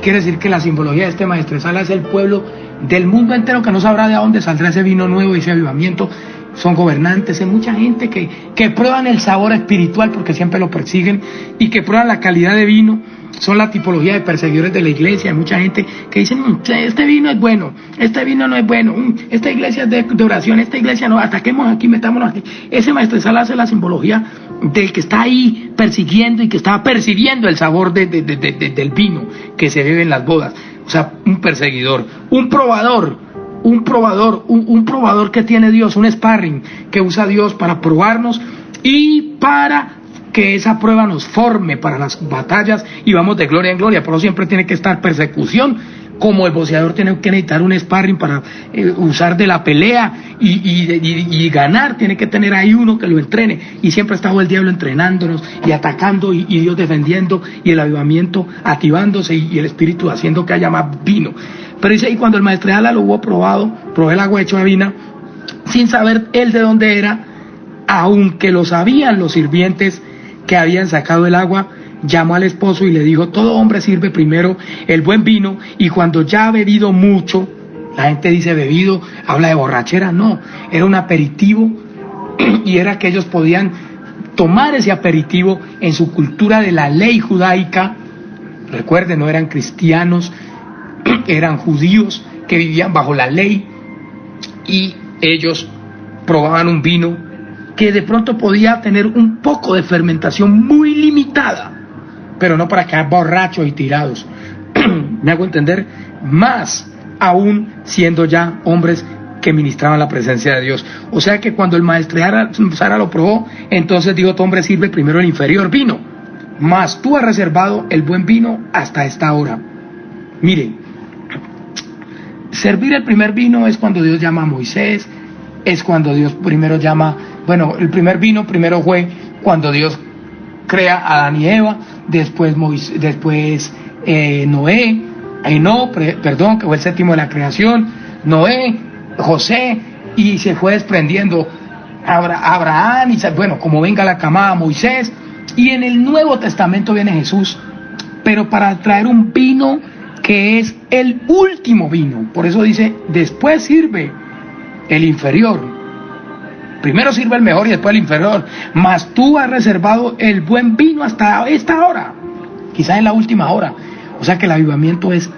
Quiere decir que la simbología de este maestresala es el pueblo del mundo entero que no sabrá de dónde saldrá ese vino nuevo y ese avivamiento. Son gobernantes, hay mucha gente que prueban el sabor espiritual porque siempre lo persiguen, y que prueban la calidad de vino. Son la tipología de perseguidores de la iglesia. Hay mucha gente que dicen: este vino es bueno, este vino no es bueno, esta iglesia es de oración, esta iglesia no, ataquemos aquí, metámonos aquí. Ese maestresala hace la simbología del que está ahí persiguiendo y que está percibiendo el sabor del vino que se bebe en las bodas. O sea, un perseguidor, un probador que tiene Dios, un sparring que usa Dios para probarnos y para que esa prueba nos forme para las batallas y vamos de gloria en gloria. Por eso siempre tiene que estar persecución. Como el boxeador tiene que necesitar un sparring para usar de la pelea y ganar, tiene que tener ahí uno que lo entrene. Y siempre ha estado el diablo entrenándonos y atacando, y Dios defendiendo, y el avivamiento activándose, y el Espíritu haciendo que haya más vino. Pero dice: y cuando el maestresala lo hubo probado, probó el agua hecho a vino, sin saber él de dónde era, aunque lo sabían los sirvientes que habían sacado el agua, llamó al esposo y le dijo: todo hombre sirve primero el buen vino, y cuando ya ha bebido mucho, la gente dice bebido, habla de borrachera, no, era un aperitivo, y era que ellos podían tomar ese aperitivo en su cultura de la ley judaica. Recuerden, no eran cristianos, eran judíos que vivían bajo la ley, y ellos probaban un vino que de pronto podía tener un poco de fermentación muy limitada, pero no para quedar borrachos y tirados. ¿Me hago entender? Más aún siendo ya hombres que ministraban la presencia de Dios. O sea que cuando el maestresala lo probó, entonces dijo: tu hombre sirve primero el inferior vino, mas tú has reservado el buen vino hasta esta hora. Miren, servir el primer vino es cuando Dios llama a Moisés, es cuando Dios primero llama, bueno, el primer vino primero fue cuando Dios crea a Adán y Eva, después Noé, que fue el séptimo de la creación, Noé, José, y se fue desprendiendo Abraham, como venga la camada, Moisés, y en el Nuevo Testamento viene Jesús, pero para traer un vino que es el último vino. Por eso dice: después sirve el inferior. Primero sirve el mejor y después el inferior. Mas tú has reservado el buen vino hasta esta hora. Quizás en la última hora. O sea que el avivamiento es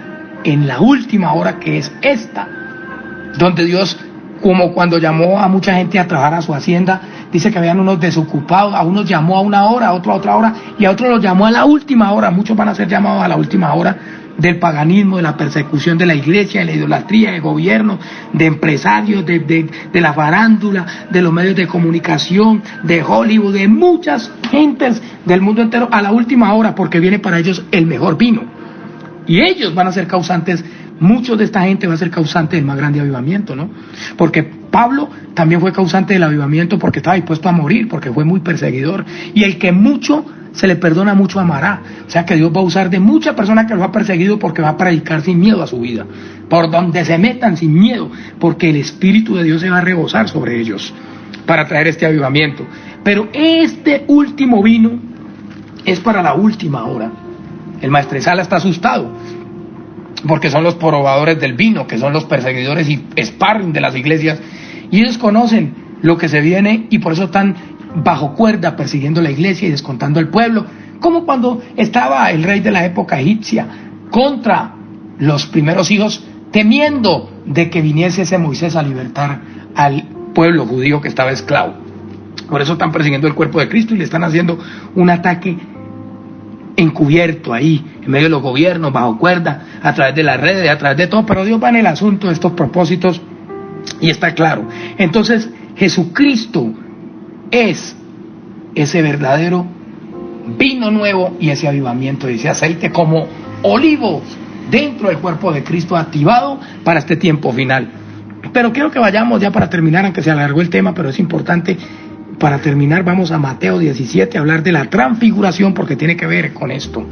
en la última hora, que es esta. Donde Dios, como cuando llamó a mucha gente a trabajar a su hacienda, dice que habían unos desocupados, a unos llamó a una hora, a otro a otra hora, y a otros los llamó a la última hora. Muchos van a ser llamados a la última hora del paganismo, de la persecución de la iglesia, de la idolatría, de gobierno, de empresarios, de la farándula, de los medios de comunicación, de Hollywood, de muchas gentes del mundo entero a la última hora, porque viene para ellos el mejor vino. Y ellos van a ser causantes, muchos de esta gente va a ser causante del más grande avivamiento, ¿no? Porque Pablo también fue causante del avivamiento porque estaba dispuesto a morir, porque fue muy perseguidor. Y el que mucho se le perdona, mucho amará. O sea que Dios va a usar de muchas personas que lo ha perseguido porque va a predicar sin miedo a su vida. Por donde se metan sin miedo, porque el Espíritu de Dios se va a rebosar sobre ellos para traer este avivamiento. Pero este último vino es para la última hora. El maestresala está asustado porque son los probadores del vino, que son los perseguidores y sparring de las iglesias, y ellos conocen lo que se viene y por eso están bajo cuerda persiguiendo la iglesia y descontando al pueblo, como cuando estaba el rey de la época egipcia contra los primeros hijos, temiendo de que viniese ese Moisés a libertar al pueblo judío que estaba esclavo. Por eso están persiguiendo el cuerpo de Cristo y le están haciendo un ataque encubierto ahí, en medio de los gobiernos, bajo cuerda, a través de las redes, a través de todo, pero Dios va en el asunto de estos propósitos y está claro. Entonces Jesucristo es ese verdadero vino nuevo y ese avivamiento, ese aceite como olivo dentro del cuerpo de Cristo, activado para este tiempo final. Pero quiero que vayamos ya para terminar, aunque se alargó el tema, pero es importante. Para terminar, vamos a Mateo 17, a hablar de la transfiguración, porque tiene que ver con esto.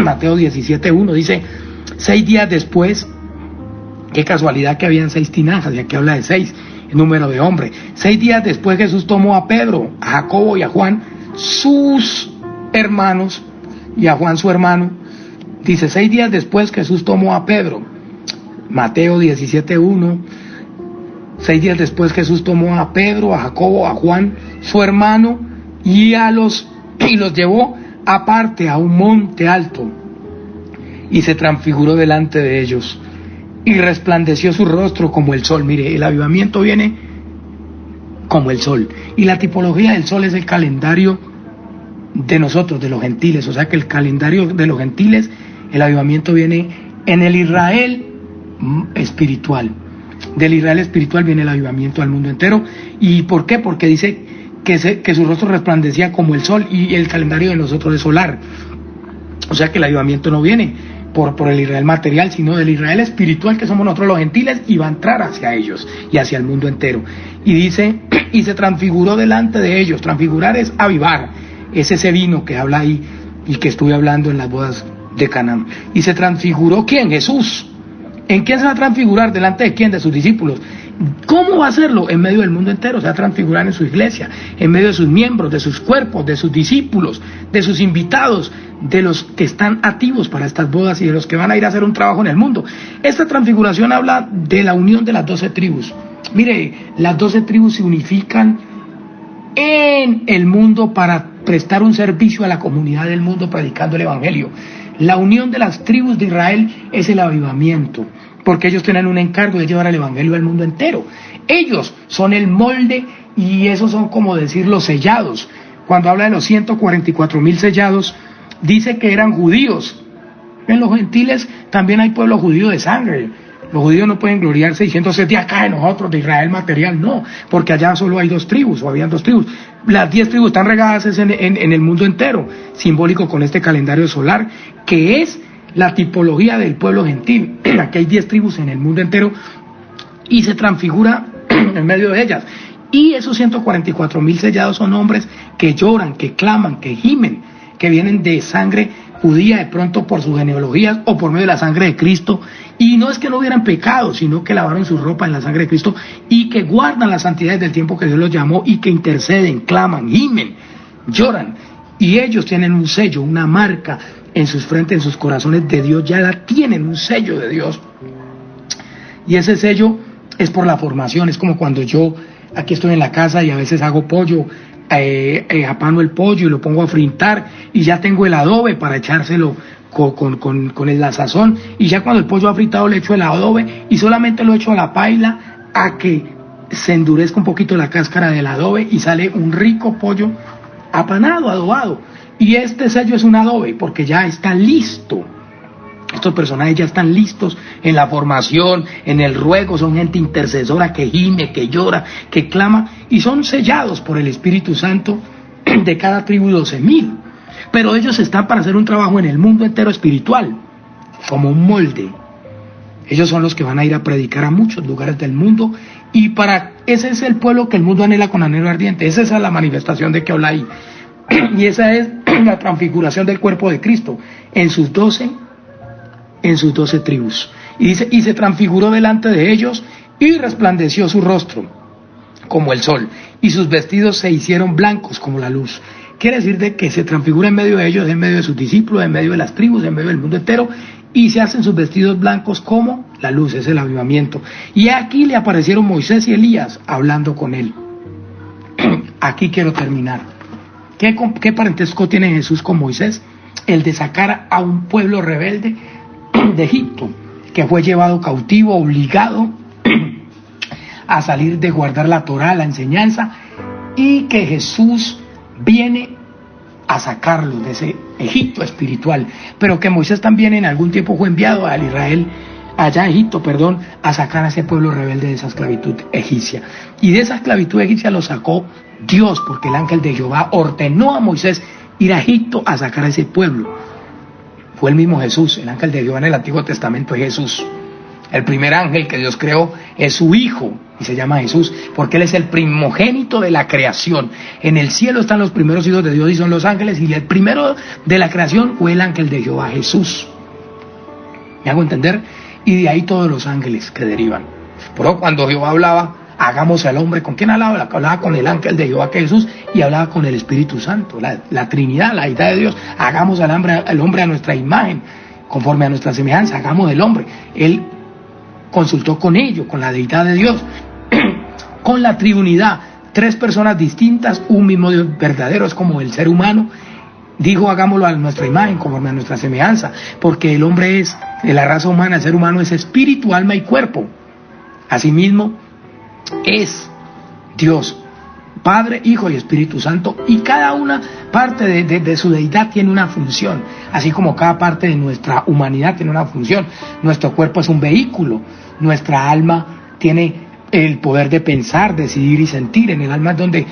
Mateo 17:1 dice: 6 días después, qué casualidad que habían 6 tinajas, ya que habla de 6, el número de hombres. 6 días después Jesús tomó a Pedro, a Jacobo y a Juan, sus hermanos, y a Juan su hermano. Dice: 6 días después Jesús tomó a Pedro. Mateo 17:1. 6 días después Jesús tomó a Pedro, a Jacobo, a Juan, su hermano, y los llevó aparte a un monte alto, y se transfiguró delante de ellos, y resplandeció su rostro como el sol. Mire, el avivamiento viene como el sol, y la tipología del sol es el calendario de nosotros, de los gentiles. O sea que el calendario de los gentiles, el avivamiento viene en el Israel espiritual. Del Israel espiritual viene el avivamiento al mundo entero. ¿Y por qué? Porque dice que su rostro resplandecía como el sol, y el calendario de nosotros es solar. O sea que el avivamiento no viene por el Israel material, sino del Israel espiritual, que somos nosotros los gentiles, y va a entrar hacia ellos y hacia el mundo entero. Y dice: y se transfiguró delante de ellos. Transfigurar es avivar, es ese vino que habla ahí y que estuve hablando en las bodas de Canaán. Y se transfiguró, ¿quién? Jesús. ¿En quién se va a transfigurar? ¿Delante de quién? De sus discípulos. ¿Cómo va a hacerlo? En medio del mundo entero. Se va a transfigurar en su iglesia, en medio de sus miembros, de sus cuerpos, de sus discípulos, de sus invitados, de los que están activos para estas bodas y de los que van a ir a hacer un trabajo en el mundo. Esta transfiguración habla de la unión de las 12 tribus. Mire, las 12 tribus se unifican en el mundo para prestar un servicio a la comunidad del mundo predicando el evangelio. La unión de las tribus de Israel es el avivamiento, porque ellos tienen un encargo de llevar el evangelio al mundo entero. Ellos son el molde, y esos son, como decir, los sellados. Cuando habla de los 144,000 sellados, dice que eran judíos. En los gentiles también hay pueblo judío de sangre. Los judíos no pueden gloriarse diciéndose de acá de nosotros, de Israel material, no, porque allá solo hay 2 tribus, o habían 2 tribus. Las 10 tribus están regadas en el mundo entero, simbólico con este calendario solar, que es la tipología del pueblo gentil. Aquí hay 10 tribus en el mundo entero, y se transfigura en medio de ellas. Y esos 144,000 sellados son hombres que lloran, que claman, que gimen, que vienen de sangre judía, de pronto por sus genealogías o por medio de la sangre de Cristo, y no es que no hubieran pecado, sino que lavaron su ropa en la sangre de Cristo, y que guardan las santidades del tiempo que Dios los llamó, y que interceden, claman, gimen, lloran, y ellos tienen un sello, una marca en sus frentes, en sus corazones de Dios. Ya la tienen, un sello de Dios, y ese sello es por la formación. Es como cuando yo aquí estoy en la casa y a veces hago pollo, apano el pollo y lo pongo a fritar, y ya tengo el adobe para echárselo con la sazón, y ya cuando el pollo ha fritado le echo el adobe, y solamente lo echo a la paila a que se endurezca un poquito la cáscara del adobe, y sale un rico pollo apanado, adobado. Y este sello es un adobe, porque ya está listo. Estos personajes ya están listos en la formación, en el ruego, son gente intercesora que gime, que llora, que clama, y son sellados por el Espíritu Santo de cada tribu 12,000. Pero ellos están para hacer un trabajo en el mundo entero espiritual, como un molde. Ellos son los que van a ir a predicar a muchos lugares del mundo, Y ese es el pueblo que el mundo anhela con anhelo ardiente. Esa es la manifestación de que habla ahí. Y esa es la transfiguración del cuerpo de Cristo en sus 12 tribus. Y dice, y se transfiguró delante de ellos y resplandeció su rostro como el sol, y sus vestidos se hicieron blancos como la luz. Quiere decir de que se transfigura en medio de ellos, en medio de sus discípulos, en medio de las tribus, en medio del mundo entero, y se hacen sus vestidos blancos como la luz, es el avivamiento. Y aquí le aparecieron Moisés y Elías hablando con él. Aquí quiero terminar. ¿Qué parentesco tiene Jesús con Moisés? El de sacar a un pueblo rebelde de Egipto, que fue llevado cautivo, obligado a salir de guardar la Torá, la enseñanza, y que Jesús viene a sacarlos de ese Egipto espiritual, pero que Moisés también en algún tiempo fue enviado a Egipto, a sacar a ese pueblo rebelde de esa esclavitud egipcia. Y de esa esclavitud egipcia lo sacó Dios, porque el ángel de Jehová ordenó a Moisés ir a Egipto a sacar a ese pueblo. Fue el mismo Jesús, el ángel de Jehová en el Antiguo Testamento es Jesús. El primer ángel que Dios creó es su Hijo, y se llama Jesús, porque Él es el primogénito de la creación. En el cielo están los primeros hijos de Dios y son los ángeles, y el primero de la creación fue el ángel de Jehová, Jesús. ¿Me hago entender? Y de ahí todos los ángeles que derivan. Pero cuando Jehová hablaba, hagamos al hombre, ¿con quién hablaba? Hablaba con el ángel de Jehová, que es Jesús, y hablaba con el Espíritu Santo, la Trinidad, la deidad de Dios. Hagamos al hombre a nuestra imagen, conforme a nuestra semejanza, hagamos del hombre. Él consultó con ellos, con la deidad de Dios, con la Trinidad, 3 personas distintas, un mismo Dios verdadero, es como el ser humano. Dijo, hagámoslo a nuestra imagen, conforme a nuestra semejanza, porque el hombre es, de la raza humana, el ser humano es espíritu, alma y cuerpo. Asimismo, es Dios, Padre, Hijo y Espíritu Santo, y cada una parte de su deidad tiene una función, así como cada parte de nuestra humanidad tiene una función. Nuestro cuerpo es un vehículo, nuestra alma tiene el poder de pensar, decidir y sentir. En el alma es donde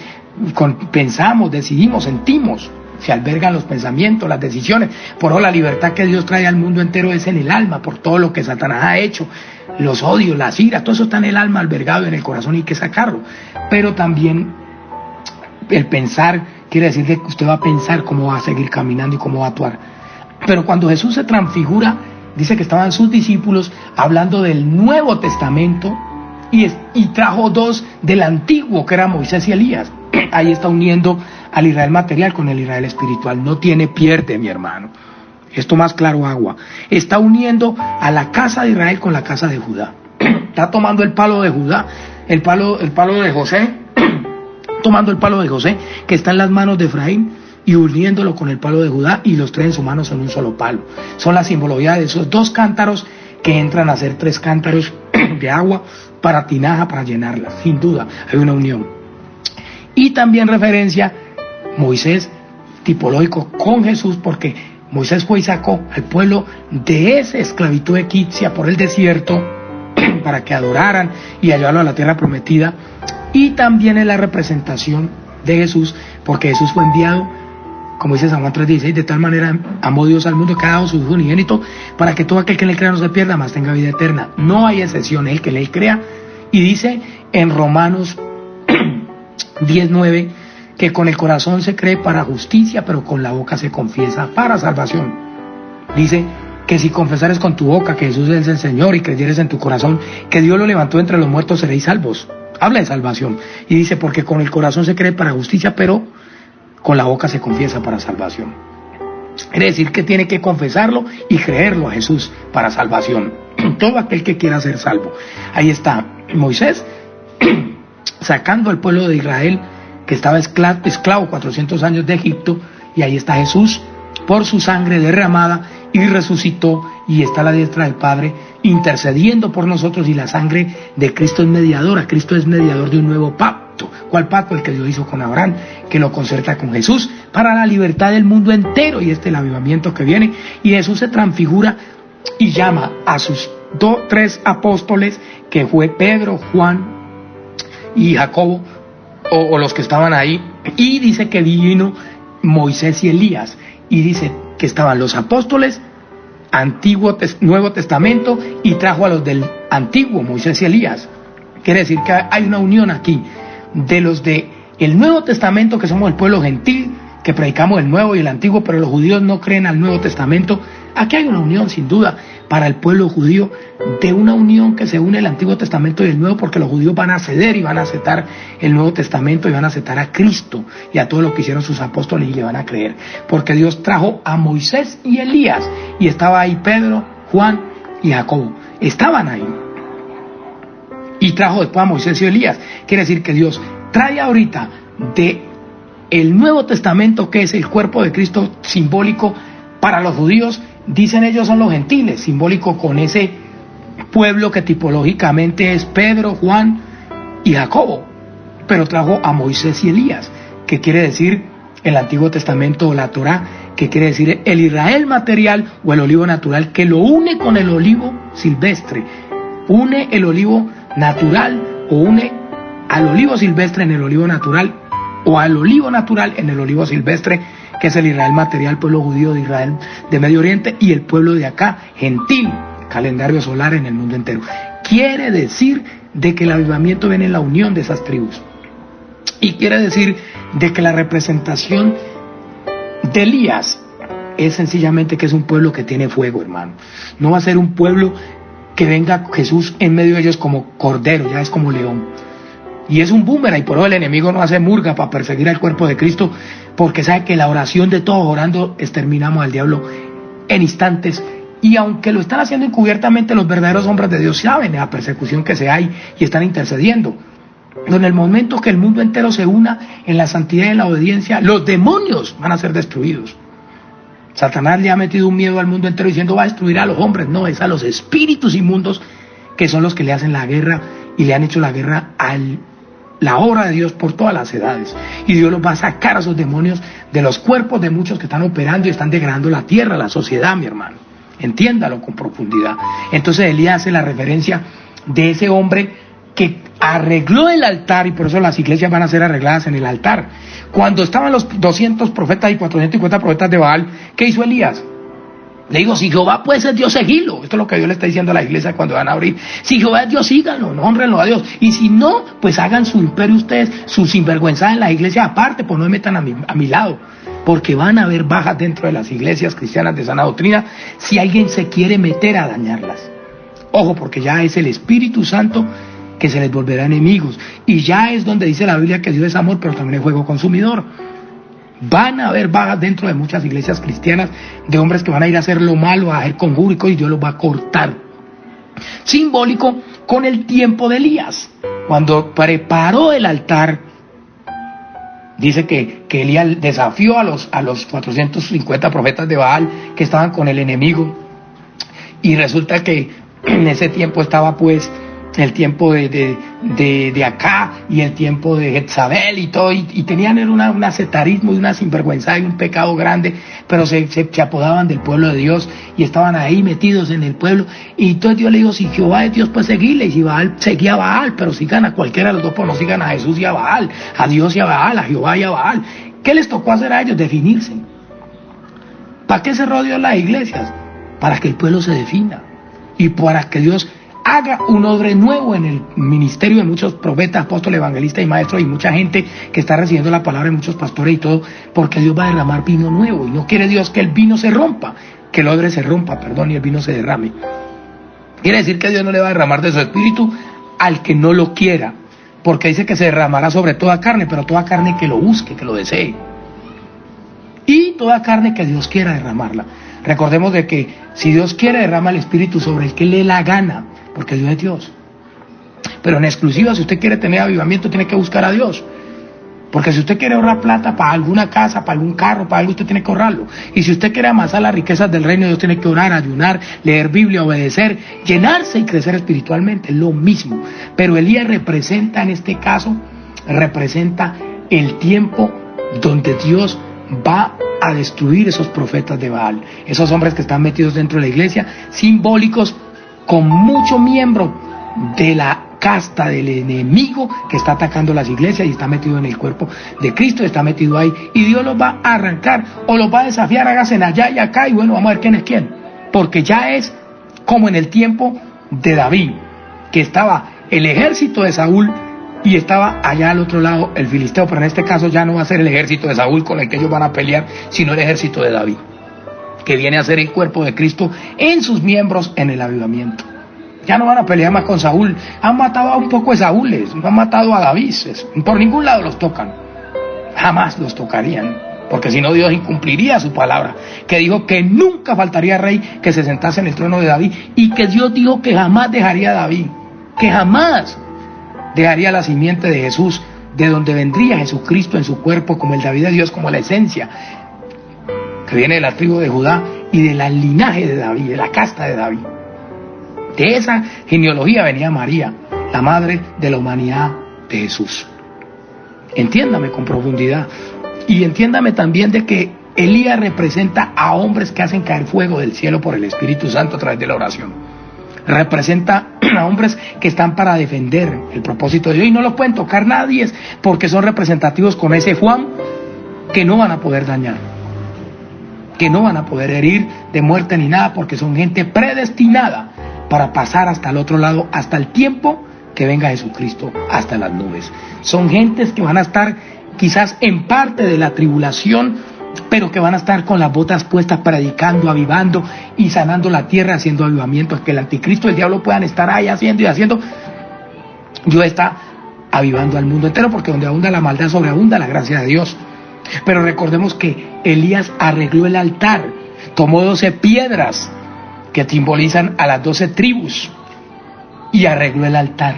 pensamos, decidimos, sentimos, se albergan los pensamientos, las decisiones. Por eso la libertad que Dios trae al mundo entero es en el alma, por todo lo que Satanás ha hecho, los odios, las iras, todo eso está en el alma albergado, en el corazón, y hay que sacarlo. Pero también el pensar quiere decir que usted va a pensar cómo va a seguir caminando y cómo va a actuar. Pero cuando Jesús se transfigura, dice que estaban sus discípulos hablando del Nuevo Testamento y trajo 2 del Antiguo, que eran Moisés y Elías. Ahí está uniendo al Israel material con el Israel espiritual. No tiene pierde, mi hermano. Esto más claro agua. Está uniendo a la casa de Israel con la casa de Judá. Está tomando el palo de Judá, el palo de José, tomando el palo de José que está en las manos de Efraín y uniéndolo con el palo de Judá, y los 3 en su mano son un solo palo. Son la simbología de esos 2 cántaros que entran a ser 3 cántaros de agua para tinaja, para llenarla. Sin duda hay una unión. Y también referencia Moisés tipológico con Jesús, porque Moisés fue y sacó al pueblo de esa esclavitud egipcia por el desierto para que adoraran y llevarlo a la tierra prometida. Y también es la representación de Jesús, porque Jesús fue enviado, como dice San Juan 3:16, de tal manera amó Dios al mundo que ha dado su Hijo unigénito, para que todo aquel que en él crea no se pierda, mas tenga vida eterna. No hay excepción, el que en él crea. Y dice en Romanos 10:9 que con el corazón se cree para justicia, pero con la boca se confiesa para salvación. Dice que si confesares con tu boca que Jesús es el Señor y creyeres en tu corazón que Dios lo levantó entre los muertos, seréis salvos. Habla de salvación. Y dice, porque con el corazón se cree para justicia, pero con la boca se confiesa para salvación. Quiere decir que tiene que confesarlo y creerlo a Jesús para salvación. Todo aquel que quiera ser salvo. Ahí está Moisés sacando al pueblo de Israel que estaba esclavo 400 años de Egipto, y ahí está Jesús por su sangre derramada, y resucitó y está a la diestra del Padre intercediendo por nosotros, y la sangre de Cristo es mediadora. Cristo es mediador de un nuevo pacto. ¿Cuál pacto? El que Dios hizo con Abraham, que lo concerta con Jesús para la libertad del mundo entero, y el avivamiento que viene. Y Jesús se transfigura y llama a sus 3 apóstoles, que fue Pedro, Juan y Jacobo, o los que estaban ahí, y dice que vino Moisés y Elías, y dice que estaban los apóstoles, Nuevo Testamento, y trajo a los del Antiguo, Moisés y Elías. Quiere decir que hay una unión aquí de los de el Nuevo Testamento, que somos el pueblo gentil, que predicamos el Nuevo y el Antiguo, pero los judíos no creen al Nuevo Testamento. Aquí hay una unión, sin duda, para el pueblo judío, de una unión que se une el Antiguo Testamento y el Nuevo, porque los judíos van a ceder y van a aceptar el Nuevo Testamento y van a aceptar a Cristo y a todo lo que hicieron sus apóstoles y le van a creer. Porque Dios trajo a Moisés y Elías, y estaba ahí Pedro, Juan y Jacobo. Estaban ahí. Y trajo después a Moisés y Elías. Quiere decir que Dios trae ahorita de el Nuevo Testamento, que es el cuerpo de Cristo simbólico para los judíos, dicen ellos son los gentiles, simbólico con ese pueblo que tipológicamente es Pedro, Juan y Jacobo, pero trajo a Moisés y Elías, que quiere decir el Antiguo Testamento o la Torá, que quiere decir el Israel material o el olivo natural, que lo une con el olivo silvestre, une el olivo natural o une al olivo silvestre en el olivo natural, o al olivo natural en el olivo silvestre, que es el Israel material, pueblo judío de Israel de Medio Oriente, y el pueblo de acá, gentil, calendario solar en el mundo entero. Quiere decir de que el avivamiento viene en la unión de esas tribus, y quiere decir de que la representación de Elías es sencillamente que es un pueblo que tiene fuego, hermano. No va a ser un pueblo que venga Jesús en medio de ellos como cordero, ya es como león. Y es un boomerang, y por eso el enemigo no hace murga para perseguir al cuerpo de Cristo, porque sabe que la oración de todos orando exterminamos al diablo en instantes. Y aunque lo están haciendo encubiertamente, los verdaderos hombres de Dios saben la persecución que se hay y están intercediendo. En el momento que el mundo entero se una en la santidad y en la obediencia, los demonios van a ser destruidos. Satanás le ha metido un miedo al mundo entero diciendo va a destruir a los hombres. No, es a los espíritus inmundos, que son los que le hacen la guerra y le han hecho la guerra a la obra de Dios por todas las edades. Y Dios los va a sacar a esos demonios de los cuerpos de muchos que están operando y están degradando la tierra, la sociedad, mi hermano. Entiéndalo con profundidad. Entonces Elías hace la referencia de ese hombre que arregló el altar, y por eso las iglesias van a ser arregladas en el altar. Cuando estaban los 200 profetas y 450 profetas de Baal, ¿qué hizo Elías? Le digo, si Jehová puede ser Dios, seguilo. Esto es lo que Dios le está diciendo a la iglesia cuando van a abrir. Si Jehová es Dios, síganlo, no, honrenlo a Dios. Y si no, pues hagan su imperio ustedes, su sinvergüenza en las iglesias aparte, pues no me metan a mi lado. Porque van a haber bajas dentro de las iglesias cristianas de sana doctrina si alguien se quiere meter a dañarlas. Ojo, porque ya es el Espíritu Santo que se les volverá enemigos. Y ya es donde dice la Biblia que Dios es amor, pero también es fuego consumidor. Van a haber vagas dentro de muchas iglesias cristianas de hombres que van a ir a hacer lo malo, a hacer conjúricos, y Dios los va a cortar. Simbólico con el tiempo de Elías. Cuando preparó el altar, dice que Elías desafió a los 450 profetas de Baal que estaban con el enemigo. Y resulta que en ese tiempo estaba pues el tiempo de acá y el tiempo de Jezabel y todo, y tenían un ascetarismo y una sinvergüenza y un pecado grande, pero se apodaban del pueblo de Dios y estaban ahí metidos en el pueblo. Y entonces Dios le dijo, si Jehová es Dios, pues seguirle, y si Baal, seguía a Baal, pero sigan a cualquiera de los dos, pues no sigan a Jesús y a Baal, a Dios y a Baal, a Jehová y a Baal. ¿Qué les tocó hacer a ellos? Definirse. ¿Para qué cerró Dios las iglesias? Para que el pueblo se defina y para que Dios haga un odre nuevo en el ministerio de muchos profetas, apóstoles, evangelistas y maestros, y mucha gente que está recibiendo la palabra, de muchos pastores y todo, porque Dios va a derramar vino nuevo, y no quiere Dios que el vino se rompa, que el odre se rompa, y el vino se derrame. Quiere decir que Dios no le va a derramar de su espíritu al que no lo quiera, porque dice que se derramará sobre toda carne, pero toda carne que lo busque, que lo desee, y toda carne que Dios quiera derramarla. Recordemos de que si Dios quiere, derrama el espíritu sobre el que le dé la gana, porque Dios es Dios. Pero en exclusiva, si usted quiere tener avivamiento, tiene que buscar a Dios. Porque si usted quiere ahorrar plata para alguna casa, para algún carro, para algo, usted tiene que ahorrarlo. Y si usted quiere amasar las riquezas del reino de Dios, tiene que orar, ayunar, leer Biblia, obedecer, llenarse y crecer espiritualmente. Es lo mismo. Pero Elías representa, en este caso, representa el tiempo donde Dios va a destruir esos profetas de Baal, esos hombres que están metidos dentro de la iglesia, simbólicos, con mucho miembro de la casta del enemigo que está atacando las iglesias y está metido en el cuerpo de Cristo, está metido ahí, y Dios los va a arrancar o los va a desafiar, háganse allá y acá, y bueno, vamos a ver quién es quién, porque ya es como en el tiempo de David, que estaba el ejército de Saúl y estaba allá al otro lado el filisteo, pero en este caso ya no va a ser el ejército de Saúl con el que ellos van a pelear, sino el ejército de David, que viene a ser el cuerpo de Cristo en sus miembros en el avivamiento. Ya no van a pelear más con Saúl. Han matado a un poco de Saúles, han matado a David, por ningún lado los tocan, jamás los tocarían, porque si no Dios incumpliría su palabra, que dijo que nunca faltaría rey que se sentase en el trono de David, y que Dios dijo que jamás dejaría a David, que jamás dejaría la simiente de Jesús, de donde vendría Jesucristo en su cuerpo como el David de Dios, como la esencia, que viene de la tribu de Judá y del linaje de David, de la casta de David. De esa genealogía venía María, la madre de la humanidad de Jesús. Entiéndame con profundidad, y entiéndame también de que Elías representa a hombres que hacen caer fuego del cielo por el Espíritu Santo a través de la oración. Representa a hombres que están para defender el propósito de Dios y no los pueden tocar nadie, porque son representativos con ese Juan que no van a poder dañar, que no van a poder herir de muerte ni nada, porque son gente predestinada para pasar hasta el otro lado, hasta el tiempo que venga Jesucristo, hasta las nubes. Son gentes que van a estar quizás en parte de la tribulación, pero que van a estar con las botas puestas, predicando, avivando y sanando la tierra, haciendo avivamientos, que el anticristo y el diablo puedan estar ahí haciendo y haciendo. Dios está avivando al mundo entero, porque donde abunda la maldad sobreabunda la gracia de Dios. Pero recordemos que Elías arregló el altar, tomó 12 piedras que simbolizan a las 12 tribus y arregló el altar.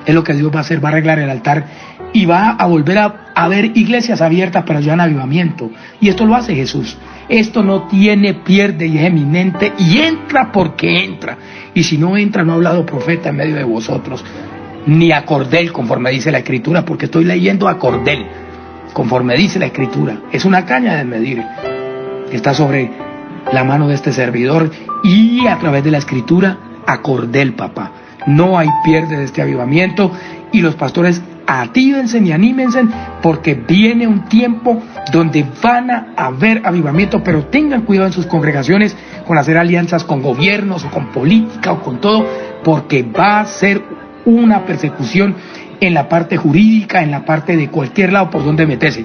Es lo que Dios va a hacer, va a arreglar el altar y va a volver a haber iglesias abiertas, pero ya en avivamiento. Y esto lo hace Jesús. Esto no tiene pierde y es eminente, y entra porque entra. Y si no entra, no ha hablado profeta en medio de vosotros, ni a cordel, conforme dice la Escritura, porque estoy leyendo a cordel, conforme dice la Escritura. Es una caña de medir que está sobre la mano de este servidor, y a través de la Escritura a cordel, papá. No hay pierde de este avivamiento, y los pastores atívense y anímense, porque viene un tiempo donde van a haber avivamiento, pero tengan cuidado en sus congregaciones con hacer alianzas con gobiernos o con política o con todo, porque va a ser una persecución en la parte jurídica, en la parte de cualquier lado por donde meterse.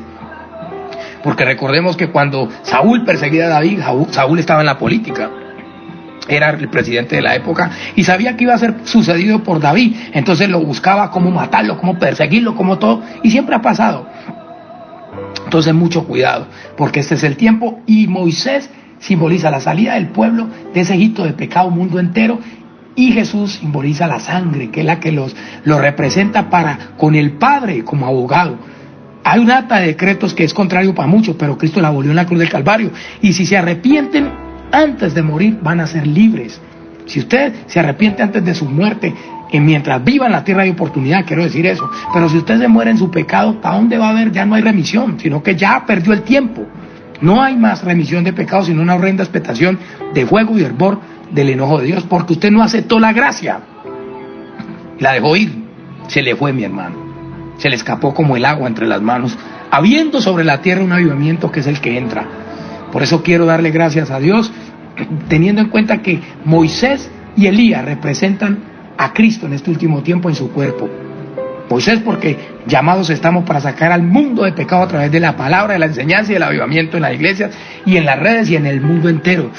Porque recordemos que cuando Saúl perseguía a David, Saúl estaba en la política, era el presidente de la época y sabía que iba a ser sucedido por David, entonces lo buscaba cómo matarlo, cómo perseguirlo, cómo todo, y siempre ha pasado. Entonces mucho cuidado, porque este es el tiempo, y Moisés simboliza la salida del pueblo de ese Egipto de pecado, mundo entero, y Jesús simboliza la sangre, que es la que los representa para con el Padre como abogado. Hay un acta de decretos que es contrario para muchos, pero Cristo la abolió en la cruz del Calvario, y si se arrepienten antes de morir van a ser libres. Si usted se arrepiente antes de su muerte, mientras viva en la tierra hay oportunidad, quiero decir eso. Pero si usted se muere en su pecado, ¿para dónde va a haber? Ya no hay remisión, sino que ya perdió el tiempo. No hay más remisión de pecados, sino una horrenda expectación de fuego y hervor del enojo de Dios, porque usted no aceptó la gracia, la dejó ir, se le fue, mi hermano, se le escapó como el agua entre las manos, habiendo sobre la tierra un avivamiento que es el que entra. Por eso quiero darle gracias a Dios, teniendo en cuenta que Moisés y Elías representan a Cristo en este último tiempo en su cuerpo. Moisés porque llamados estamos para sacar al mundo de pecado a través de la palabra, de la enseñanza y del avivamiento en las iglesias y en las redes y en el mundo entero.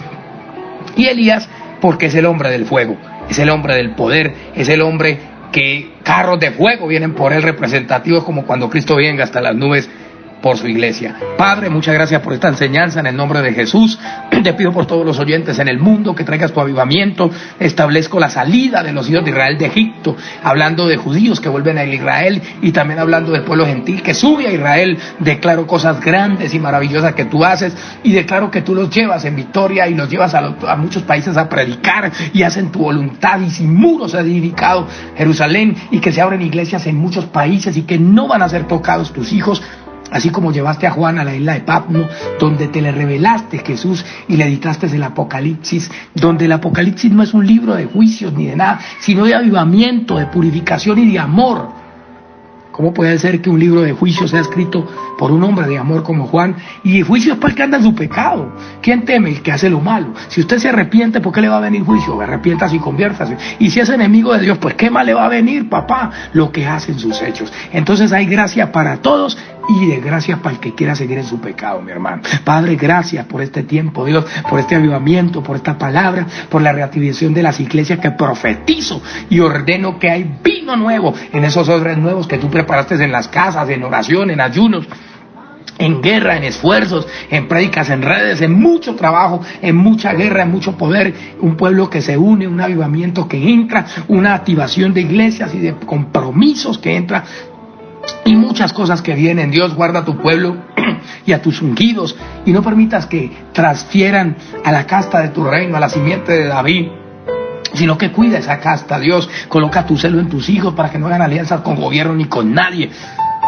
Y Elías porque es el hombre del fuego, es el hombre del poder, es el hombre que carros de fuego vienen por él, representativos como cuando Cristo venga hasta las nubes por su iglesia. Padre, muchas gracias por esta enseñanza en el nombre de Jesús. Te pido por todos los oyentes en el mundo que traigas tu avivamiento. Establezco la salida de los hijos de Israel de Egipto, hablando de judíos que vuelven a Israel y también hablando del pueblo gentil que sube a Israel. Declaro cosas grandes y maravillosas que tú haces y declaro que tú los llevas en victoria y los llevas a muchos países a predicar y hacen tu voluntad, y sin muros ha edificado Jerusalén, y que se abren iglesias en muchos países y que no van a ser tocados tus hijos. Así como llevaste a Juan a la isla de Patmos, donde te le revelaste, Jesús, y le dictaste el Apocalipsis, donde el Apocalipsis no es un libro de juicios ni de nada, sino de avivamiento, de purificación y de amor, ¿Cómo puede ser que un libro de juicio sea escrito por un hombre de amor como Juan? Y el juicio es para el que anda en su pecado. ¿Quién teme? El que hace lo malo. Si usted se arrepiente, ¿por qué le va a venir juicio? Arrepiéntase y conviértase. Y si es enemigo de Dios, pues ¿qué más le va a venir, papá? Lo que hacen sus hechos. Entonces hay gracia para todos y desgracia para el que quiera seguir en su pecado, mi hermano. Padre, gracias por este tiempo, Dios, por este avivamiento, por esta palabra, por la reactivación de las iglesias, que profetizo y ordeno que hay vino nuevo en esos odres nuevos que tú preparaste en las casas, en oración, en ayunos, en guerra, en esfuerzos, en prédicas, en redes, en mucho trabajo, en mucha guerra, en mucho poder. Un pueblo que se une, un avivamiento que entra, una activación de iglesias y de compromisos que entra, y muchas cosas que vienen. Dios, guarda a tu pueblo y a tus ungidos, y no permitas que transfieran a la casta de tu reino, a la simiente de David, sino que cuida esa casta. Dios, coloca tu celo en tus hijos para que no hagan alianzas con gobierno ni con nadie.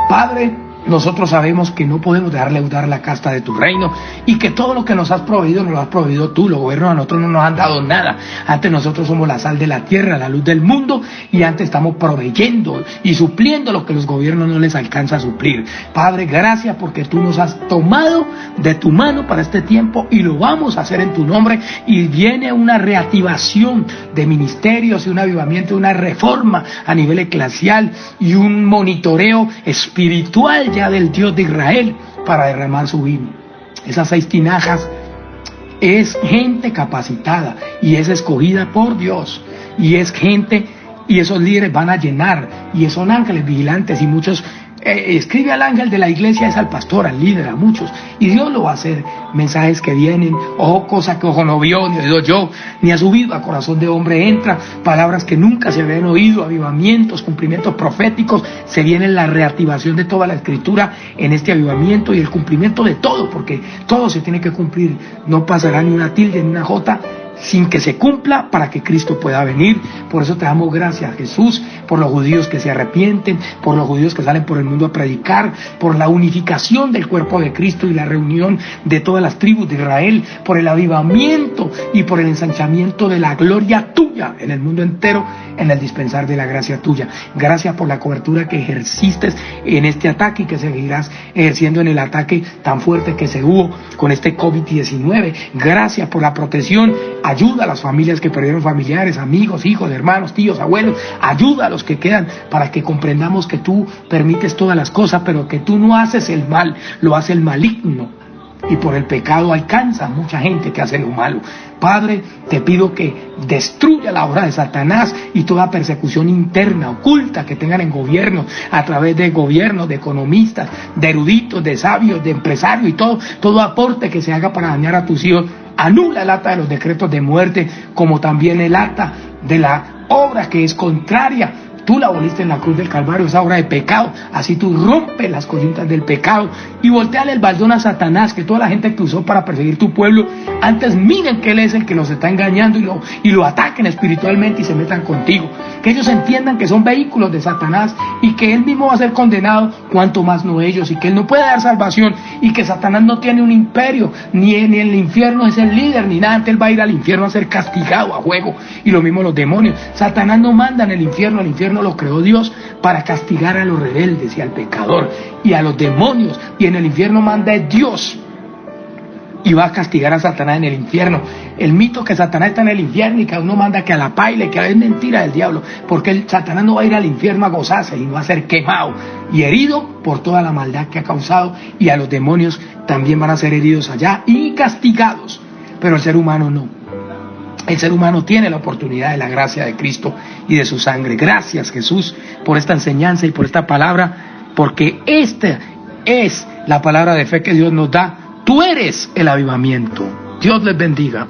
Padre, nosotros sabemos que no podemos dejarle leudar la casta de tu reino, y que todo lo que nos has proveído, nos lo has proveído tú. Los gobiernos a nosotros no nos han dado nada. Antes nosotros somos la sal de la tierra, la luz del mundo, y antes estamos proveyendo y supliendo lo que los gobiernos no les alcanza a suplir. Padre, gracias porque tú nos has tomado de tu mano para este tiempo, y lo vamos a hacer en tu nombre. Y viene una reactivación de ministerios y un avivamiento, una reforma a nivel eclesial y un monitoreo espiritual ya del Dios de Israel para derramar su vino. Esas 6 tinajas es gente capacitada y es escogida por Dios, y es gente, y esos líderes van a llenar, y son ángeles vigilantes, y muchos escribe al ángel de la iglesia, es al pastor, al líder, a muchos, y Dios lo va a hacer. Mensajes que vienen, cosas que ojo no vio, ni oído yo, ni ha subido a corazón de hombre, entra, palabras que nunca se habían oído, avivamientos, cumplimientos proféticos. Se viene la reactivación de toda la escritura en este avivamiento, y el cumplimiento de todo, porque todo se tiene que cumplir. No pasará ni una tilde ni una jota sin que se cumpla, para que Cristo pueda venir. Por eso te damos gracias, Jesús, por los judíos que se arrepienten, por los judíos que salen por el mundo a predicar, por la unificación del cuerpo de Cristo y la reunión de todas las tribus de Israel, por el avivamiento y por el ensanchamiento de la gloria tuya en el mundo entero, en el dispensar de la gracia tuya. Gracias por la cobertura que ejerciste en este ataque y que seguirás ejerciendo en el ataque tan fuerte que se hubo con este COVID-19. Gracias por la protección. Ayuda a las familias que perdieron familiares, amigos, hijos, hermanos, tíos, abuelos. Ayuda a los que quedan, para que comprendamos que tú permites todas las cosas, pero que tú no haces el mal, lo hace el maligno. Y por el pecado alcanza mucha gente que hace lo malo. Padre, te pido que destruya la obra de Satanás y toda persecución interna, oculta, que tengan en gobierno, a través de gobiernos, de economistas, de eruditos, de sabios, de empresarios, y todo aporte que se haga para dañar a tus hijos. Anula el acta de los decretos de muerte, como también el acta de la obra que es contraria. Tú la aboliste en la cruz del Calvario, esa obra de pecado. Así tú rompes las coyuntas del pecado y volteale el baldón a Satanás, que toda la gente que usó para perseguir tu pueblo, antes miren que él es el que los está engañando, y lo ataquen espiritualmente y se metan contigo. Que ellos entiendan que son vehículos de Satanás, y que él mismo va a ser condenado, cuanto más no ellos, y que él no puede dar salvación, y que Satanás no tiene un imperio, ni en el infierno es el líder, ni nada. Antes él va a ir al infierno a ser castigado a juego, y lo mismo los demonios. Satanás no manda en el infierno lo creó Dios para castigar a los rebeldes y al pecador y a los demonios, y en el infierno manda Dios, y va a castigar a Satanás en el infierno. El mito que Satanás está en el infierno y que uno manda que a la paila, que es mentira del diablo, porque Satanás no va a ir al infierno a gozarse, y va a ser quemado y herido por toda la maldad que ha causado, y a los demonios también van a ser heridos allá y castigados, pero el ser humano no. El ser humano tiene la oportunidad de la gracia de Cristo y de su sangre. Gracias, Jesús, por esta enseñanza y por esta palabra, porque esta es la palabra de fe que Dios nos da. Tú eres el avivamiento. Dios les bendiga.